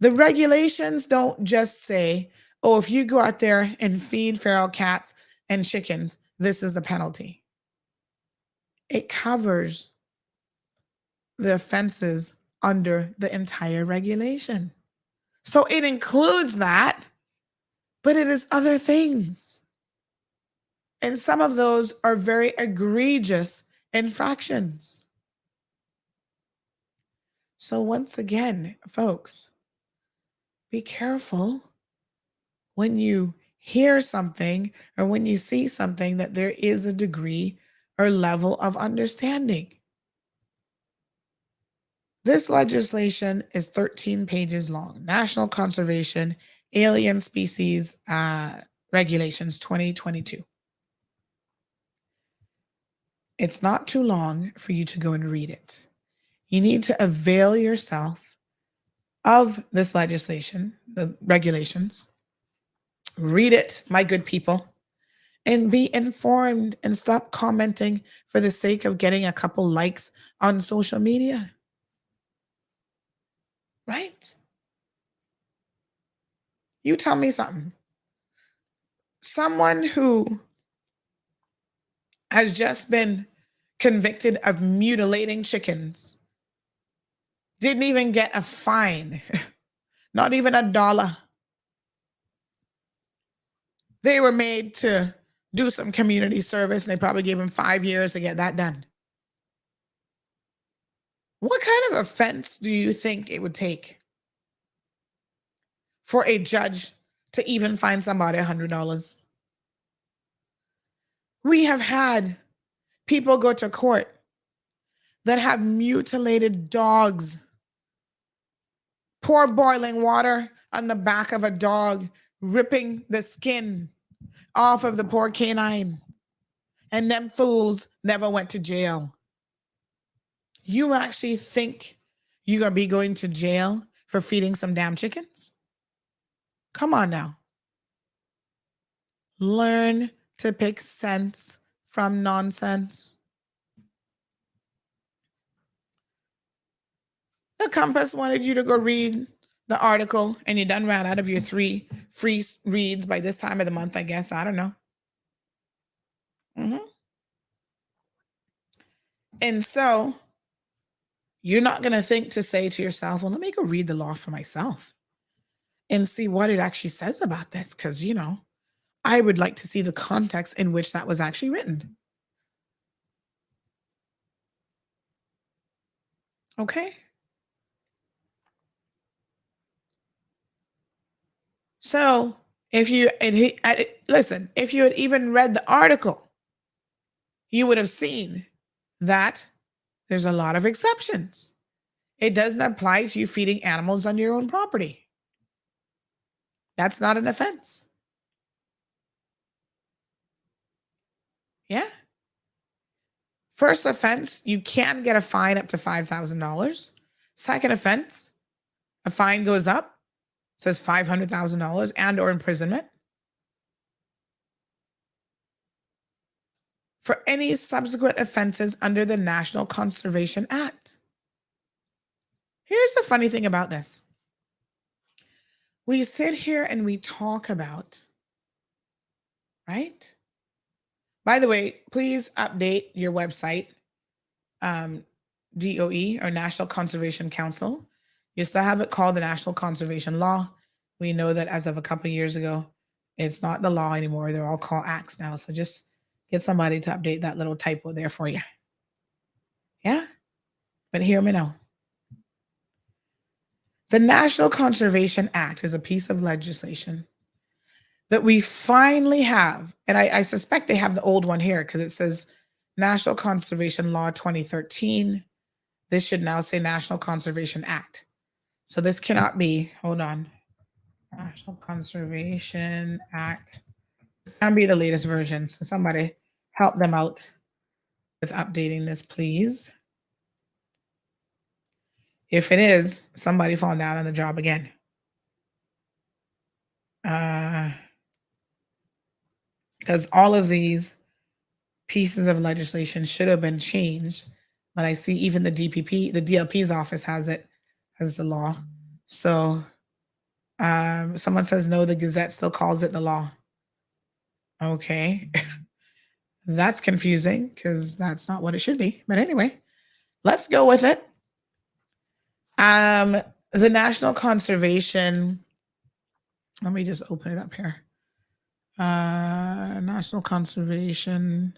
The regulations don't just say, oh, if you go out there and feed feral cats and chickens, this is the penalty. It covers the offenses under the entire regulation. So it includes that, but it is other things. And some of those are very egregious infractions. So once again, folks, be careful when you hear something or when you see something that there is a degree or level of understanding. This legislation is 13 pages long. National Conservation Alien Species Regulations 2022. It's not too long for you to go and read it. You need to avail yourself of this legislation, the regulations. Read it, my good people, and be informed and stop commenting for the sake of getting a couple likes on social media. Right? You tell me something. Someone who has just been convicted of mutilating chickens didn't even get a fine, not even $1. They were made to do some community service, and they probably gave him 5 years to get that done. What kind of offense do you think it would take for a judge to even fine somebody $100? We have had people go to court that have mutilated dogs, pour boiling water on the back of a dog, ripping the skin off of the poor canine, and them fools never went to jail. You actually think you're going to be going to jail for feeding some damn chickens? Come on now. Learn to pick sense from nonsense. The Compass wanted you to go read the article, and you done ran out of your 3 free reads by this time of the month, I guess. I don't know. And so you're not going to think to say to yourself, well, let me go read the law for myself and see what it actually says about this. Because, I would like to see the context in which that was actually written. Okay. So if you if you had even read the article, you would have seen that there's a lot of exceptions. It doesn't apply to you feeding animals on your own property. That's not an offense. Yeah. First offense, you can get a fine up to $5,000. Second offense, a fine goes up, says $500,000 and or imprisonment. For any subsequent offenses under the National Conservation Act. Here's the funny thing about this. We sit here and we talk about, right? By the way, please update your website, DOE or National Conservation Council. You still have it called the National Conservation Law. We know that as of a couple of years ago, it's not the law anymore. They're all called acts now. So just get somebody to update that little typo there for you. Yeah? But hear me now. The National Conservation Act is a piece of legislation that we finally have. And I suspect they have the old one here because it says National Conservation Law 2013. This should now say National Conservation Act. So this cannot be, hold on. National Conservation Act. Can be the latest version. So somebody help them out with updating this, please. If it is, somebody fall down on the job again. Because all of these pieces of legislation should have been changed. But I see even the DPP, the DLP's office has it as the law. So someone says no, the Gazette still calls it the law. Okay. That's confusing because that's not what it should be. But anyway, let's go with it. The National Conservation, let me just open it up here. National Conservation.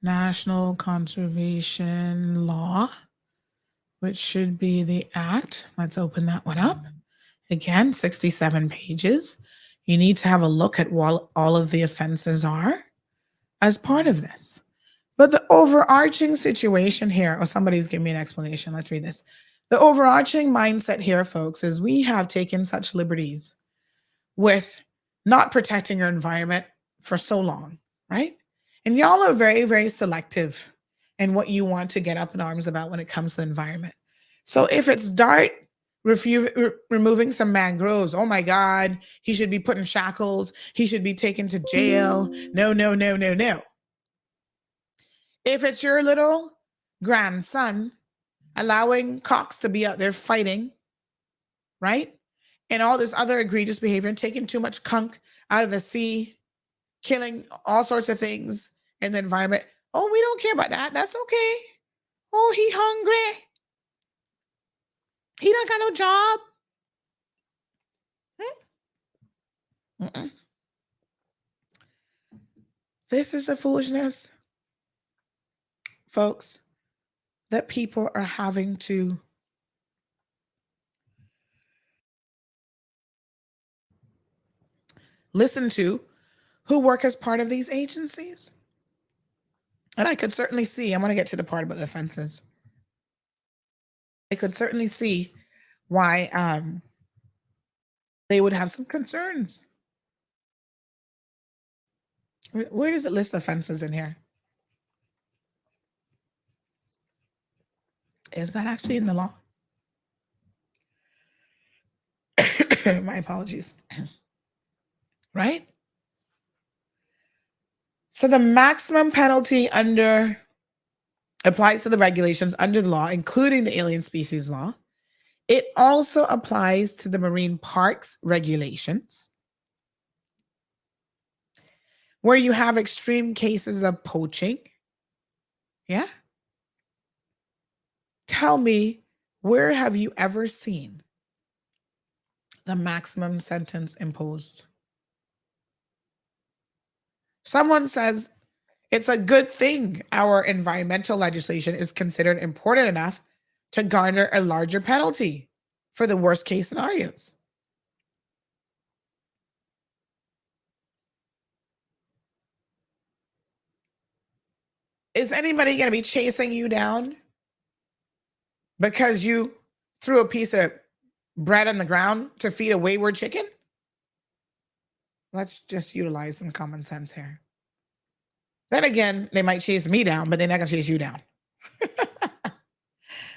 National Conservation Law, which should be the Act. Let's open that one up. Again, 67 pages. You need to have a look at what all of the offenses are as part of this. But the overarching situation here, oh, somebody's giving me an explanation. Let's read this. The overarching mindset here, folks, is we have taken such liberties with not protecting our environment for so long, right? And y'all are very, very selective in what you want to get up in arms about when it comes to the environment. So if it's DART removing some mangroves, oh my God, he should be put in shackles. He should be taken to jail. No, no, no, no, no. If it's your little grandson allowing cocks to be out there fighting, right? And all this other egregious behavior and taking too much kunk out of the sea, killing all sorts of things in the environment. Oh, we don't care about that. That's okay. Oh, he hungry. He don't got no job. This is the foolishness, folks, that people are having to listen to who work as part of these agencies. And I could certainly see, I want to get to the part about the offenses. I could certainly see why they would have some concerns. Where does it list offenses in here? Is that actually in the law? My apologies. Right? So the maximum penalty applies to the regulations under the law, including the alien species law. It also applies to the marine parks regulations, where you have extreme cases of poaching. Yeah? Tell me, where have you ever seen the maximum sentence imposed? Someone says it's a good thing our environmental legislation is considered important enough to garner a larger penalty for the worst case scenarios. Is anybody going to be chasing you down because you threw a piece of bread on the ground to feed a wayward chicken? Let's just utilize some common sense here. Then again, they might chase me down, but they're not going to chase you down.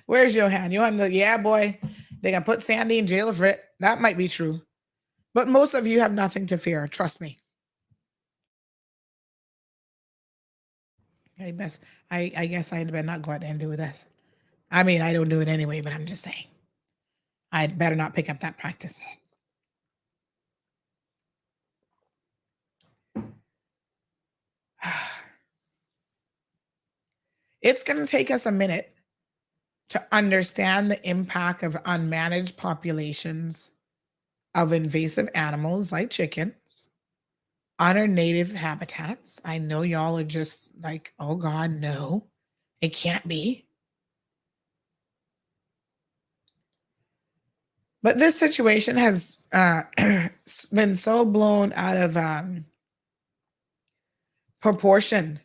Where's Johan? Johan, yeah, boy, they're going to put Sandy in jail for it. That might be true. But most of you have nothing to fear. Trust me. I guess I'd better not go out there and do this. I mean, I don't do it anyway, but I'm just saying. I'd better not pick up that practice. It's going to take us a minute to understand the impact of unmanaged populations of invasive animals like chickens on our native habitats. I know y'all are just like, oh God, no, it can't be. But this situation has been so blown out of proportion.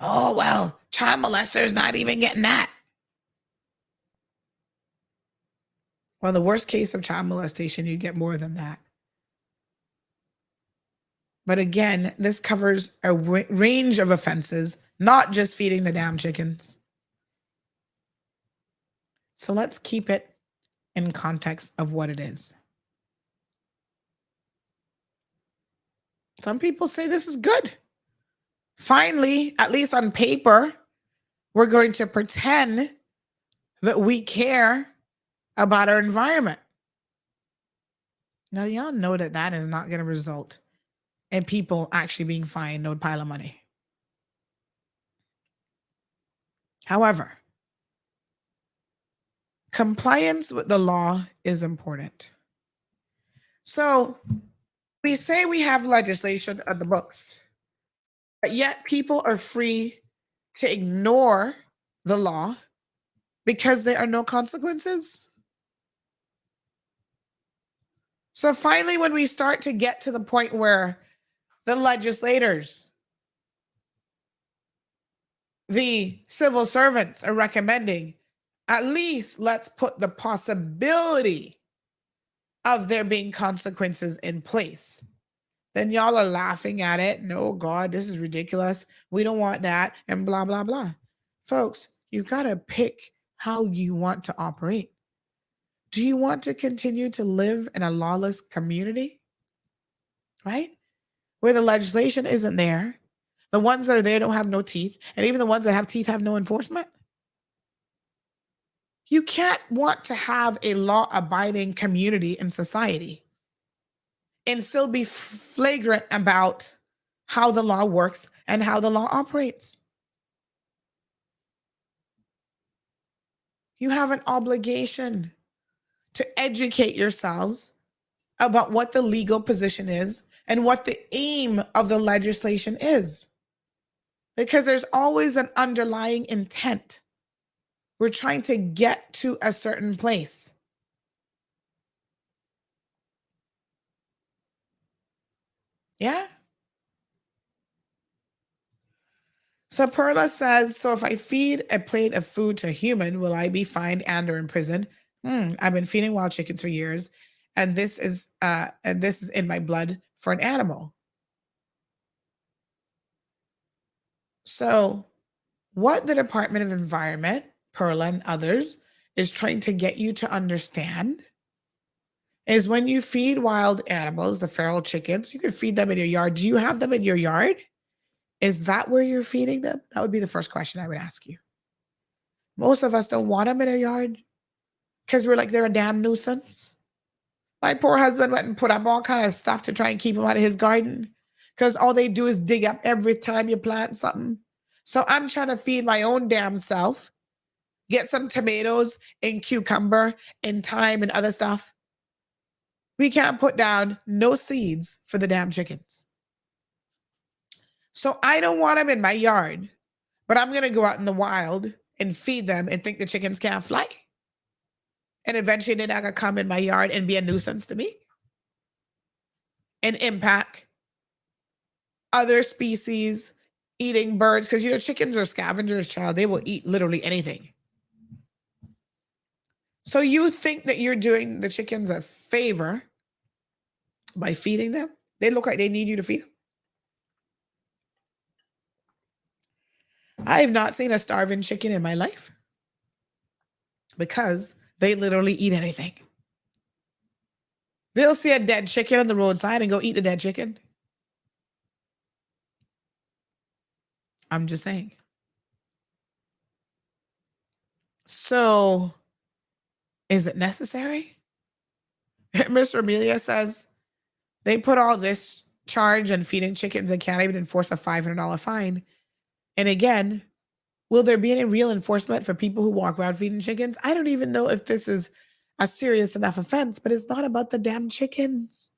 Oh, well, child molesters not even getting that. Well, the worst case of child molestation, you get more than that. But again, this covers a range of offenses, not just feeding the damn chickens. So let's keep it in context of what it is. Some people say this is good. Finally, at least on paper, we're going to pretend that we care about our environment. Now, y'all know that that is not going to result in people actually being fined no pile of money. However, compliance with the law is important. So we say we have legislation on the books, but yet people are free to ignore the law because there are no consequences. So finally, when we start to get to the point where the legislators, the civil servants are recommending, at least let's put the possibility of there being consequences in place, then y'all are laughing at it. No, God, this is ridiculous. We don't want that, and blah, blah, blah. Folks, you've got to pick how you want to operate. Do you want to continue to live in a lawless community? Right? Where the legislation isn't there. The ones that are there don't have no teeth. And even the ones that have teeth have no enforcement. You can't want to have a law-abiding community in society and still be flagrant about how the law works and how the law operates. You have an obligation to educate yourselves about what the legal position is and what the aim of the legislation is. Because there's always an underlying intent. We're trying to get to a certain place. Yeah? So Perla says, so if I feed a plate of food to a human, will I be fined and or imprisoned? I've been feeding wild chickens for years, and this is in my blood for an animal. So what the Department of Environment, Perla and others, is trying to get you to understand is when you feed wild animals, the feral chickens, you can feed them in your yard. Do you have them in your yard? Is that where you're feeding them? That would be the first question I would ask you. Most of us don't want them in our yard because we're like, they're a damn nuisance. My poor husband went and put up all kind of stuff to try and keep them out of his garden because all they do is dig up every time you plant something. So I'm trying to feed my own damn self, get some tomatoes and cucumber and thyme and other stuff. We can't put down no seeds for the damn chickens. So I don't want them in my yard, but I'm going to go out in the wild and feed them and think the chickens can't fly. And eventually they're not going to come in my yard and be a nuisance to me and impact other species eating birds. Because, you know, chickens are scavengers, child. They will eat literally anything. So you think that you're doing the chickens a favor by feeding them? They look like they need you to feed them. I have not seen a starving chicken in my life because they literally eat anything. They'll see a dead chicken on the roadside and go eat the dead chicken. I'm just saying. So, is it necessary? Mr. Amelia says they put all this charge on feeding chickens and can't even enforce a $500 fine. And again, will there be any real enforcement for people who walk around feeding chickens? I don't even know if this is a serious enough offense, but it's not about the damn chickens.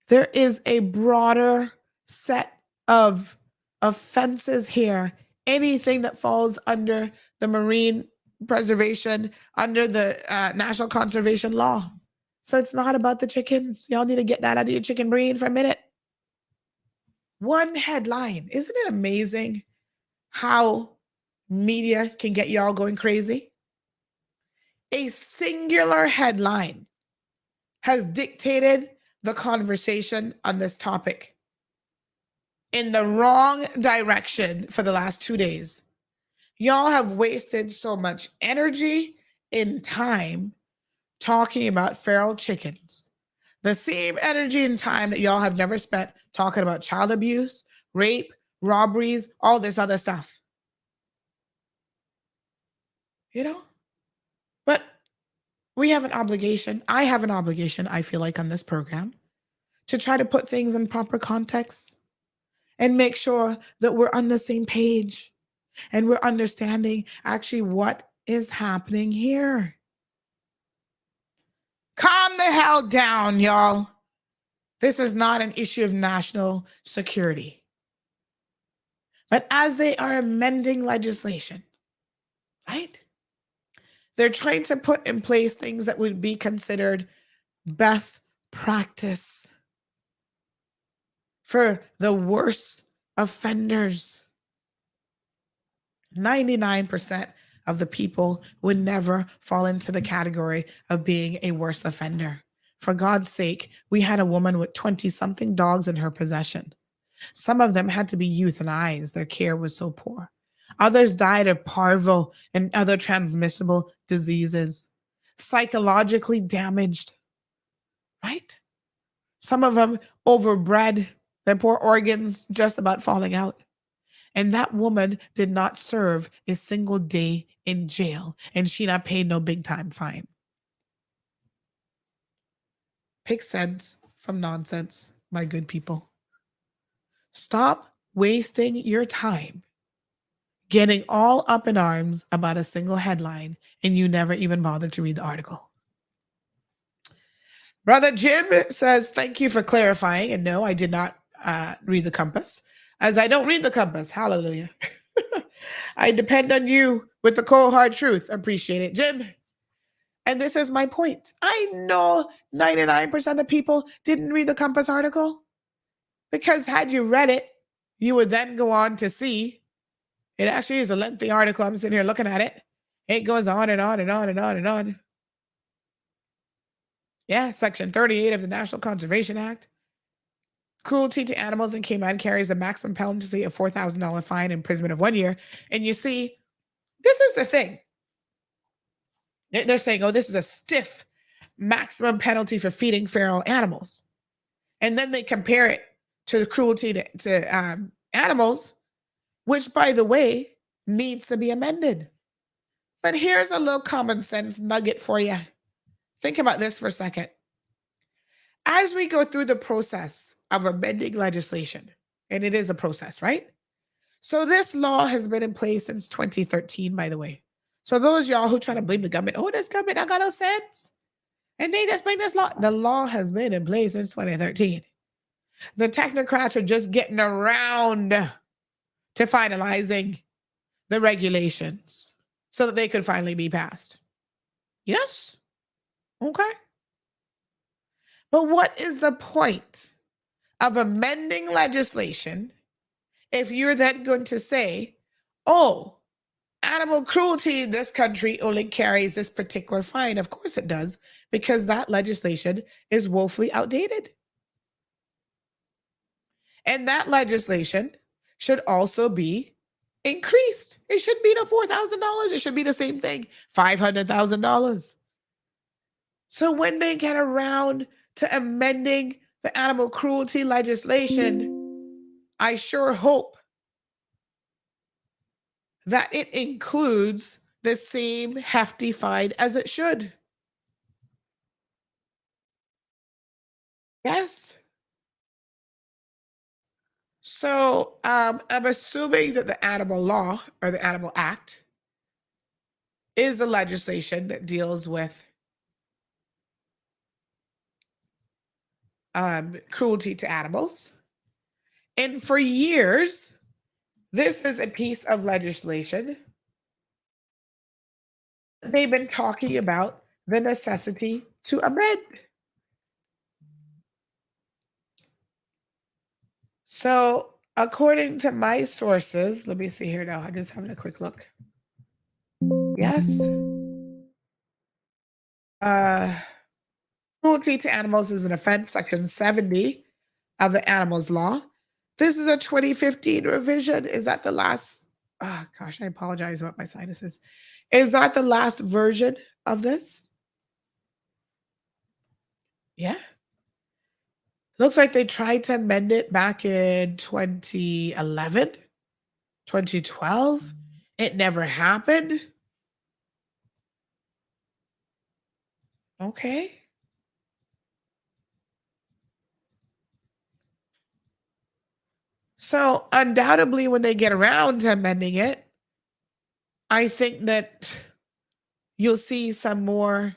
There is a broader set of offenses here. Anything that falls under the marine preservation, under the national conservation law. So it's not about the chickens. Y'all need to get that out of your chicken brain for a minute. One headline. Isn't it amazing how media can get y'all going crazy? A singular headline has dictated the conversation on this topic in the wrong direction for the last 2 days. Y'all have wasted so much energy and time talking about feral chickens. The same energy and time that y'all have never spent talking about child abuse, rape, robberies, all this other stuff. You know? But we have an obligation. I have an obligation, I feel like, on this program to try to put things in proper context and make sure that we're on the same page and we're understanding actually what is happening here. Calm the hell down, y'all. This is not an issue of national security. But as they are amending legislation, right? They're trying to put in place things that would be considered best practice for the worst offenders. 99% of the people would never fall into the category of being a worst offender. For God's sake, we had a woman with 20-something dogs in her possession. Some of them had to be euthanized. Their care was so poor. Others died of parvo and other transmissible diseases, psychologically damaged, right? Some of them overbred, their poor organs just about falling out. And that woman did not serve a single day in jail, and she not paid no big time fine. Pick sense from nonsense, my good people. Stop wasting your time getting all up in arms about a single headline, and you never even bothered to read the article. Brother Jim says, thank you for clarifying. And no, I did not read the compass, as I don't read the compass. Hallelujah. I depend on you with the cold, hard truth. Appreciate it, Jim. And this is my point. I know 99% of the people didn't read the compass article, because had you read it, you would then go on to see. It actually is a lengthy article. I'm sitting here looking at it. It goes on and on and on and on and on. Yeah, Section 38 of the National Conservation Act. Cruelty to animals in Cayman carries a maximum penalty of $4,000 fine, imprisonment of 1 year. And you see, this is the thing. They're saying, oh, this is a stiff maximum penalty for feeding feral animals. And then they compare it to the cruelty to animals, which, by the way, needs to be amended. But here's a little common sense nugget for you. Think about this for a second. As we go through the process of amending legislation, and it is a process, right? So this law has been in place since 2013, by the way. So those y'all who try to blame the government, oh, this government, I got no sense, and they just bring this law. The law has been in place since 2013. The technocrats are just getting around to finalizing the regulations so that they could finally be passed. Yes? Okay. But what is the point of amending legislation if you're then going to say, oh, animal cruelty in this country only carries this particular fine? Of course it does, because that legislation is woefully outdated. And that legislation should also be increased. It should be the $4,000. It should be the same thing, $500,000. So when they get around to amending the animal cruelty legislation, I sure hope that it includes the same hefty fine as it should. Yes. So I'm assuming that the animal law or the animal act is the legislation that deals with cruelty to animals. And for years, this is a piece of legislation they've been talking about the necessity to amend. So according to my sources, let me see here now. I'm just having a quick look. Yes. Cruelty to animals is an offense, Section 70 of the Animals Law. This is a 2015 revision. Is that the last? Oh, gosh, I apologize about my sinuses. Is that the last version of this? Yeah. Looks like they tried to amend it back in 2011, 2012. It never happened. Okay. So undoubtedly, when they get around to amending it, I think that you'll see some more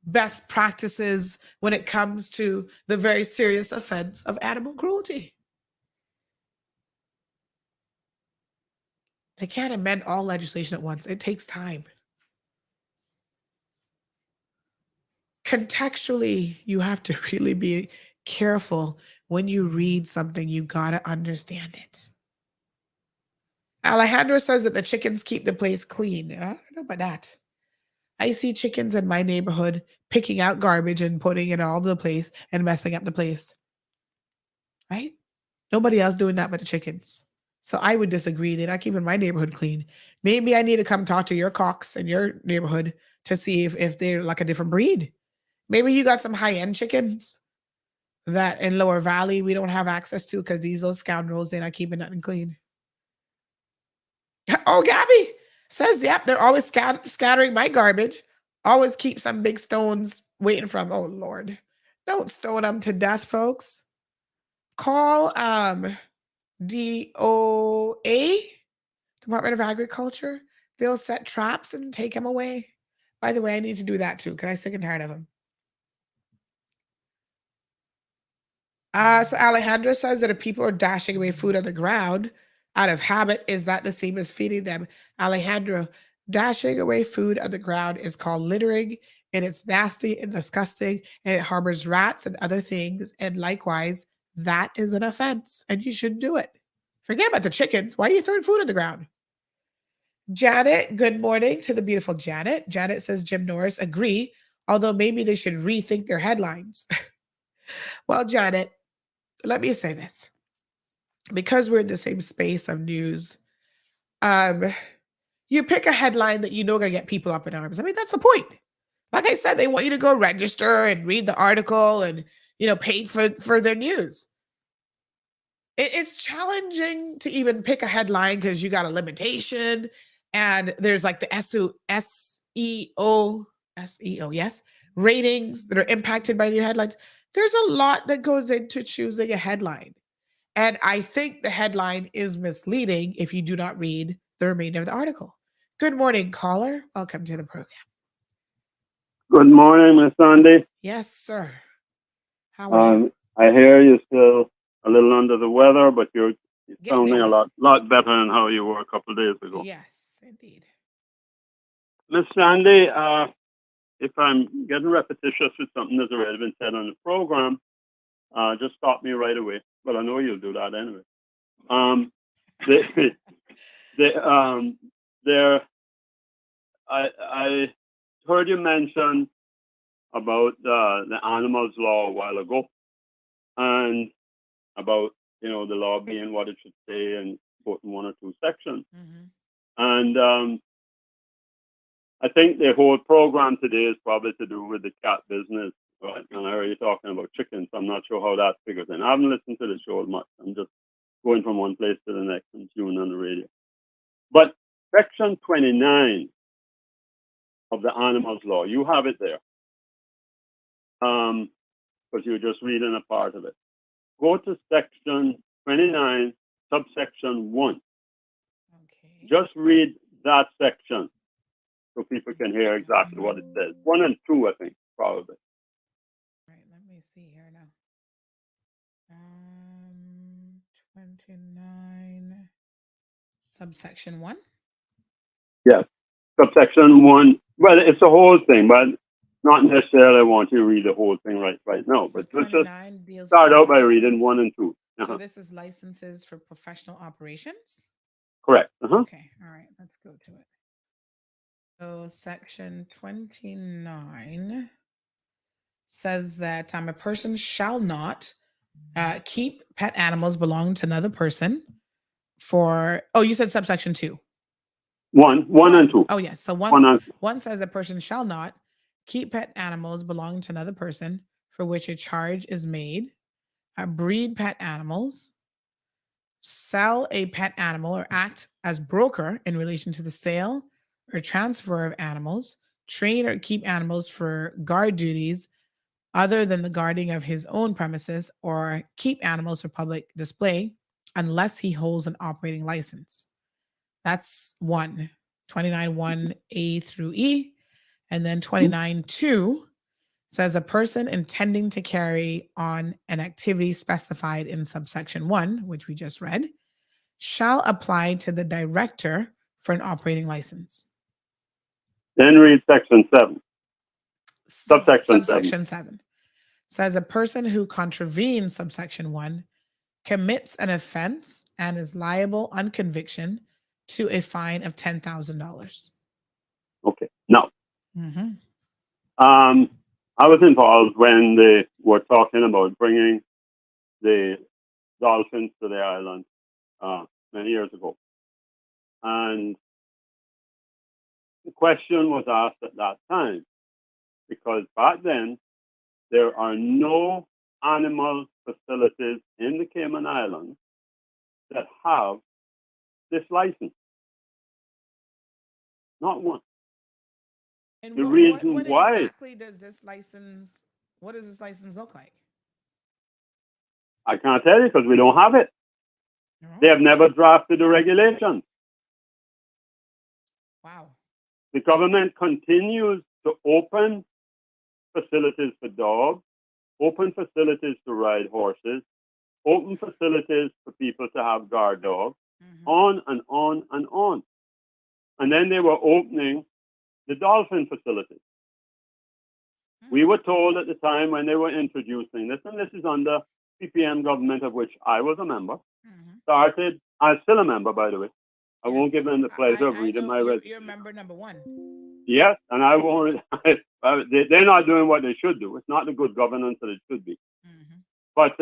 best practices when it comes to the very serious offense of animal cruelty. They can't amend all legislation at once. It takes time. Contextually, you have to really be careful when you read something. You got to understand it. Alejandro says that the chickens keep the place clean. I don't know about that. I see chickens in my neighborhood picking out garbage and putting it all over the place and messing up the place. Right? Nobody else doing that but the chickens. So I would disagree. They're not keeping my neighborhood clean. Maybe I need to come talk to your cocks in your neighborhood to see if they're like a different breed. Maybe you got some high-end chickens that in Lower Valley we don't have access to because these little scoundrels, they're not keeping nothing clean. Oh, Gabby says, yep, they're always scattering my garbage. Always keep some big stones waiting from. Oh, Lord. Don't stone them to death, folks. Call DOA, Department of Agriculture. They'll set traps and take them away. By the way, I need to do that too because I'm sick and tired of them. So Alejandro says that if people are dashing away food on the ground out of habit, is that the same as feeding them? Alejandro, dashing away food on the ground is called littering, and it's nasty and disgusting, and it harbors rats and other things. And likewise, that is an offense, and you shouldn't do it. Forget about the chickens. Why are you throwing food on the ground? Janet, good morning to the beautiful Janet. Janet says Jim Norris, agree, although maybe they should rethink their headlines. Well, Janet, let me say this. Because we're in the same space of news, you pick a headline that you know gonna get people up in arms. I mean, that's the point. Like I said, they want you to go register and read the article and pay for their news. It's challenging to even pick a headline because you got a limitation, and there's like the SEO, yes, ratings that are impacted by your headlines. There's a lot that goes into choosing a headline. And I think the headline is misleading if you do not read the remainder of the article. Good morning, caller. Welcome to the program. Good morning, Miss Sandy. Yes, sir. How are you? I hear you're still a little under the weather, but you're sounding there. a lot better than how you were a couple of days ago. Yes, indeed. Miss Sandy, if I'm getting repetitious with something that's already been said on the program, just stop me right away. Well, I know you'll do that anyway. I heard you mention about the animals law a while ago, and about the law being what it should say and quoting one or two sections. And I think the whole program today is probably to do with the cat business, right? And I heard you talking about chickens. I'm not sure how that figures in. I haven't listened to the show much. I'm just going from one place to the next and tuning on the radio. But Section 29 of the Animals Law, you have it there. Because you're just reading a part of it. Go to Section 29, subsection 1. Okay. Just read that section so people can hear exactly what it says. 1 and 2, I think, probably. All right, let me see here now. 29, subsection 1? Yes, subsection 1. Well, it's the whole thing, but not necessarily I want you to read the whole thing right now. So but let's just start out by reading 1 and 2. So this is licenses for professional operations? Correct. Okay, all right, let's go to it. So section 29 says that a person shall not keep pet animals belonging to another person for, you said subsection 2. 1 and 2. Oh, yes. So one says a person shall not keep pet animals belonging to another person for which a charge is made, breed pet animals, sell a pet animal, or act as broker in relation to the sale or transfer of animals train or keep animals for guard duties other than the guarding of his own premises, or keep animals for public display unless he holds an operating license. That's 29(1) A through E. And then 29(2) says a person intending to carry on an activity specified in subsection 1, which we just read, shall apply to the director for an operating license. Then read section 7. Subsection 7 says a person who contravenes subsection 1 commits an offense and is liable on conviction to a fine of $10,000. Okay. Now, Mm-hmm. I was involved when they were talking about bringing the dolphins to the island many years ago. And the question was asked at that time, because back then, there are no animal facilities in the Cayman Islands that have this license. Not one. And the what reason why exactly does this license, what does this license look like? I can't tell you because we don't have it. They have never drafted the regulations. Wow. The government continues to open facilities for dogs, open facilities to ride horses, open facilities for people to have guard dogs, on and on and on. And then they were opening the dolphin facilities. We were told at the time when they were introducing this, and this is under PPM government of which I was a member, started, I'm still a member, by the way. I won't give them the pleasure of reading my resume. You're member number 1. Yes, and I won't. They're not doing what they should do. It's not the good governance that it should be. But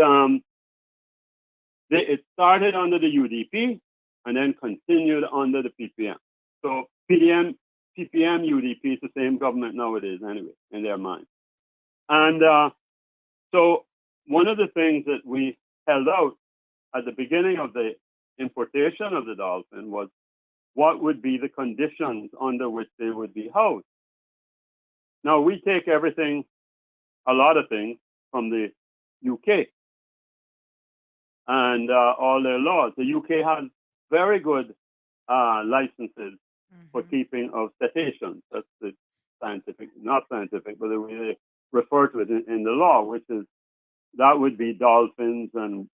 it started under the UDP and then continued under the PPM. So PPM, UDP is the same government nowadays, anyway, in their mind. And so one of the things that we held out at the beginning of the importation of the dolphin was what would be the conditions under which they would be housed. Now, we take everything, a lot of things, from the UK and all their laws. The UK has very good licenses for keeping of cetaceans. That's the scientific, not scientific, but the way they refer to it in the law, which is, that would be dolphins and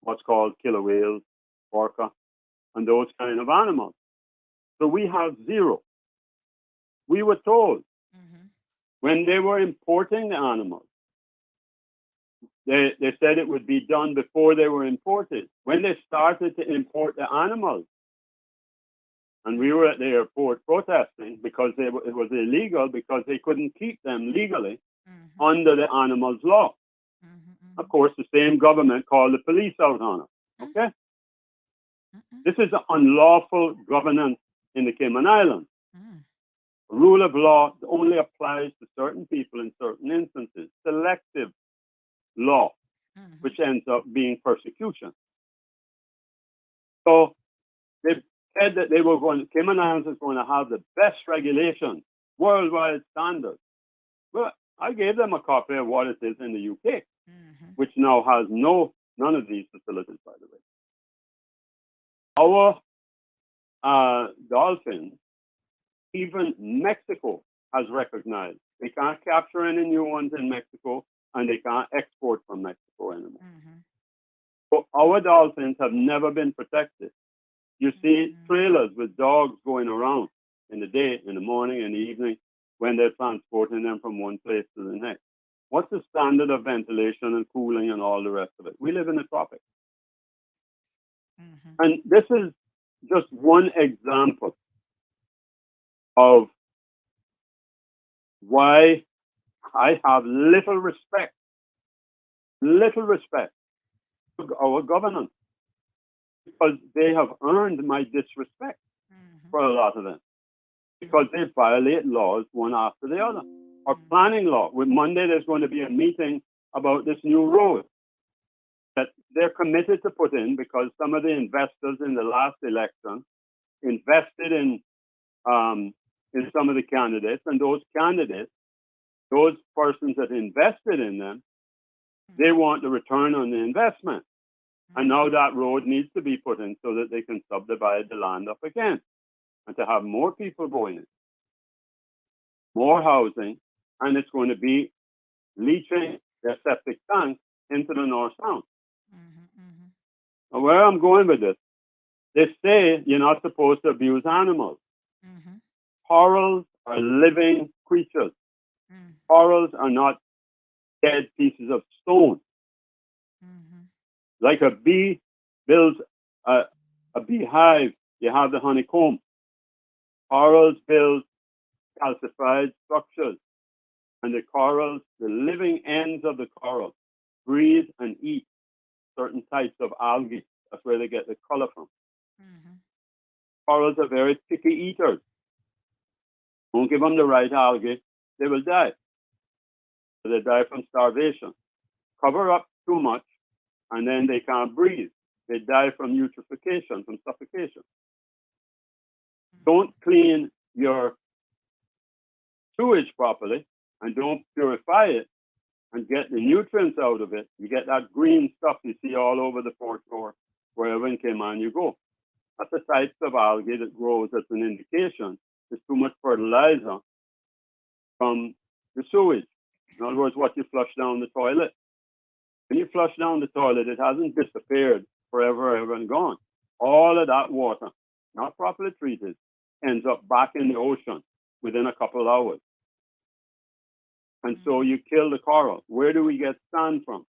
what's called killer whales, orca, and those kind of animals. So we have zero. We were told when they were importing the animals, they said it would be done before they were imported. When they started to import the animals, and we were at the airport protesting because it was illegal, because they couldn't keep them legally under the animals law. Of course, the same government called the police out on us. Okay? This is unlawful governance in the Cayman Islands. Rule of law only applies to certain people in certain instances. Selective law, which ends up being persecution. So they said that Cayman Islands is going to have the best regulations, worldwide standards. Well, I gave them a copy of what it is in the UK, which now has none of these facilities, by the way. Our dolphins, even Mexico has recognized they can't capture any new ones in Mexico, and they can't export from Mexico anymore. So our dolphins have never been protected. You see trailers with dogs going around in the day, in the morning, in the evening, when they're transporting them from one place to the next. What's the standard of ventilation and cooling and all the rest of it? We live in the tropics. And this is just one example of why I have little respect for our governance, because they have earned my disrespect for a lot of them, because they violate laws one after the other. Or planning law. With Monday, there's going to be a meeting about this new road that they're committed to put in, because some of the investors in the last election invested in in some of the candidates, and those candidates, those persons that invested in them, they want the return on the investment. And now that road needs to be put in so that they can subdivide the land up again and to have more people going in, more housing, and it's going to be leaching their septic tanks into the North Sound. Now, where I'm going with this, they say you're not supposed to abuse animals. Corals are living creatures. Corals are not dead pieces of stone. Like a bee builds a beehive, you have the honeycomb. Corals build calcified structures. And the corals, the living ends of the coral, breathe and eat certain types of algae. That's where they get the color from. Corals are very picky eaters. Don't give them the right algae, they will die. So they die from starvation. Cover up too much, and then they can't breathe. They die from eutrophication, from suffocation. Don't clean your sewage properly and don't purify it and get the nutrients out of it. You get that green stuff you see all over the foreshore, wherever in Cayman you go. That's the types of algae that grows as an indication there's too much fertilizer from the sewage. In other words, what you flush down the toilet. When you flush down the toilet, it hasn't disappeared forever, ever and gone. All of that water, not properly treated, ends up back in the ocean within a couple of hours. And so you kill the coral. Where do we get sand from?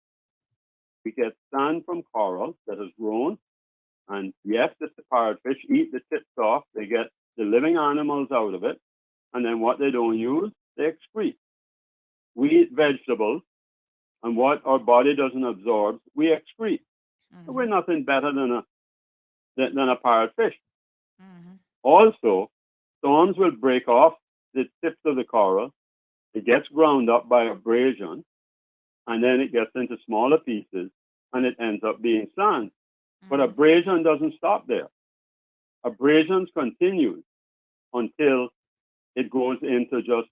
We get sand from coral that has grown. And yes, the parrotfish eat the tips off. They get the living animals out of it. And then what they don't use, they excrete. We eat vegetables. And what our body doesn't absorb, we excrete. We're nothing better than a parrotfish. Also, storms will break off the tips of the coral. It gets ground up by abrasion, and then it gets into smaller pieces, and it ends up being sand. But abrasion doesn't stop there. Abrasions continue until it goes into just,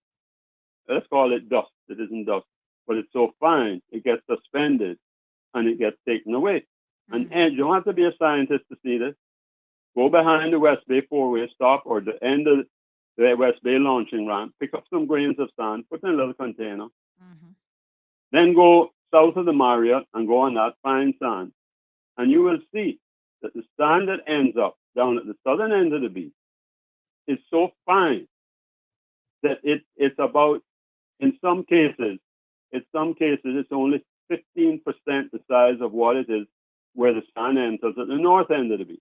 let's call it dust. It isn't dust, but it's so fine, it gets suspended, and it gets taken away. And you don't have to be a scientist to see this. Go behind the West Bay four-way stop or the end of the West Bay launching ramp, pick up some grains of sand, put in a little container, then go south of the Marriott and go on that fine sand. And you will see that the sand that ends up down at the southern end of the beach is so fine that it's about, in some cases, it's only 15% the size of what it is where the sand enters at the north end of the beach.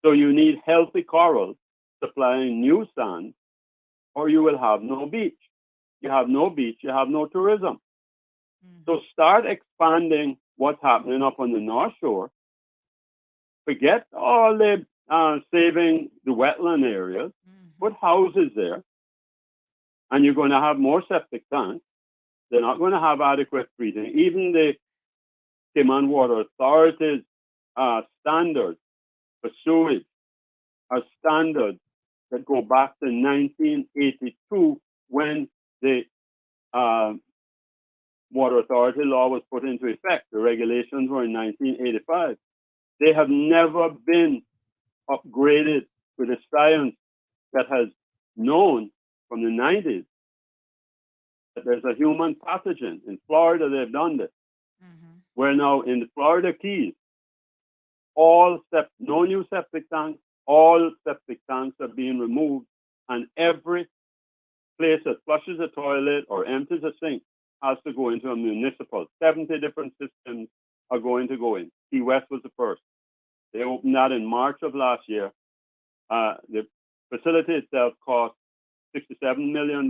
So you need healthy corals supplying new sand, or you will have no beach. You have no beach, you have no tourism. So start expanding what's happening up on the North Shore. Forget all the saving the wetland areas. Put houses there, and you're going to have more septic tanks. They're not going to have adequate treating. Even the Cayman Water Authority's standards for sewage are standards that go back to 1982 when the Water Authority law was put into effect. The regulations were in 1985. They have never been upgraded with the science that has known from the 90s that there's a human pathogen. In Florida, they've done this. Where now in the Florida Keys, no new septic tanks, all septic tanks are being removed, and every place that flushes a toilet or empties a sink has to go into a municipal. 70 different systems are going to go in. Key West was the first. They opened that in March of last year. The facility itself cost $67 million,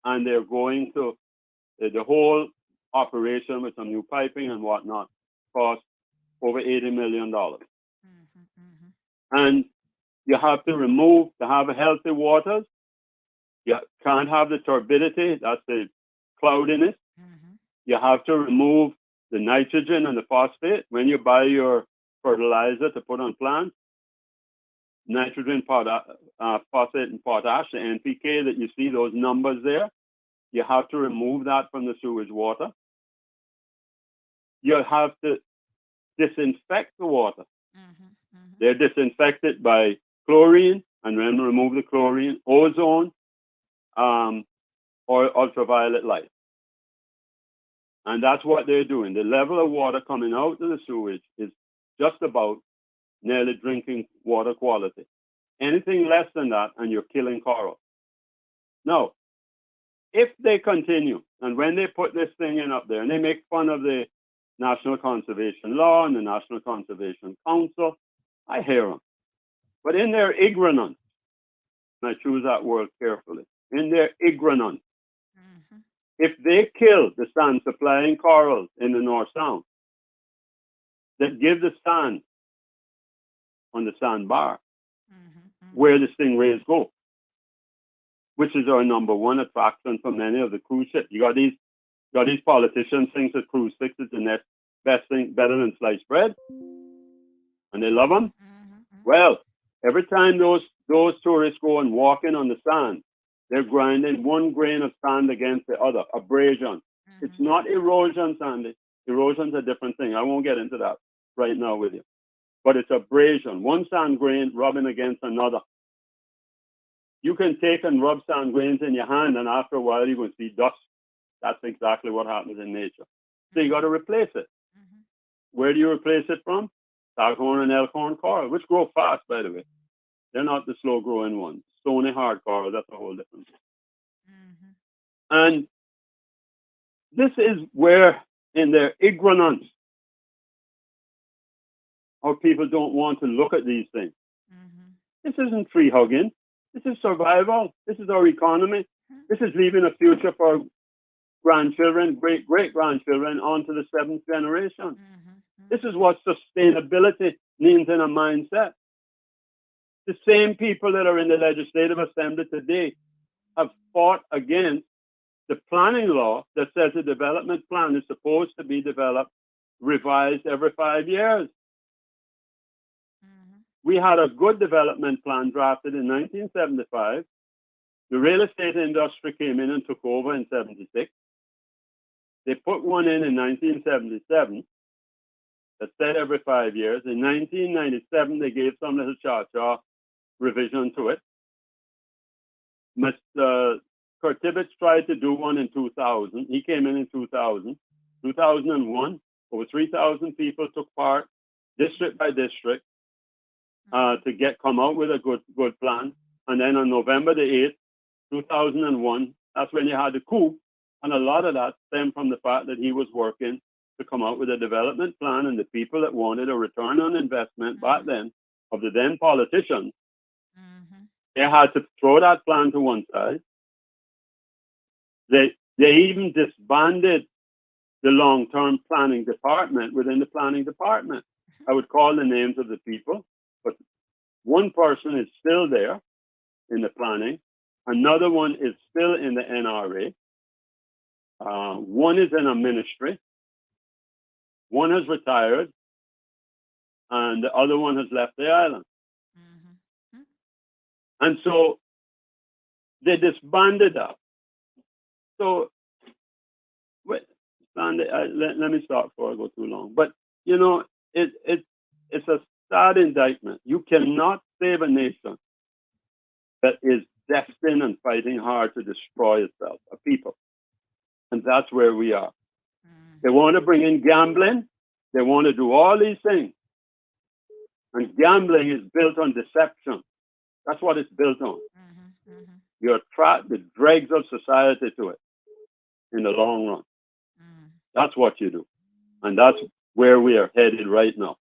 and they're going to, the whole operation with some new piping and whatnot cost over $80 million. And you have to remove, to have healthy waters, you can't have the turbidity, that's the cloudiness. You have to remove the nitrogen and the phosphate when you buy your fertilizer to put on plants. nitrogen, phosphate, and potash, the NPK that you see, those numbers there, you have to remove that from the sewage water. You have to disinfect the water. They're disinfected by chlorine, and then remove the chlorine, ozone, or ultraviolet light. And that's what they're doing. The level of water coming out of the sewage is just about nearly drinking water quality. Anything less than that, and you're killing coral. Now, if they continue, and when they put this thing in up there, and they make fun of the National Conservation Law and the National Conservation Council, I hear them. But in their ignorance, and I choose that word carefully, in their ignorance, if they kill the sand supplying corals in the North Sound, that give the sand on the sandbar where the stingrays go, which is our number one attraction for many of the cruise ships. You got these politicians think that cruise sticks is the next best thing, better than sliced bread, and they love them. Well, every time those tourists go and walk in on the sand, they're grinding one grain of sand against the other, abrasion. It's not erosion, Sandy. Erosion's a different thing. I won't get into that right now with you. But it's abrasion, one sand grain rubbing against another. You can take and rub sand grains in your hand, and after a while, you're going to see dust. That's exactly what happens in nature. So you got to replace it. Where do you replace it from? Staghorn and elkhorn coral, which grow fast, by the way. They're not the slow-growing ones. Stony hard coral, that's a whole different thing. And this is where, in their ignorance, our people don't want to look at these things. This isn't tree hugging. This is survival. This is our economy. This is leaving a future for grandchildren, great-great-grandchildren, on to the seventh generation. This is what sustainability means in a mindset. The same people that are in the Legislative Assembly today have fought against the planning law that says a development plan is supposed to be developed, revised every 5 years. We had a good development plan drafted in 1975. The real estate industry came in and took over in 76. They put one in 1977 that said every 5 years. In 1997, they gave some little cha-cha revision to it. Mr. Kurtivich tried to do one in 2000. He came in 2000. 2001, over 3,000 people took part, district by district, to come out with a good plan. And then on November the 8th, 2001, that's when you had the coup. And a lot of that stemmed from the fact that he was working to come out with a development plan, and the people that wanted a return on investment back then of the then politicians, they had to throw that plan to one side. They even disbanded the long-term planning department within the planning department. I would call the names of the people, but one person is still there in the planning. Another one is still in the NRA. One is in a ministry. One has retired, and the other one has left the island. And so they disbanded that. So, wait, Sandy, let me stop before I go too long. But, you know, it's a sad indictment. You cannot save a nation that is destined and fighting hard to destroy itself, a people. And that's where we are. They want to bring in gambling. They want to do all these things. And gambling is built on deception. That's what it's built on. You attract the dregs of society to it in the long run. That's what you do. And that's where we are headed right now.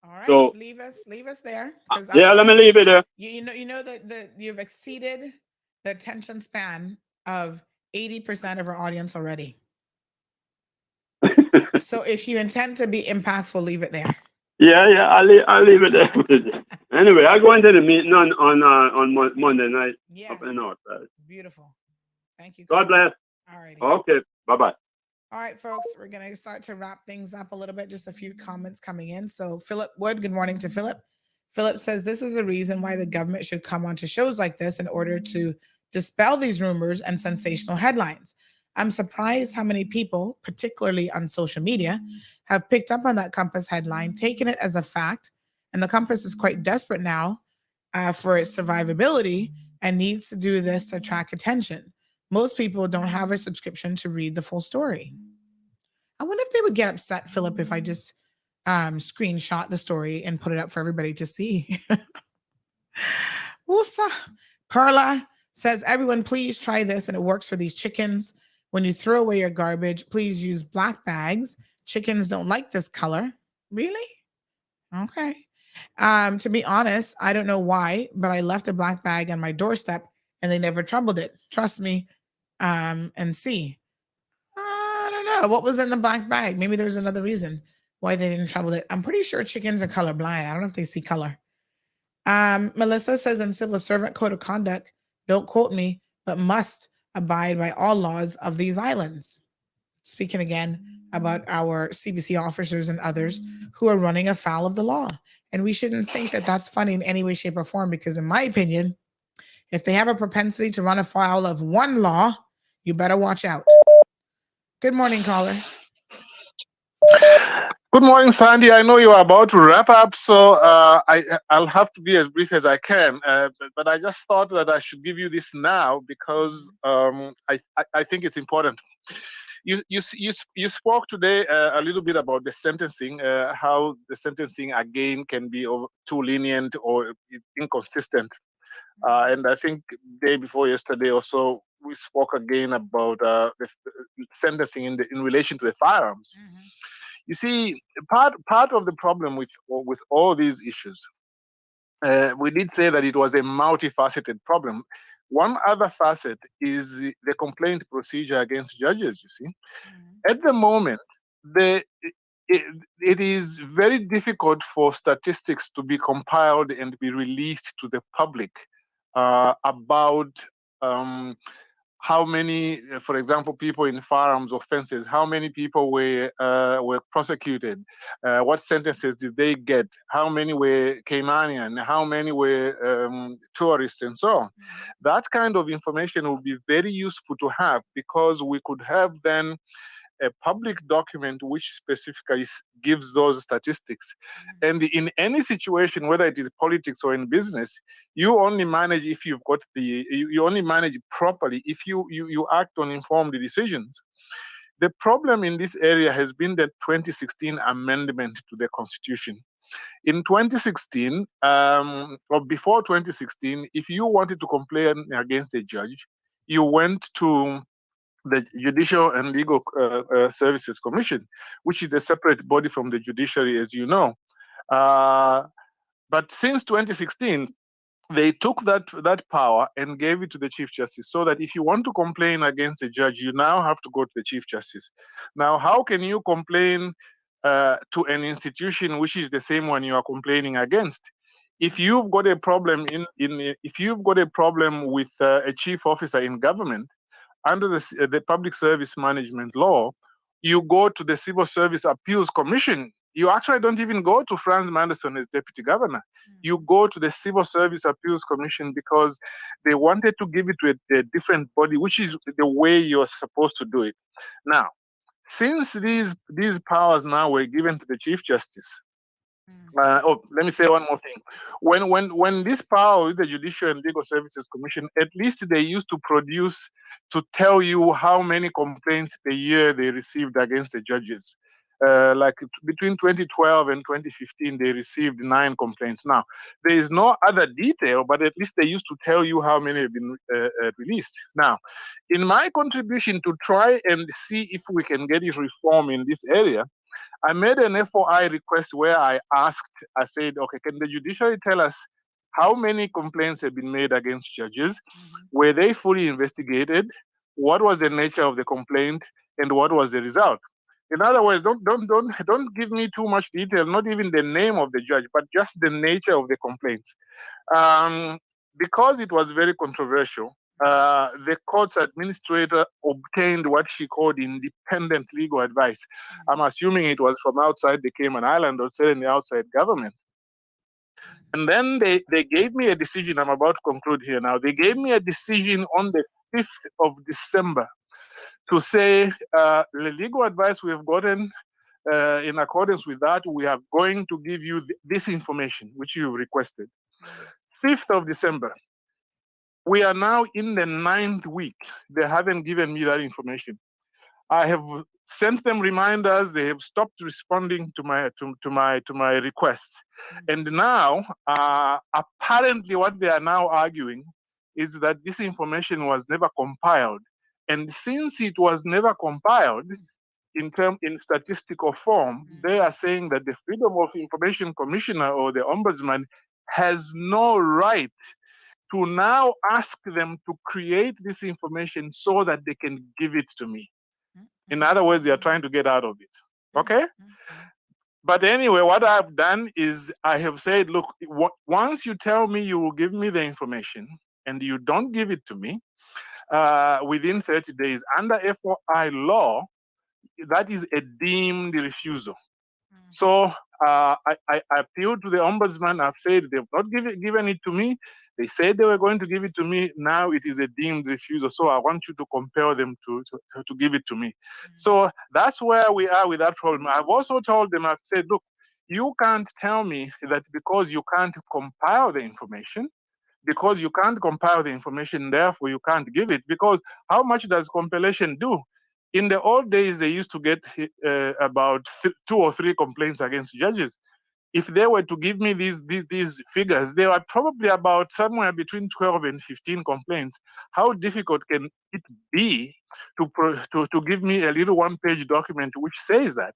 All right, so, leave us there. Yeah, let me leave it there. You know that you've exceeded the attention span of 80% of our audience already. So if you intend to be impactful, leave it there. Yeah, I'll leave it there. Anyway, I'll go into the meeting on Monday night up in the north side. Beautiful. Thank you. God bless. All righty. Okay, bye-bye. All right, folks, we're going to start to wrap things up a little bit. Just a few comments coming in. So Philip Wood, good morning to Philip. Philip says this is a reason why the government should come onto shows like this in order to dispel these rumors and sensational headlines. I'm surprised how many people, particularly on social media, have picked up on that Compass headline, taken it as a fact, and the Compass is quite desperate now for its survivability and needs to do this to attract attention. Most people don't have a subscription to read the full story. I wonder if they would get upset, Philip, if I just screenshot the story and put it up for everybody to see. Woosa. Perla says, everyone, please try this, and it works for these chickens. When you throw away your garbage, please use black bags. Chickens don't like this color. Really? Okay. To be honest, I don't know why, but I left a black bag on my doorstep and they never troubled it. Trust me, and see. I don't know what was in the black bag. Maybe there's another reason why they didn't trouble it. I'm pretty sure chickens are colorblind. I don't know if they see color. Melissa says in Civil Servant Code of Conduct, don't quote me, but must abide by all laws of these islands. Speaking again about our CBC officers and others who are running afoul of the law. And we shouldn't think that that's funny in any way, shape, or form, because in my opinion, if they have a propensity to run afoul of one law, you better watch out. Good morning, caller. Good morning, Sandy. I know you are about to wrap up, so I'll have to be as brief as I can. But I just thought that I should give you this now because I think it's important. You spoke today a little bit about the sentencing, how the sentencing again can be too lenient or inconsistent. And I think day before yesterday or so, we spoke again about the sentencing in relation to the firearms. You see, part of the problem with all these issues, we did say that it was a multifaceted problem. One other facet is the complaint procedure against judges. You see, at the moment, it is very difficult for statistics to be compiled and be released to the public about how many, for example, people in firearms offenses, how many people were prosecuted, what sentences did they get, how many were Caymanian, how many were tourists, and so on. That kind of information would be very useful to have because we could have then a public document which specifically gives those statistics. And in any situation, whether it is politics or in business, you only manage if you've got you only manage properly if you act on informed decisions. The problem in this area has been the 2016 amendment to the Constitution. In 2016, or before 2016, if you wanted to complain against a judge, you went to the Judicial and Legal Services Commission, which is a separate body from the judiciary, as you know. But since 2016, they took that power and gave it to the Chief Justice, so that if you want to complain against a judge, you now have to go to the Chief Justice. Now, how can you complain to an institution which is the same one you are complaining against? If you've got a problem if you've got a problem with a chief officer in government, under the Public Service Management Law, you go to the Civil Service Appeals Commission. You actually don't even go to Franz Manderson as deputy governor. You go to the Civil Service Appeals Commission because they wanted to give it to a different body, which is the way you're supposed to do it. Now, since these powers now were given to the Chief Justice, let me say one more thing. When this power with the Judicial and Legal Services Commission, at least they used to produce to tell you how many complaints per year they received against the judges. Like between 2012 and 2015, they received 9 complaints. Now, there is no other detail, but at least they used to tell you how many have been released. Now, in my contribution to try and see if we can get reform in this area, I made an FOI request where I said, okay, can the judiciary tell us how many complaints have been made against judges? Were they fully investigated? What was the nature of the complaint? And what was the result? In other words, don't give me too much detail, not even the name of the judge, but just the nature of the complaints. Because it was very controversial, the court's administrator obtained what she called independent legal advice. I'm assuming it was from outside the Cayman Island or certainly outside government. And then they gave me a decision. I'm about to conclude here now. They gave me a decision on the 5th of December to say the legal advice we have gotten, in accordance with that, we are going to give you this information which you requested. 5th of December. We are now in the 9th week. They haven't given me that information. I have sent them reminders. They have stopped responding to my requests. And now, apparently, what they are now arguing is that this information was never compiled. And since it was never compiled in statistical form, they are saying that the Freedom of Information Commissioner or the Ombudsman has no right to now ask them to create this information so that they can give it to me. In other words, they are trying to get out of it. Okay? But anyway, what I've done is I have said, look, once you tell me you will give me the information and you don't give it to me within 30 days, under FOI law, that is a deemed refusal. So I appealed to the ombudsman. I've said they've not given it to me. They said they were going to give it to me. Now it is a deemed refusal. So I want you to compel them to give it to me. So that's where we are with that problem. I've also told them, I've said, look, you can't tell me that because you can't compile the information, therefore you can't give it. Because how much does compilation do? In the old days, they used to get about 2 or 3 complaints against judges. If they were to give me these figures, they were probably about somewhere between 12 and 15 complaints. How difficult can it be to give me a little one-page document which says that?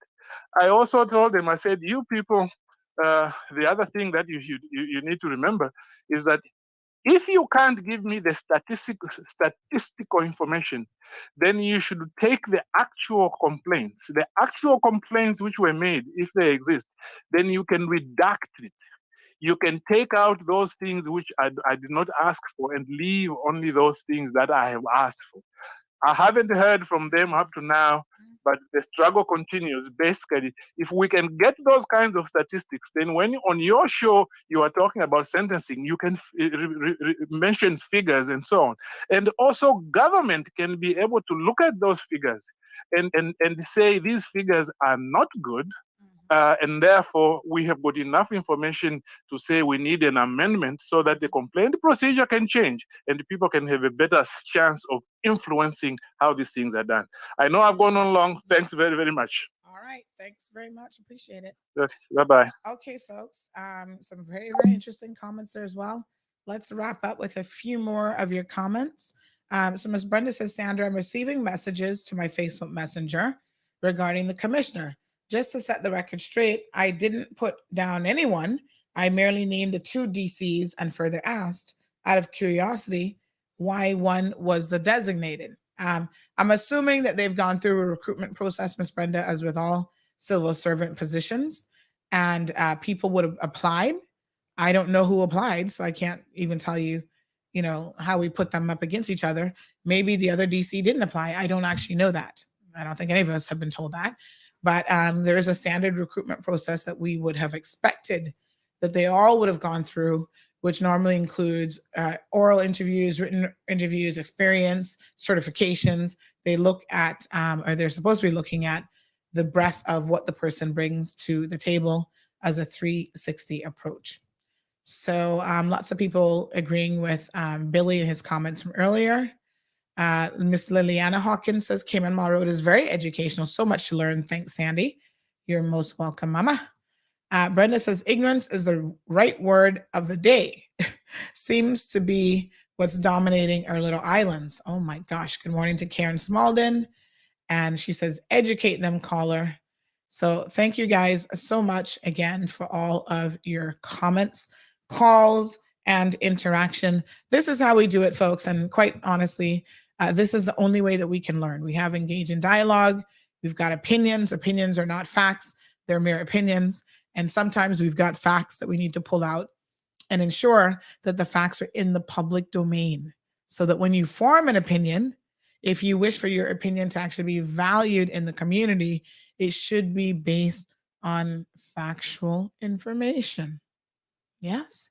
I also told them, I said, you people, the other thing that you need to remember is that if you can't give me the statistical information, then you should take the actual complaints which were made, if they exist, then you can redact it. You can take out those things which I did not ask for and leave only those things that I have asked for. I haven't heard from them up to now, but the struggle continues. Basically, if we can get those kinds of statistics, then when on your show you are talking about sentencing, you can mention figures and so on. And also government can be able to look at those figures and say these figures are not good. And therefore, we have got enough information to say we need an amendment so that the complaint procedure can change and people can have a better chance of influencing how these things are done. I know I've gone on long. Thanks very, very much. All right. Thanks very much. Appreciate it. Bye-bye. Okay, folks. Some very, very interesting comments there as well. Let's wrap up with a few more of your comments. So Ms. Brenda says, Sandra, I'm receiving messages to my Facebook Messenger regarding the commissioner. Just to set the record straight, I didn't put down anyone. I merely named the 2 DCs and further asked, out of curiosity, why one was the designated. I'm assuming that they've gone through a recruitment process, Ms. Brenda, as with all civil servant positions, and people would have applied. I don't know who applied, so I can't even tell you, how we put them up against each other. Maybe the other DC didn't apply. I don't actually know that. I don't think any of us have been told that. But there is a standard recruitment process that we would have expected that they all would have gone through, which normally includes oral interviews, written interviews, experience, certifications. They look at, or they're supposed to be looking at, the breadth of what the person brings to the table as a 360 approach. So lots of people agreeing with Billy and his comments from earlier. Miss Liliana Hawkins says Cayman Mall Road is very educational. So much to learn. Thanks, Sandy. You're most welcome, Mama. Brenda says ignorance is the right word of the day. Seems to be what's dominating our little islands. Oh my gosh. Good morning to Karen Smalden. And she says, educate them, caller. So thank you guys so much again for all of your comments, calls, and interaction. This is how we do it, folks. And quite honestly, this is the only way that we can learn. We have engaged in dialogue. We've got opinions. Opinions are not facts. They're mere opinions. And sometimes we've got facts that we need to pull out and ensure that the facts are in the public domain so that when you form an opinion, if you wish for your opinion to actually be valued in the community, it should be based on factual information. Yes.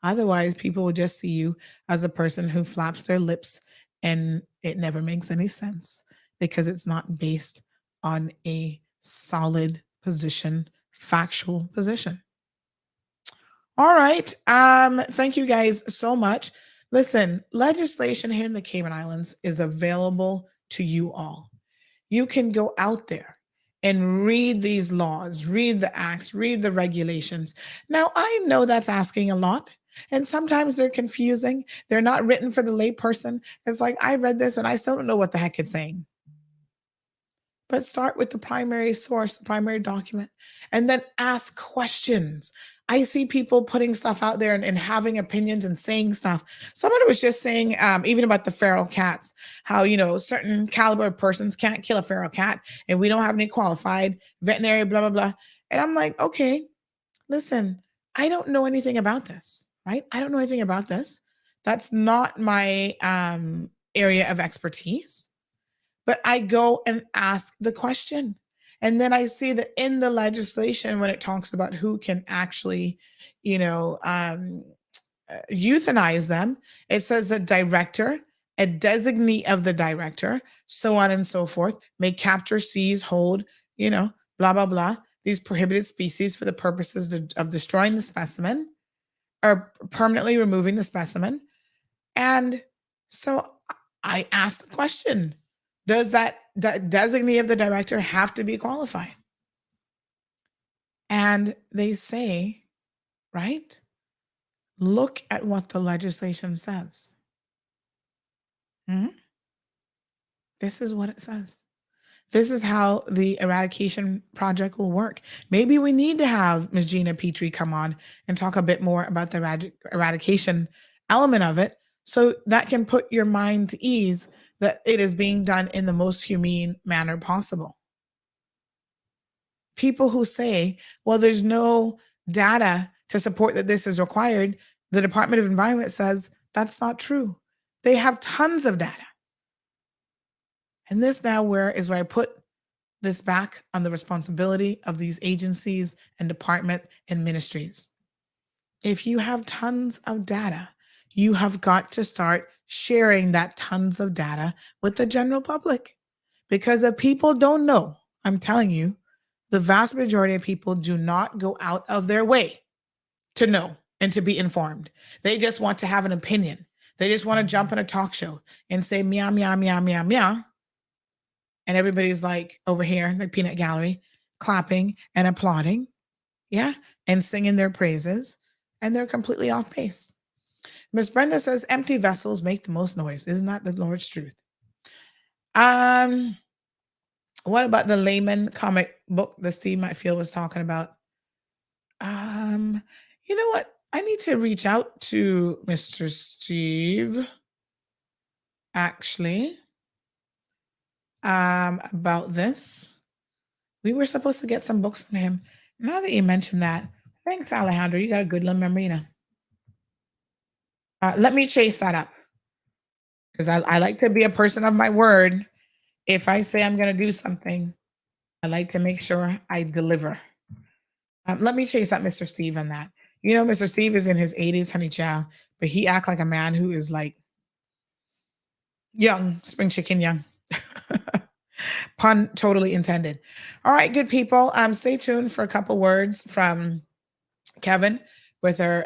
Otherwise, people will just see you as a person who flaps their lips and it never makes any sense because it's not based on a solid position, factual position. All right. Thank you guys so much. Listen, legislation here in the Cayman Islands is available to you all. You can go out there and read these laws, read the acts, read the regulations. Now, I know that's asking a lot, and sometimes they're confusing. They're not written for the layperson. It's like, I read this and I still don't know what the heck it's saying. But start with the primary source, the primary document, and then ask questions. I see people putting stuff out there and having opinions and saying stuff. Someone was just saying, even about the feral cats, how, certain caliber of persons can't kill a feral cat, and we don't have any qualified veterinary, blah, blah, blah. And I'm like, okay, listen, I don't know anything about this, right? I don't know anything about this. That's not my area of expertise. But I go and ask the question. And then I see that in the legislation, when it talks about who can actually, euthanize them, it says the director, a designee of the director, so on and so forth, may capture, seize, hold, blah, blah, blah, these prohibited species for the purposes of destroying the specimen or permanently removing the specimen. And so I asked the question, does that designee of the director have to be qualified? And they say, right, look at what the legislation says. This is what it says. This is how the eradication project will work. Maybe we need to have Ms. Gina Petrie come on and talk a bit more about the eradication element of it, so that can put your mind to ease that it is being done in the most humane manner possible. People who say, well, there's no data to support that this is required, the Department of Environment says that's not true. They have tons of data. And this now is where I put this back on the responsibility of these agencies and department and ministries. If you have tons of data, you have got to start sharing that tons of data with the general public. Because if people don't know, I'm telling you, the vast majority of people do not go out of their way to know and to be informed. They just want to have an opinion. They just want to jump in a talk show and say meow, meow, meow, meow, meow. And everybody's like over here, the peanut gallery, clapping and applauding. Yeah. And singing their praises. And they're completely off base. Miss Brenda says, empty vessels make the most noise. Isn't that the Lord's truth? What about the layman comic book that Steve Matfield was talking about? You know what? I need to reach out to Mr. Steve, actually, about this. We were supposed to get some books from him. Now that you mentioned that, thanks, Alejandro. You got a good little memory, let me chase that up, because I like to be a person of my word. If I say I'm going to do something, I like to make sure I deliver. Let me chase up Mr. Steve on that. Mr. Steve is in his 80s, honey child, but he act like a man who is like young, spring chicken young. Pun totally intended. All right, good people. Stay tuned for a couple words from Kevin with our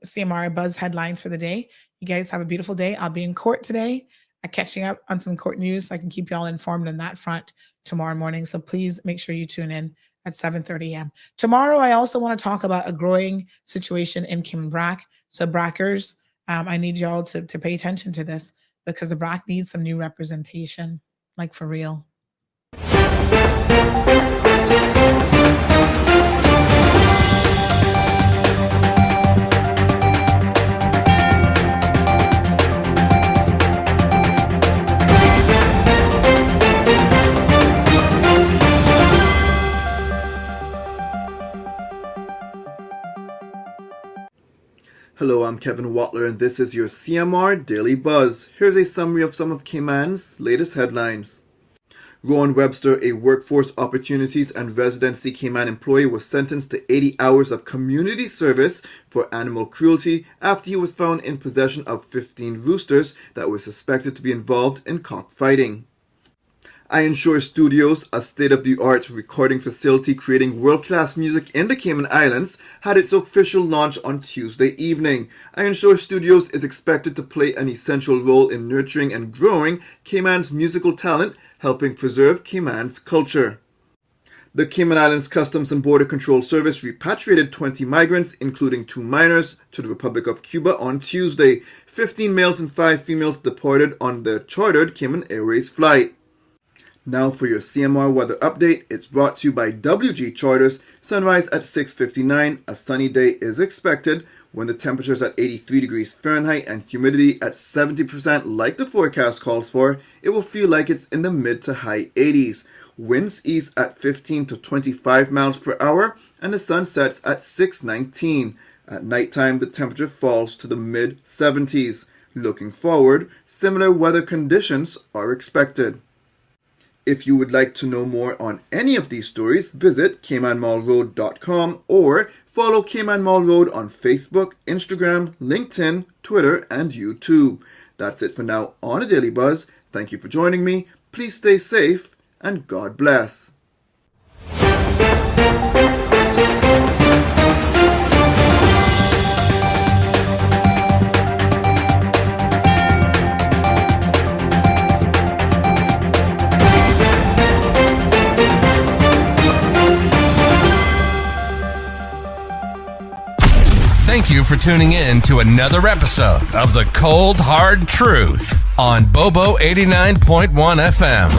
CMR Buzz headlines for the day. You guys have a beautiful day. I'll be in court today. I'm catching up on some court news so I can keep you all informed on that front tomorrow morning. So please make sure you tune in at 7:30 a.m. Tomorrow, I also want to talk about a growing situation in Cayman Brac. So Brackers, I need y'all to pay attention to this, because the Brac needs some new representation, like for real. Hello, I'm Kevin Watler, and this is your CMR Daily Buzz. Here's a summary of some of Cayman's latest headlines. Rowan Webster, a Workforce Opportunities and Residency Cayman employee, was sentenced to 80 hours of community service for animal cruelty after he was found in possession of 15 roosters that were suspected to be involved in cockfighting. Iron Shore Studios, a state-of-the-art recording facility creating world-class music in the Cayman Islands, had its official launch on Tuesday evening. Iron Shore Studios is expected to play an essential role in nurturing and growing Cayman's musical talent, helping preserve Cayman's culture. The Cayman Islands Customs and Border Control Service repatriated 20 migrants, including 2 minors, to the Republic of Cuba on Tuesday. 15 males and 5 females departed on the chartered Cayman Airways flight. Now for your CMR weather update, it's brought to you by WG Charters. Sunrise at 6:59, a sunny day is expected when the temperature is at 83 degrees Fahrenheit and humidity at 70% like the forecast calls for. It will feel like it's in the mid to high 80s. Winds east at 15 to 25 miles per hour and the sun sets at 6:19. At nighttime, the temperature falls to the mid 70s. Looking forward, similar weather conditions are expected. If you would like to know more on any of these stories, visit CaymanMallRoad.com or follow Cayman Mall Road on Facebook, Instagram, LinkedIn, Twitter, and YouTube. That's it for now on A Daily Buzz. Thank you for joining me. Please stay safe and God bless. Thank you for tuning in to another episode of The Cold Hard Truth on Bobo 89.1 FM.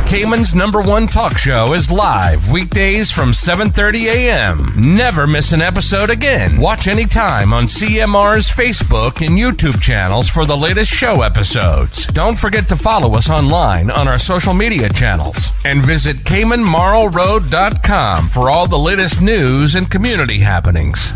Cayman's #1 talk show is live weekdays from 7:30 a.m. Never miss an episode again. Watch anytime on CMR's Facebook and YouTube channels for the latest show episodes. Don't forget to follow us online on our social media channels and visit CaymanMarlRoad.com for all the latest news and community happenings.